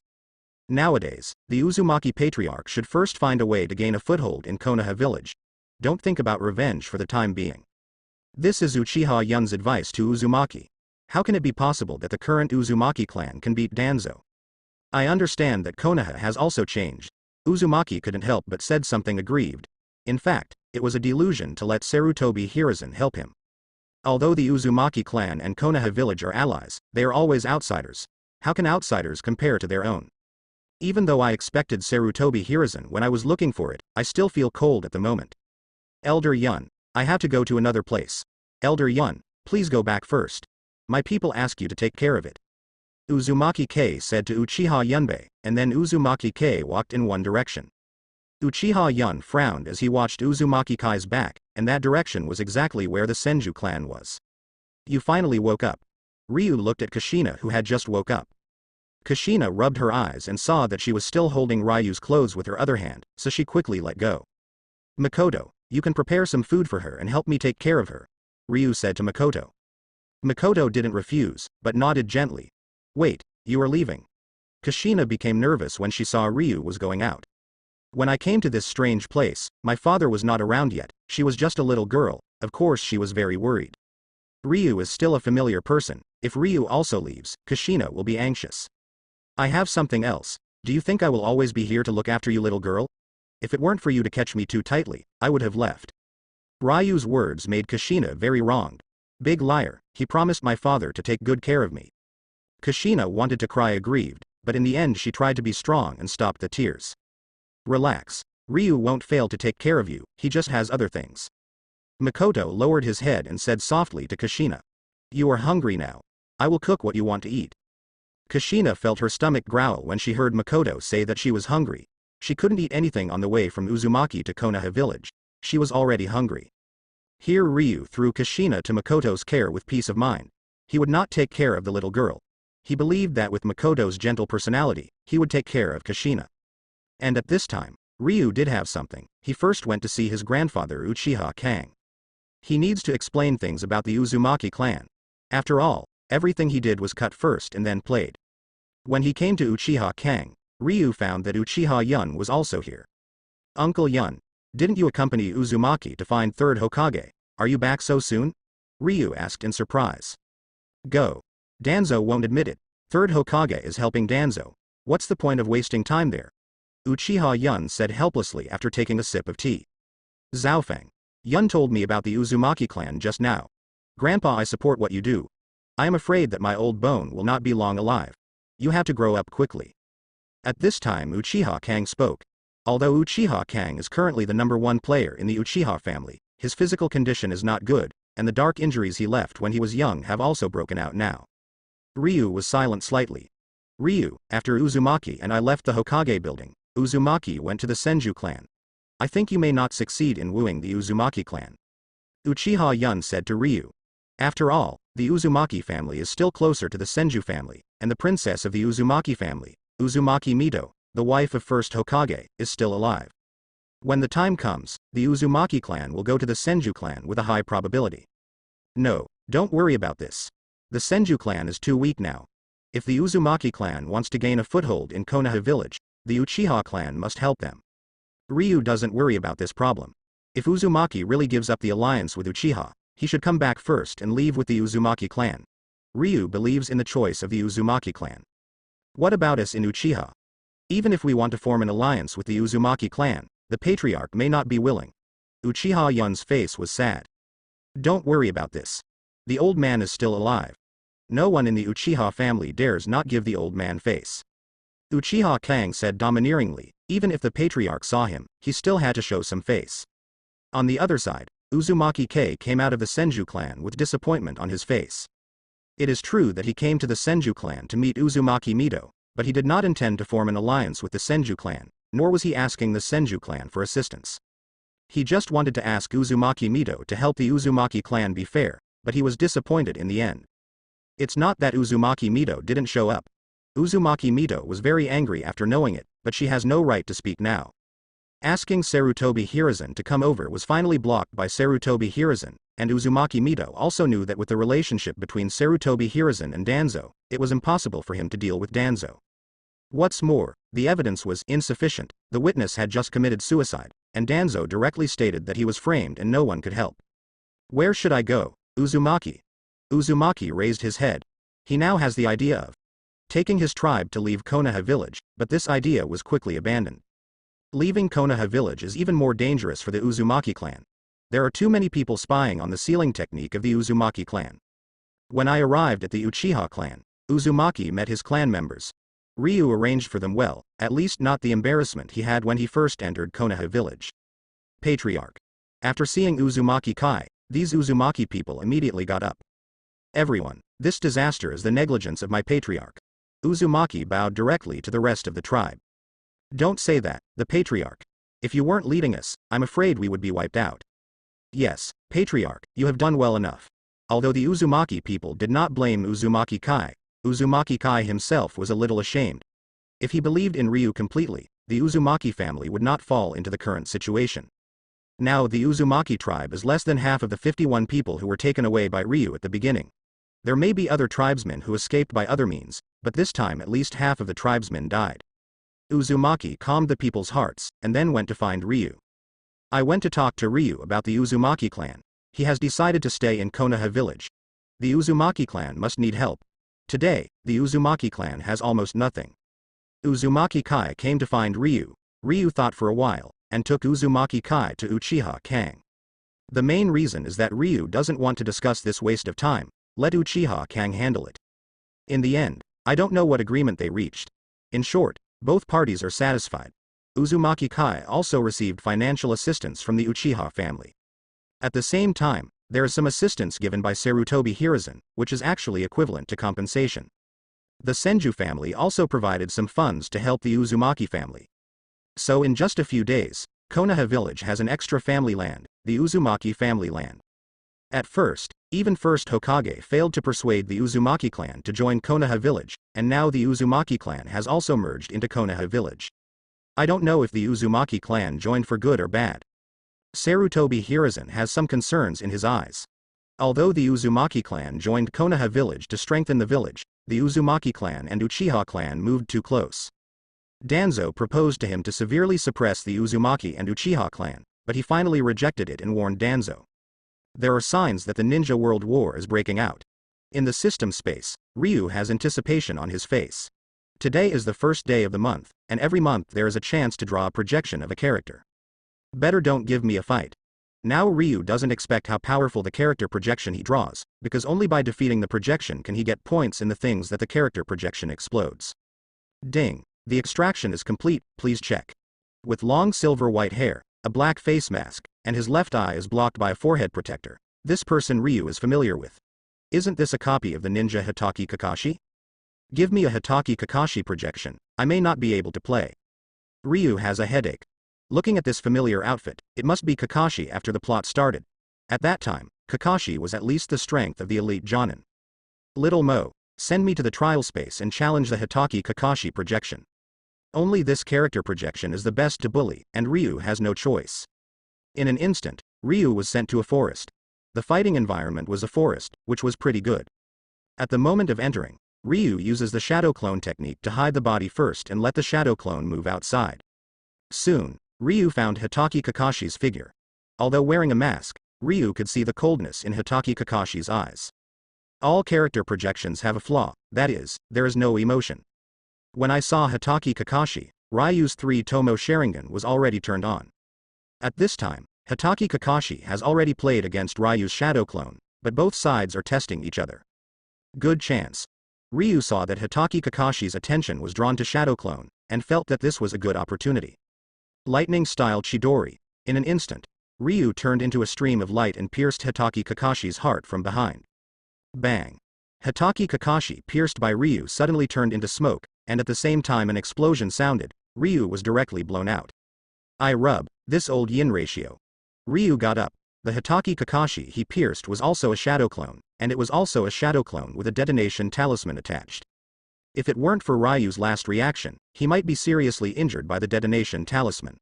[SPEAKER 1] Nowadays, the Uzumaki patriarch should first find a way to gain a foothold in Konoha village. Don't think about revenge for the time being. This is Uchiha Yun's advice to Uzumaki. How can it be possible that the current Uzumaki clan can beat Danzo? I understand that Konoha has also changed. Uzumaki couldn't help but said something aggrieved. In fact, it was a delusion to let Sarutobi Hiruzen help him. Although the Uzumaki clan and Konoha village are allies, they are always outsiders. How can outsiders compare to their own? Even though I expected Sarutobi Hiruzen when I was looking for it, I still feel cold at the moment. Elder Yun, I have to go to another place. Elder Yun, please go back first. My people ask you to take care of it. Uzumaki Kei said to Uchiha Yunbei, and then Uzumaki Kei walked in one direction. Uchiha Yun frowned as he watched Uzumaki Kai's back, and that direction was exactly where the Senju clan was. You finally woke up. Ryu looked at Kushina, who had just woke up. Kushina rubbed her eyes and saw that she was still holding Ryu's clothes with her other hand, so she quickly let go. Makoto, you can prepare some food for her and help me take care of her, Ryu said to Makoto. Makoto didn't refuse, but nodded gently. Wait, you are leaving. Kushina became nervous when she saw Ryu was going out. When I came to this strange place, my father was not around yet, she was just a little girl, of course she was very worried. Ryu is still a familiar person, if Ryu also leaves, Kushina will be anxious. I have something else, do you think I will always be here to look after you, little girl? If it weren't for you to catch me too tightly, I would have left. Ryu's words made Kushina very wronged. Big liar, he promised my father to take good care of me. Kushina wanted to cry aggrieved, but in the end she tried to be strong and stopped the tears. Relax. Ryu won't fail to take care of you, he just has other things. Makoto lowered his head and said softly to Kushina. You are hungry now. I will cook what you want to eat. Kushina felt her stomach growl when she heard Makoto say that she was hungry. She couldn't eat anything on the way from Uzumaki to Konoha village. She was already hungry. Here Ryu threw Kushina to Makoto's care with peace of mind. He would not take care of the little girl. He believed that with Makoto's gentle personality, he would take care of Kushina. And at this time, Ryu did have something. He first went to see his grandfather Uchiha Kang. He needs to explain things about the Uzumaki clan. After all, everything he did was cut first and then played. When he came to Uchiha Kang, Ryu found that Uchiha Yun was also here. Uncle Yun, didn't you accompany Uzumaki to find third Hokage? Are you back so soon? Ryu asked in surprise. Go. Danzo won't admit it. Third Hokage is helping Danzo. What's the point of wasting time there? Uchiha Yun said helplessly after taking a sip of tea. Zhaofeng. Yun told me about the Uzumaki clan just now. Grandpa, I support what you do. I am afraid that my old bone will not be long alive. You have to grow up quickly. At this time Uchiha Kang spoke. Although Uchiha Kang is currently the #1 player in the Uchiha family, his physical condition is not good, and the dark injuries he left when he was young have also broken out now. Ryu was silent slightly. Ryu, after Uzumaki and I left the Hokage building, Uzumaki went to the Senju clan. I think you may not succeed in wooing the Uzumaki clan. Uchiha Yun said to Ryu. After all, the Uzumaki family is still closer to the Senju family, and the princess of the Uzumaki family, Uzumaki Mito, the wife of first Hokage, is still alive. When the time comes, the Uzumaki clan will go to the Senju clan with a high probability. No, don't worry about this. The Senju clan is too weak now. If the Uzumaki clan wants to gain a foothold in Konoha village, the Uchiha clan must help them. Ryu doesn't worry about this problem. If Uzumaki really gives up the alliance with Uchiha, he should come back first and leave with the Uzumaki clan. Ryu believes in the choice of the Uzumaki clan. What about us in Uchiha? Even if we want to form an alliance with the Uzumaki clan, the patriarch may not be willing. Uchiha Yun's face was sad. Don't worry about this. The old man is still alive. No one in the Uchiha family dares not give the old man face. Uchiha Kang said domineeringly, even if the patriarch saw him, he still had to show some face. On the other side, Uzumaki Kei came out of the Senju clan with disappointment on his face. It is true that he came to the Senju clan to meet Uzumaki Mito, but he did not intend to form an alliance with the Senju clan, nor was he asking the Senju clan for assistance. He just wanted to ask Uzumaki Mito to help the Uzumaki clan be fair, but he was disappointed in the end. It's not that Uzumaki Mito didn't show up. Uzumaki Mito was very angry after knowing it, but she has no right to speak now. Asking Sarutobi Hiruzen to come over was finally blocked by Sarutobi Hiruzen, and Uzumaki Mito also knew that with the relationship between Sarutobi Hiruzen and Danzo, it was impossible for him to deal with Danzo. What's more, the evidence was insufficient, the witness had just committed suicide, and Danzo directly stated that he was framed and no one could help. Where should I go, Uzumaki? Uzumaki raised his head. He now has the idea of taking his tribe to leave Konoha village, but this idea was quickly abandoned. Leaving Konoha village is even more dangerous for the Uzumaki clan. There are too many people spying on the sealing technique of the Uzumaki clan. When I arrived at the Uchiha clan, Uzumaki met his clan members. Ryu arranged for them well, at least not the embarrassment he had when he first entered Konoha village. Patriarch. After seeing Uzumaki Kai, these Uzumaki people immediately got up. Everyone, this disaster is the negligence of my patriarch. Uzumaki bowed directly to the rest of the tribe. Don't say that, the patriarch. If you weren't leading us, I'm afraid we would be wiped out. Yes, patriarch, you have done well enough. Although the Uzumaki people did not blame Uzumaki Kai, Uzumaki Kai himself was a little ashamed. If he believed in Ryu completely, the Uzumaki family would not fall into the current situation. Now the Uzumaki tribe is less than half of the 51 people who were taken away by Ryu at the beginning. There may be other tribesmen who escaped by other means, but this time at least half of the tribesmen died. Uzumaki calmed the people's hearts, and then went to find Ryu. I went to talk to Ryu about the Uzumaki clan. He has decided to stay in Konoha village. The Uzumaki clan must need help. Today, the Uzumaki clan has almost nothing. Uzumaki Kai came to find Ryu. Ryu thought for a while, and took Uzumaki Kai to Uchiha Kang. The main reason is that Ryu doesn't want to discuss this waste of time. Let Uchiha Kang handle it. In the end, I don't know what agreement they reached. In short, both parties are satisfied. Uzumaki Kai also received financial assistance from the Uchiha family. At the same time, there is some assistance given by Sarutobi Hiruzen, which is actually equivalent to compensation. The Senju family also provided some funds to help the Uzumaki family. So in just a few days, Konoha village has an extra family land, the Uzumaki family land. At first, even first Hokage failed to persuade the Uzumaki clan to join Konoha village, and now the Uzumaki clan has also merged into Konoha village. I don't know if the Uzumaki clan joined for good or bad. Sarutobi Hiruzen has some concerns in his eyes. Although the Uzumaki clan joined Konoha village to strengthen the village, the Uzumaki clan and Uchiha clan moved too close. Danzo proposed to him to severely suppress the Uzumaki and Uchiha clan, but he finally rejected it and warned Danzo. There are signs that the Ninja World War is breaking out. In the system space, Ryu has anticipation on his face. Today is the first day of the month, and every month there is a chance to draw a projection of a character. Better don't give me a fight. Now Ryu doesn't expect how powerful the character projection he draws, because only by defeating the projection can he get points in the things that the character projection explodes. Ding. The extraction is complete, please check. With long silver white hair, a black face mask, and his left eye is blocked by a forehead protector, this person Ryu is familiar with. Isn't this a copy of the ninja Hitaki Kakashi? Give me a Hitaki Kakashi projection, I may not be able to play. Ryu has a headache. Looking at this familiar outfit, it must be Kakashi after the plot started. At that time, Kakashi was at least the strength of the elite Jonin. Little Mo, send me to the trial space and challenge the Hitaki Kakashi projection. Only this character projection is the best to bully, and Ryu has no choice. In an instant, Ryu was sent to a forest. The fighting environment was a forest, which was pretty good. At the moment of entering, Ryu uses the shadow clone technique to hide the body first and let the shadow clone move outside. Soon, Ryu found Hitaki Kakashi's figure. Although wearing a mask, Ryu could see the coldness in Hitaki Kakashi's eyes. All character projections have a flaw, that is, there is no emotion. When I saw Hitaki Kakashi, Ryu's 3 Tomo Sharingan was already turned on. At this time, Hitaki Kakashi has already played against Ryu's shadow clone, but both sides are testing each other. Good chance. Ryu saw that Hitaki Kakashi's attention was drawn to shadow clone, and felt that this was a good opportunity. Lightning-style Chidori. In an instant, Ryu turned into a stream of light and pierced Hitaki Kakashi's heart from behind. Bang. Hitaki Kakashi pierced by Ryu suddenly turned into smoke, and at the same time an explosion sounded. Ryu was directly blown out. I rub, this old yin ratio. Ryu got up. The Hitaki Kakashi he pierced was also a shadow clone, and it was also a shadow clone with a detonation talisman attached. If it weren't for Ryu's last reaction, he might be seriously injured by the detonation talisman.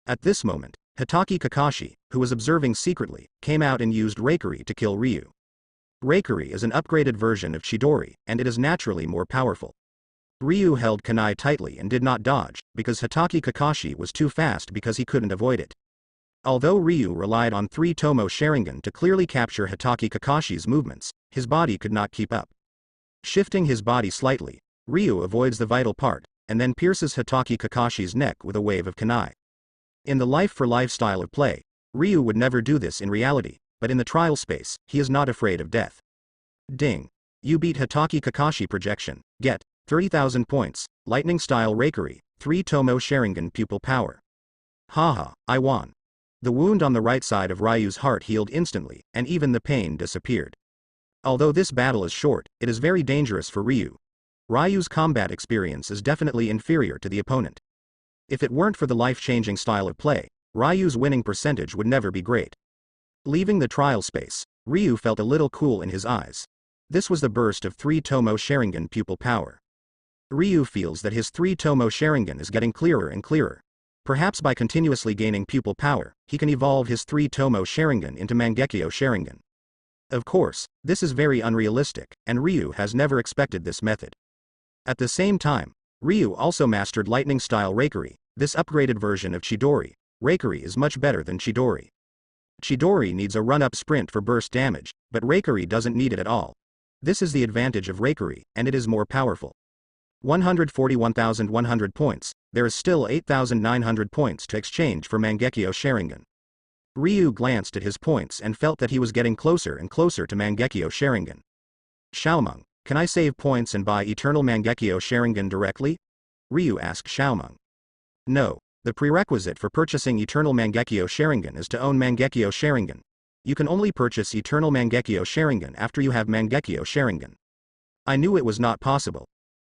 [SPEAKER 1] At this moment, Hitaki Kakashi, who was observing secretly, came out and used Reikiri to kill Ryu. Reikiri is an upgraded version of Chidori, and it is naturally more powerful. Ryu held kunai tightly and did not dodge, because Hitaki Kakashi was too fast because he couldn't avoid it. Although Ryu relied on 3 Tomo Sharingan to clearly capture Hitaki Kakashi's movements, his body could not keep up. Shifting his body slightly, Ryu avoids the vital part, and then pierces Hitaki Kakashi's neck with a wave of kunai. In the life-for-life style of play, Ryu would never do this in reality, but in the trial space, he is not afraid of death. Ding. You beat Hitaki Kakashi projection. Get 30,000 points, lightning style rakery, 3 Tomo Sharingan pupil power. Haha, I won. The wound on the right side of Ryu's heart healed instantly, and even the pain disappeared. Although this battle is short, it is very dangerous for Ryu. Ryu's combat experience is definitely inferior to the opponent. If it weren't for the life-changing style of play, Ryu's winning percentage would never be great. Leaving the trial space, Ryu felt a little cool in his eyes. This was the burst of 3 Tomo Sharingan pupil power. Ryu feels that his 3 Tomo Sharingan is getting clearer and clearer. Perhaps by continuously gaining pupil power, he can evolve his 3 Tomo Sharingan into Mangekyo Sharingan. Of course, this is very unrealistic, and Ryu has never expected this method. At the same time, Ryu also mastered lightning style rakery. This upgraded version of Chidori. Rakery is much better than Chidori. Chidori needs a run-up sprint for burst damage, but Rakery doesn't need it at all. This is the advantage of Rakery, and it is more powerful. 141,100 points, there is still 8,900 points to exchange for Mangekyo Sharingan. Ryu glanced at his points and felt that he was getting closer and closer to Mangekyo Sharingan. Xiaomeng, can I save points and buy Eternal Mangekyo Sharingan directly? Ryu asked Xiaomeng. No, the prerequisite for purchasing Eternal Mangekyo Sharingan is to own Mangekyo Sharingan. You can only purchase Eternal Mangekyo Sharingan after you have Mangekyo Sharingan. I knew it was not possible.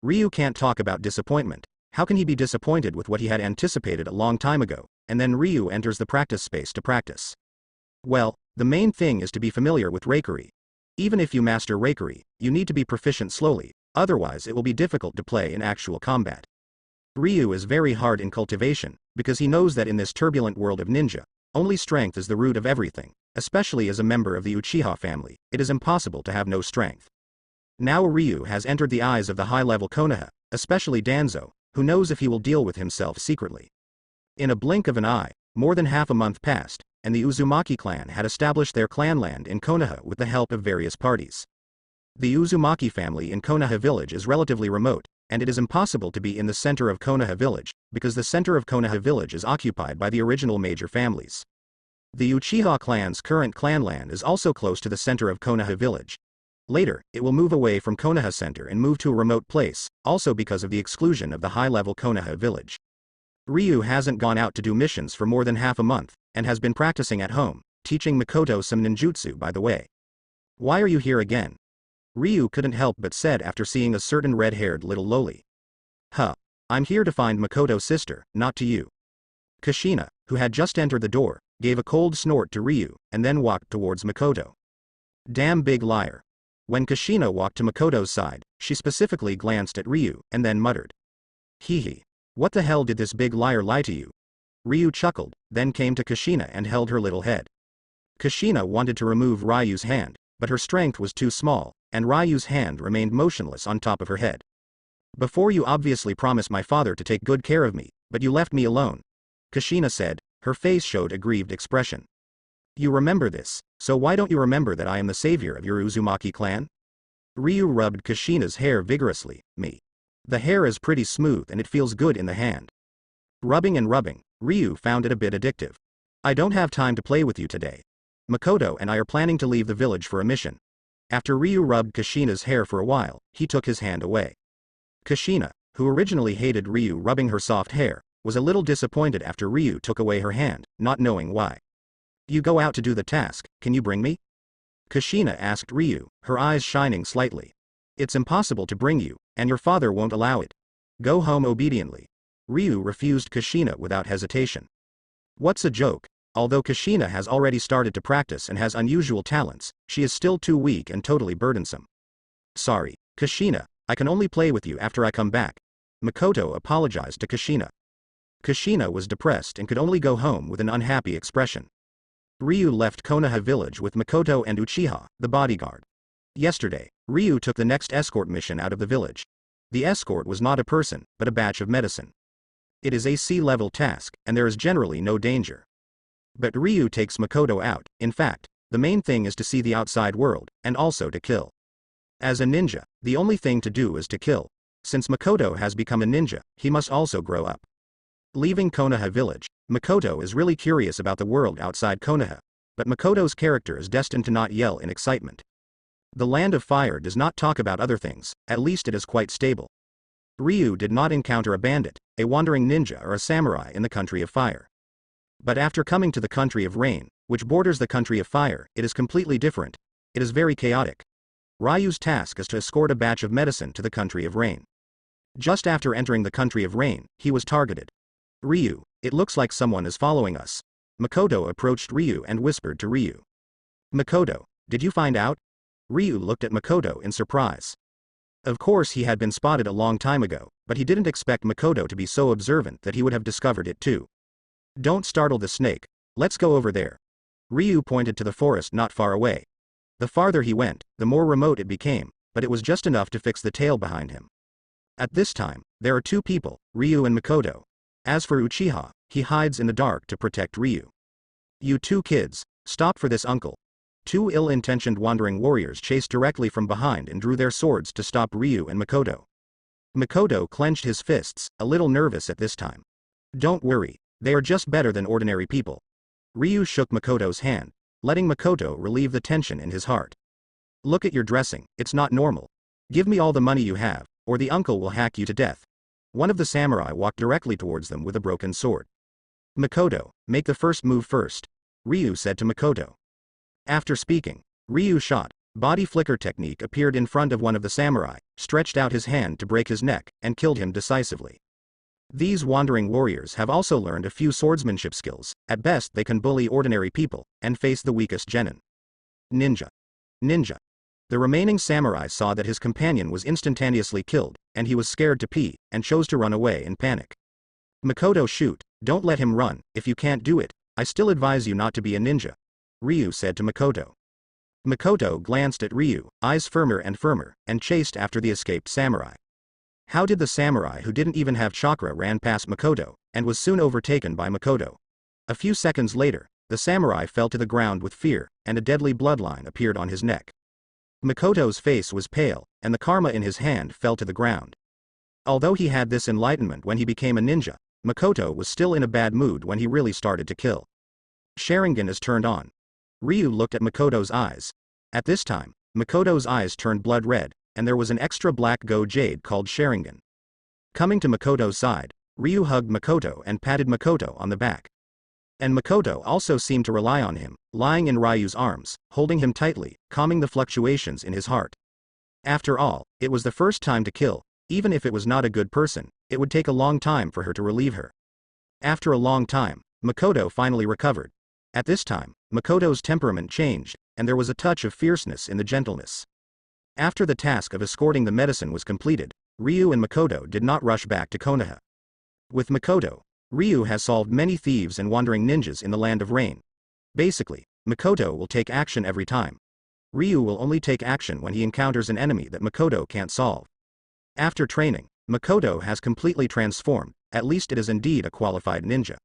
[SPEAKER 1] Ryu can't talk about disappointment. How can he be disappointed with what he had anticipated a long time ago, and then Ryu enters the practice space to practice? Well, the main thing is to be familiar with Rakery. Even if you master Rakery, you need to be proficient slowly, otherwise it will be difficult to play in actual combat. Ryu is very hard in cultivation, because he knows that in this turbulent world of ninja, only strength is the root of everything, especially as a member of the Uchiha family, it is impossible to have no strength. Now Ryu has entered the eyes of the high-level Konoha, especially Danzo, who knows if he will deal with himself secretly. In a blink of an eye, more than half a month passed, and the Uzumaki clan had established their clanland in Konoha with the help of various parties. The Uzumaki family in Konoha village is relatively remote, and it is impossible to be in the center of Konoha village, because the center of Konoha village is occupied by the original major families. The Uchiha clan's current clanland is also close to the center of Konoha village. Later, it will move away from Konoha center and move to a remote place, also because of the exclusion of the high-level Konoha village. Ryu hasn't gone out to do missions for more than half a month, and has been practicing at home, teaching Makoto some ninjutsu by the way. Why are you here again? Ryu couldn't help but said after seeing a certain red-haired little loli. I'm here to find Makoto's sister, not to you. Kushina, who had just entered the door, gave a cold snort to Ryu, and then walked towards Makoto. Damn big liar. When Kushina walked to Makoto's side, she specifically glanced at Ryu, and then muttered. Hee. What the hell did this big liar lie to you? Ryu chuckled, then came to Kushina and held her little head. Kushina wanted to remove Ryu's hand, but her strength was too small, and Ryu's hand remained motionless on top of her head. Before you obviously promised my father to take good care of me, but you left me alone. Kushina said, her face showed a grieved expression. You remember this, so why don't you remember that I am the savior of your Uzumaki clan? Ryu rubbed Kushina's hair vigorously. Me. The hair is pretty smooth and it feels good in the hand. Rubbing and rubbing, Ryu found it a bit addictive. I don't have time to play with you today. Makoto and I are planning to leave the village for a mission. After Ryu rubbed Kushina's hair for a while, he took his hand away. Kushina, who originally hated Ryu rubbing her soft hair, was a little disappointed after Ryu took away her hand, not knowing why. You go out to do the task, can you bring me? Kushina asked Ryu, her eyes shining slightly. It's impossible to bring you, and your father won't allow it. Go home obediently. Ryu refused Kushina without hesitation. What's a joke? Although Kushina has already started to practice and has unusual talents, she is still too weak and totally burdensome. Sorry, Kushina, I can only play with you after I come back. Makoto apologized to Kushina. Kushina was depressed and could only go home with an unhappy expression. Ryu left Konoha village with Makoto and Uchiha, the bodyguard. Yesterday, Ryu took the next escort mission out of the village. The escort was not a person, but a batch of medicine. It is a C-level task, and there is generally no danger. But Ryu takes Makoto out. In fact, the main thing is to see the outside world, and also to kill. As a ninja, the only thing to do is to kill. Since Makoto has become a ninja, he must also grow up. Leaving Konoha village, Makoto is really curious about the world outside Konoha, but Makoto's character is destined to not yell in excitement. The Land of Fire does not talk about other things, at least it is quite stable. Ryu did not encounter a bandit, a wandering ninja or a samurai in the Country of Fire. But after coming to the Country of Rain, which borders the Country of Fire, it is completely different. It is very chaotic. Ryu's task is to escort a batch of medicine to the Country of Rain. Just after entering the Country of Rain, he was targeted. Ryu, it looks like someone is following us. Makoto approached Ryu and whispered to Ryu. Makoto, did you find out? Ryu looked at Makoto in surprise. Of course he had been spotted a long time ago, but he didn't expect Makoto to be so observant that he would have discovered it too. Don't startle the snake, let's go over there. Ryu pointed to the forest not far away. The farther he went, the more remote it became, but it was just enough to fix the tail behind him. At this time, there are two people, Ryu and Makoto. As for Uchiha, he hides in the dark to protect Ryu. You two kids, stop for this uncle. Two ill-intentioned wandering warriors chased directly from behind and drew their swords to stop Ryu and Makoto. Makoto clenched his fists, a little nervous at this time. Don't worry, they are just better than ordinary people. Ryu shook Makoto's hand, letting Makoto relieve the tension in his heart. Look at your dressing, it's not normal. Give me all the money you have, or the uncle will hack you to death. One of the samurai walked directly towards them with a broken sword. Makoto, make the first move first, Ryu said to Makoto. After speaking, Ryu shot. Body flicker technique appeared in front of one of the samurai, stretched out his hand to break his neck, and killed him decisively. These wandering warriors have also learned a few swordsmanship skills. At best they can bully ordinary people, and face the weakest genin. Ninja. Ninja. The remaining samurai saw that his companion was instantaneously killed, and he was scared to pee, and chose to run away in panic. Makoto, shoot, don't let him run. If you can't do it, I still advise you not to be a ninja, Ryu said to Makoto. Makoto glanced at Ryu, eyes firmer, and chased after the escaped samurai. How did the samurai who didn't even have chakra ran past Makoto, and was soon overtaken by Makoto? A few seconds later, the samurai fell to the ground with fear, and a deadly bloodline appeared on his neck. Makoto's face was pale, and the karma in his hand fell to the ground. Although he had this enlightenment when he became a ninja, Makoto was still in a bad mood when he really started to kill. Sharingan is turned on. Ryu looked at Makoto's eyes. At this time, Makoto's eyes turned blood red, and there was an extra black Go Jade called Sharingan. Coming to Makoto's side, Ryu hugged Makoto and patted Makoto on the back. And Makoto also seemed to rely on him, lying in Ryu's arms, holding him tightly, calming the fluctuations in his heart. After all, it was the first time to kill. Even if it was not a good person, it would take a long time for her to relieve her. After a long time, Makoto finally recovered. At this time, Makoto's temperament changed, and there was a touch of fierceness in the gentleness. After the task of escorting the medicine was completed, Ryu and Makoto did not rush back to Konoha. With Makoto, Ryu has solved many thieves and wandering ninjas in the Land of Rain. Basically, Makoto will take action every time. Ryu will only take action when he encounters an enemy that Makoto can't solve. After training, Makoto has completely transformed. At least it is indeed a qualified ninja.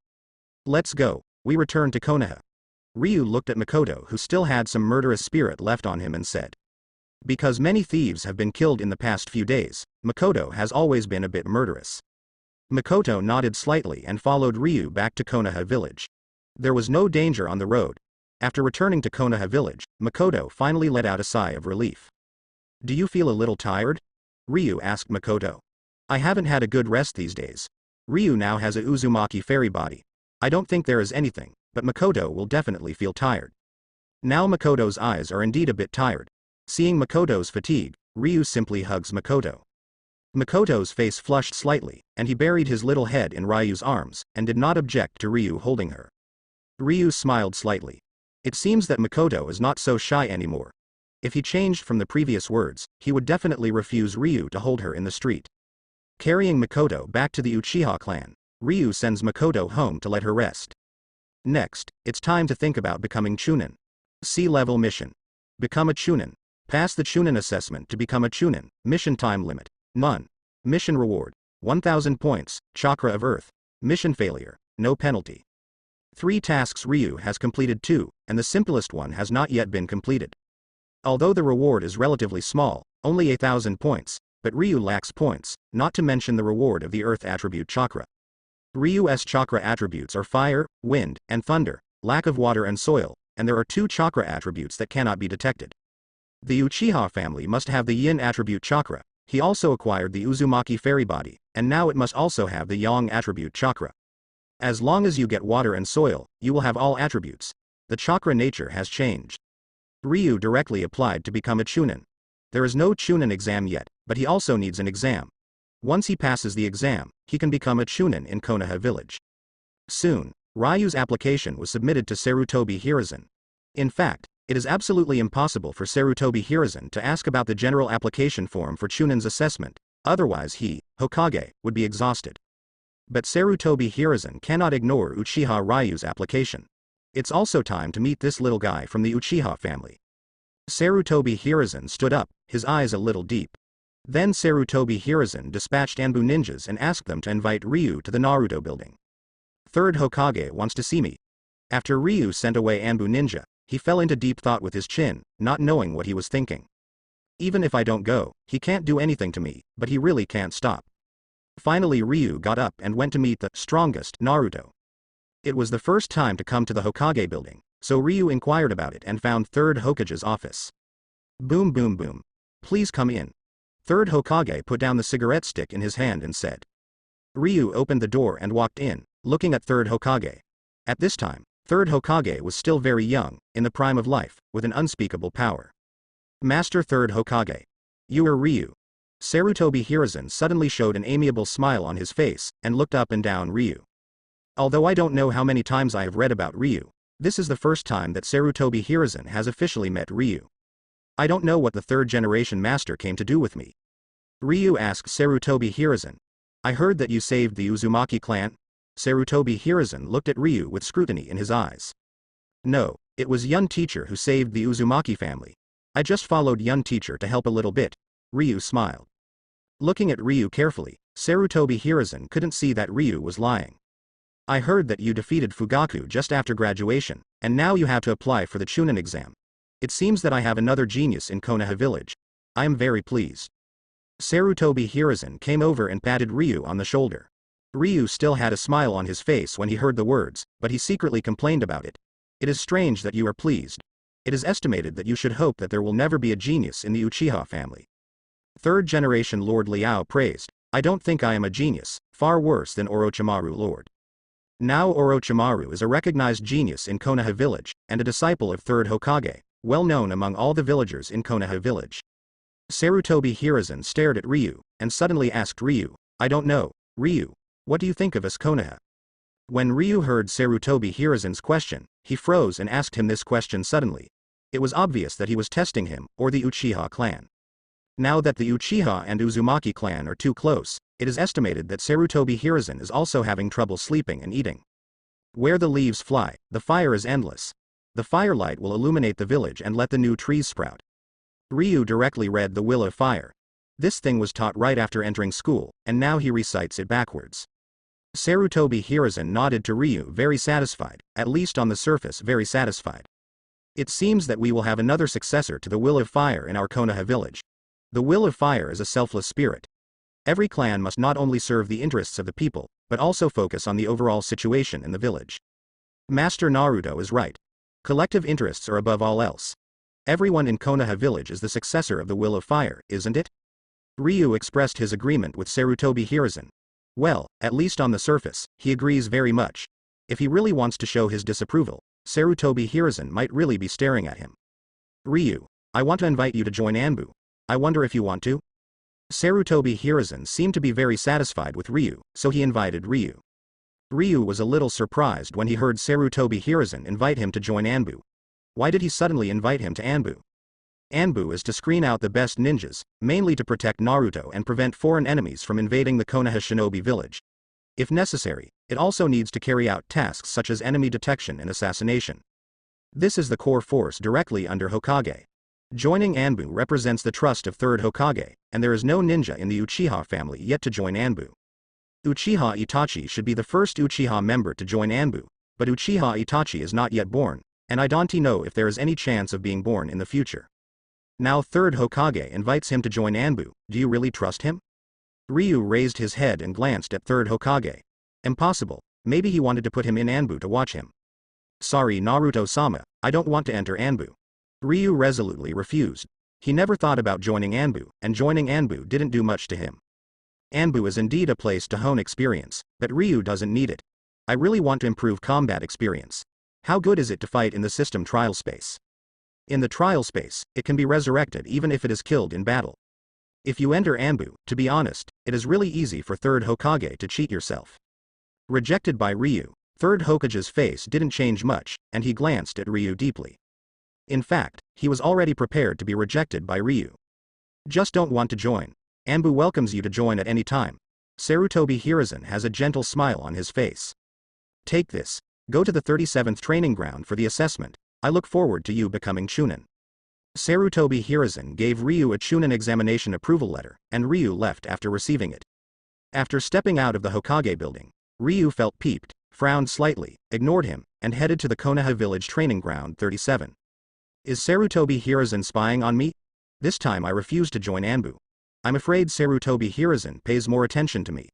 [SPEAKER 1] Let's go, we return to Konoha. Ryu looked at Makoto, who still had some murderous spirit left on him, and said. Because many thieves have been killed in the past few days, Makoto has always been a bit murderous. Makoto nodded slightly and followed Ryu back to Konoha village. There was no danger on the road. After returning to Konoha village, Makoto finally let out a sigh of relief. Do you feel a little tired? Ryu asked Makoto. I haven't had a good rest these days. Ryu now has a Uzumaki fairy body. I don't think there is anything, but Makoto will definitely feel tired. Now Makoto's eyes are indeed a bit tired. Seeing Makoto's fatigue, Ryu simply hugs Makoto. Makoto's face flushed slightly, and he buried his little head in Ryu's arms, and did not object to Ryu holding her. Ryu smiled slightly. It seems that Makoto is not so shy anymore. If he changed from the previous words, he would definitely refuse Ryu to hold her in the street. Carrying Makoto back to the Uchiha clan, Ryu sends Makoto home to let her rest. Next, it's time to think about becoming Chunin. C-level mission. Become a Chunin. Pass the Chunin assessment to become a Chunin. Mission time limit. None. Mission reward. 1000 points, Chakra of Earth. Mission failure. No penalty. 3 tasks. Ryu has completed 2, and the simplest one has not yet been completed. Although the reward is relatively small, only 1000 points, but Ryu lacks points, not to mention the reward of the Earth attribute Chakra. Ryu's chakra attributes are fire, wind, and thunder, lack of water and soil, and there are 2 chakra attributes that cannot be detected. The Uchiha family must have the yin attribute chakra. He also acquired the Uzumaki fairy body, and now it must also have the yang attribute chakra. As long as you get water and soil, you will have all attributes. The chakra nature has changed. Ryu directly applied to become a chunin. There is no chunin exam yet, but he also needs an exam. Once he passes the exam, he can become a chunin in Konoha village. Soon, Ryu's application was submitted to Sarutobi Hiruzen. In fact, it is absolutely impossible for Sarutobi Hiruzen to ask about the general application form for chunin's assessment, otherwise he, Hokage, would be exhausted. But Sarutobi Hiruzen cannot ignore Uchiha Ryu's application. It's also time to meet this little guy from the Uchiha family. Sarutobi Hiruzen stood up, his eyes a little deep. Then Sarutobi Hiruzen dispatched Anbu ninjas and asked them to invite Ryu to the Naruto building. Third Hokage wants to see me. After Ryu sent away Anbu ninja, he fell into deep thought with his chin, not knowing what he was thinking. Even if I don't go, he can't do anything to me, but he really can't stop. Finally Ryu got up and went to meet the strongest Naruto. It was the first time to come to the Hokage building, so Ryu inquired about it and found Third Hokage's office. Boom boom boom. Please come in. Third Hokage put down the cigarette stick in his hand and said. Ryu opened the door and walked in, looking at Third Hokage. At this time, Third Hokage was still very young, in the prime of life, with an unspeakable power. Master Third Hokage. You are Ryu. Sarutobi Hiruzen suddenly showed an amiable smile on his face, and looked up and down Ryu. Although I don't know how many times I have read about Ryu, this is the first time that Sarutobi Hiruzen has officially met Ryu. I don't know what the 3rd generation master came to do with me. Ryu asked Sarutobi Hiruzen. I heard that you saved the Uzumaki clan? Sarutobi Hiruzen looked at Ryu with scrutiny in his eyes. No, it was Yun teacher who saved the Uzumaki family. I just followed Yun teacher to help a little bit. Ryu smiled. Looking at Ryu carefully, Sarutobi Hiruzen couldn't see that Ryu was lying. I heard that you defeated Fugaku just after graduation, and now you have to apply for the Chunin exam. It seems that I have another genius in Konoha village. I am very pleased. Sarutobi Hiruzen came over and patted Ryu on the shoulder. Ryu still had a smile on his face when he heard the words, but he secretly complained about it. It is strange that you are pleased. It is estimated that you should hope that there will never be a genius in the Uchiha family. 3rd generation Lord Liao praised. I don't think I am a genius, far worse than Orochimaru Lord. Now Orochimaru is a recognized genius in Konoha village, and a disciple of 3rd Hokage, well known among all the villagers in Konoha village. Sarutobi Hiruzen stared at Ryu, and suddenly asked Ryu, I don't know, Ryu, what do you think of us Konoha? When Ryu heard Sarutobi Hiruzen's question, he froze and asked him this question suddenly. It was obvious that he was testing him, or the Uchiha clan. Now that the Uchiha and Uzumaki clan are too close, it is estimated that Sarutobi Hiruzen is also having trouble sleeping and eating. Where the leaves fly, the fire is endless. The firelight will illuminate the village and let the new trees sprout. Ryu directly read the will of fire. This thing was taught right after entering school, and now he recites it backwards. Sarutobi Hiruzen nodded to Ryu, very satisfied, at least on the surface very satisfied. It seems that we will have another successor to the will of fire in our Konoha village. The will of fire is a selfless spirit. Every clan must not only serve the interests of the people, but also focus on the overall situation in the village. Master Naruto is right. Collective interests are above all else. Everyone in Konoha village is the successor of the will of fire, isn't it? Ryu expressed his agreement with Sarutobi Hiruzen. Well, at least on the surface, he agrees very much. If he really wants to show his disapproval, Sarutobi Hiruzen might really be staring at him. Ryu, I want to invite you to join Anbu. I wonder if you want to? Sarutobi Hiruzen seemed to be very satisfied with Ryu, so he invited Ryu. Ryu was a little surprised when he heard Sarutobi Hiruzen invite him to join Anbu. Why did he suddenly invite him to Anbu? Anbu is to screen out the best ninjas, mainly to protect Naruto and prevent foreign enemies from invading the Konoha shinobi village. If necessary, it also needs to carry out tasks such as enemy detection and assassination. This is the core force directly under Hokage. Joining Anbu represents the trust of 3rd Hokage, and there is no ninja in the Uchiha family yet to join Anbu. Uchiha Itachi should be the first Uchiha member to join Anbu, but Uchiha Itachi is not yet born, and I don't know if there is any chance of being born in the future. Now 3rd Hokage invites him to join Anbu. Do you really trust him? Ryu raised his head and glanced at 3rd Hokage. Impossible. Maybe he wanted to put him in Anbu to watch him. Sorry Naruto-sama, I don't want to enter Anbu. Ryu resolutely refused. He never thought about joining Anbu, and joining Anbu didn't do much to him. Anbu is indeed a place to hone experience, but Ryu doesn't need it. I really want to improve combat experience. How good is it to fight in the system trial space? In the trial space, it can be resurrected even if it is killed in battle. If you enter Anbu, to be honest, it is really easy for 3rd Hokage to cheat yourself. Rejected by Ryu, 3rd Hokage's face didn't change much, and he glanced at Ryu deeply. In fact, he was already prepared to be rejected by Ryu. Just don't want to join. Anbu welcomes you to join at any time. Sarutobi Hiruzen has a gentle smile on his face. Take this. Go to the 37th training ground for the assessment. I look forward to you becoming Chunin. Sarutobi Hiruzen gave Ryu a Chunin examination approval letter, and Ryu left after receiving it. After stepping out of the Hokage building, Ryu felt peeved, frowned slightly, ignored him, and headed to the Konoha Village Training Ground 37. Is Sarutobi Hiruzen spying on me? This time I refuse to join Anbu. I'm afraid Sarutobi Hiruzen pays more attention to me.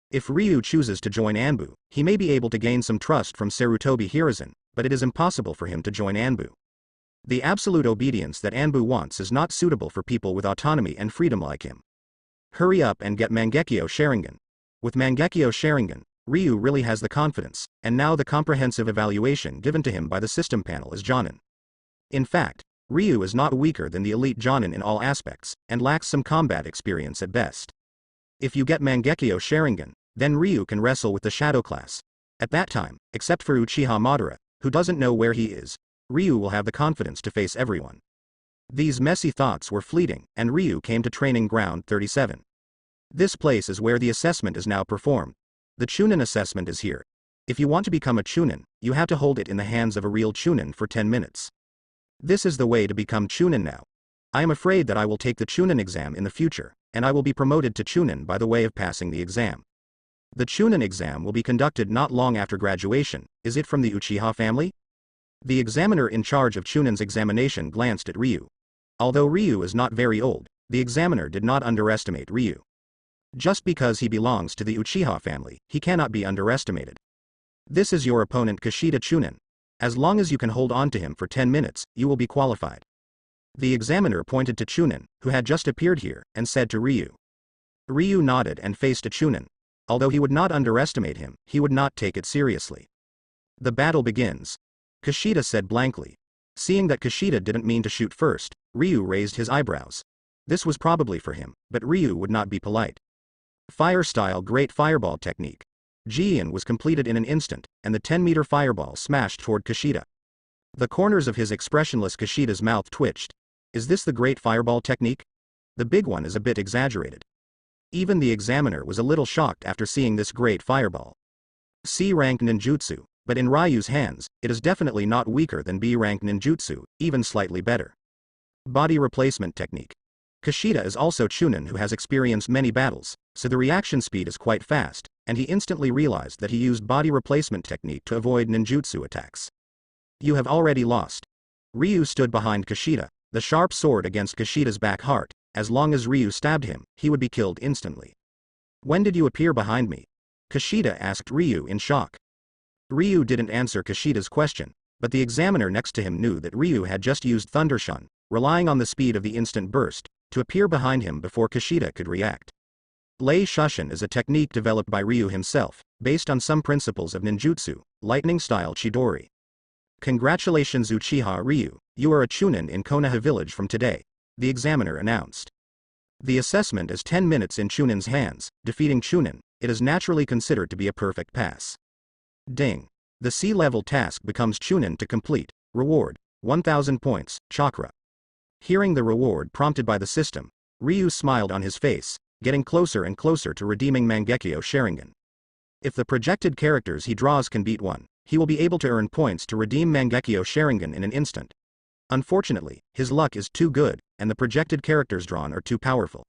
[SPEAKER 1] If Ryu chooses to join Anbu, he may be able to gain some trust from Sarutobi Hiruzen, but it is impossible for him to join Anbu. The absolute obedience that Anbu wants is not suitable for people with autonomy and freedom like him. Hurry up and get Mangekyo Sharingan. With Mangekyo Sharingan, Ryu really has the confidence, and now the comprehensive evaluation given to him by the system panel is Jonin. In fact, Ryu is not weaker than the elite Jonin in all aspects, and lacks some combat experience at best. If you get Mangekyo Sharingan, then Ryu can wrestle with the Shadow class. At that time, except for Uchiha Madara, who doesn't know where he is, Ryu will have the confidence to face everyone. These messy thoughts were fleeting, and Ryu came to Training Ground 37. This place is where the assessment is now performed. The Chunin assessment is here. If you want to become a Chunin, you have to hold it in the hands of a real Chunin for 10 minutes. This is the way to become Chunin now. I am afraid that I will take the Chunin exam in the future, and I will be promoted to Chunin by the way of passing the exam. The Chunin exam will be conducted not long after graduation. Is it from the Uchiha family? The examiner in charge of Chunin's examination glanced at Ryu. Although Ryu is not very old, the examiner did not underestimate Ryu. Just because he belongs to the Uchiha family, he cannot be underestimated. This is your opponent Kushida Chunin. As long as you can hold on to him for 10 minutes, you will be qualified. The examiner pointed to Chunin, who had just appeared here, and said to Ryu. Ryu nodded and faced a Chunin. Although he would not underestimate him, he would not take it seriously. The battle begins. Kushida said blankly. Seeing that Kushida didn't mean to shoot first, Ryu raised his eyebrows. This was probably for him, but Ryu would not be polite. Fire-style Great Fireball technique. Jian was completed in an instant, and the 10-meter fireball smashed toward Kushida. The corners of his expressionless Kushida's mouth twitched. Is this the Great Fireball technique? The big one is a bit exaggerated. Even the examiner was a little shocked after seeing this Great Fireball. C-rank ninjutsu, but in Ryu's hands, it is definitely not weaker than B-rank ninjutsu, even slightly better. Body replacement technique. Kushida is also Chunin who has experienced many battles, so the reaction speed is quite fast, and he instantly realized that he used body replacement technique to avoid ninjutsu attacks. You have already lost. Ryu stood behind Kushida, the sharp sword against Kushida's back heart. As long as Ryu stabbed him, he would be killed instantly. When did you appear behind me? Kushida asked Ryu in shock. Ryu didn't answer Kushida's question, but the examiner next to him knew that Ryu had just used Thundershun, relying on the speed of the instant burst, to appear behind him before Kushida could react. Lei Shushin is a technique developed by Ryu himself, based on some principles of ninjutsu, lightning-style Chidori. Congratulations Uchiha Ryu, you are a Chunin in Konoha Village from today, the examiner announced. The assessment is 10 minutes in Chunin's hands. Defeating Chunin, it is naturally considered to be a perfect pass. Ding. The C-level task becomes Chunin to complete. Reward, 1000 points, Chakra. Hearing the reward prompted by the system, Ryu smiled on his face, getting closer and closer to redeeming Mangekyo Sharingan. If the projected characters he draws can beat one, he will be able to earn points to redeem Mangekyo Sharingan in an instant. Unfortunately, his luck is too good, and the projected characters drawn are too powerful.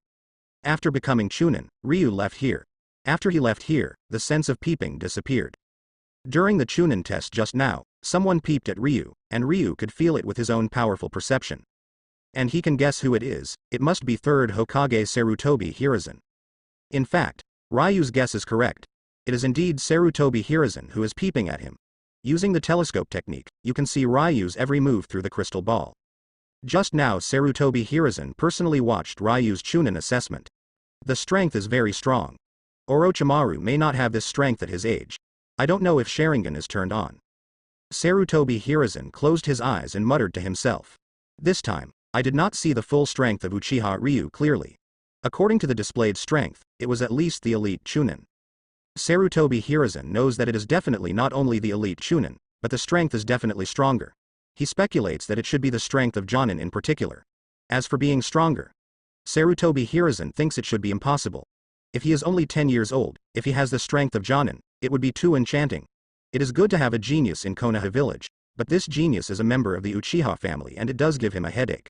[SPEAKER 1] After becoming Chunin, Ryu left here. After he left here, the sense of peeping disappeared. During the Chunin test just now, someone peeped at Ryu, and Ryu could feel it with his own powerful perception. And he can guess who it is. It must be 3rd Hokage Sarutobi Hiruzen. In fact, Ryu's guess is correct. It is indeed Sarutobi Hiruzen who is peeping at him. Using the telescope technique, you can see Ryu's every move through the crystal ball. Just now Sarutobi Hiruzen personally watched Ryu's Chunin assessment. The strength is very strong. Orochimaru may not have this strength at his age. I don't know if Sharingan is turned on. Sarutobi Hiruzen closed his eyes and muttered to himself. This time, I did not see the full strength of Uchiha Ryu clearly. According to the displayed strength, it was at least the elite Chunin. Sarutobi Hiruzen knows that it is definitely not only the elite Chunin, but the strength is definitely stronger. He speculates that it should be the strength of Jonin in particular. As for being stronger, Sarutobi Hiruzen thinks it should be impossible. If he is only 10 years old, if he has the strength of Jonin, it would be too enchanting. It is good to have a genius in Konoha village, but this genius is a member of the Uchiha family and it does give him a headache.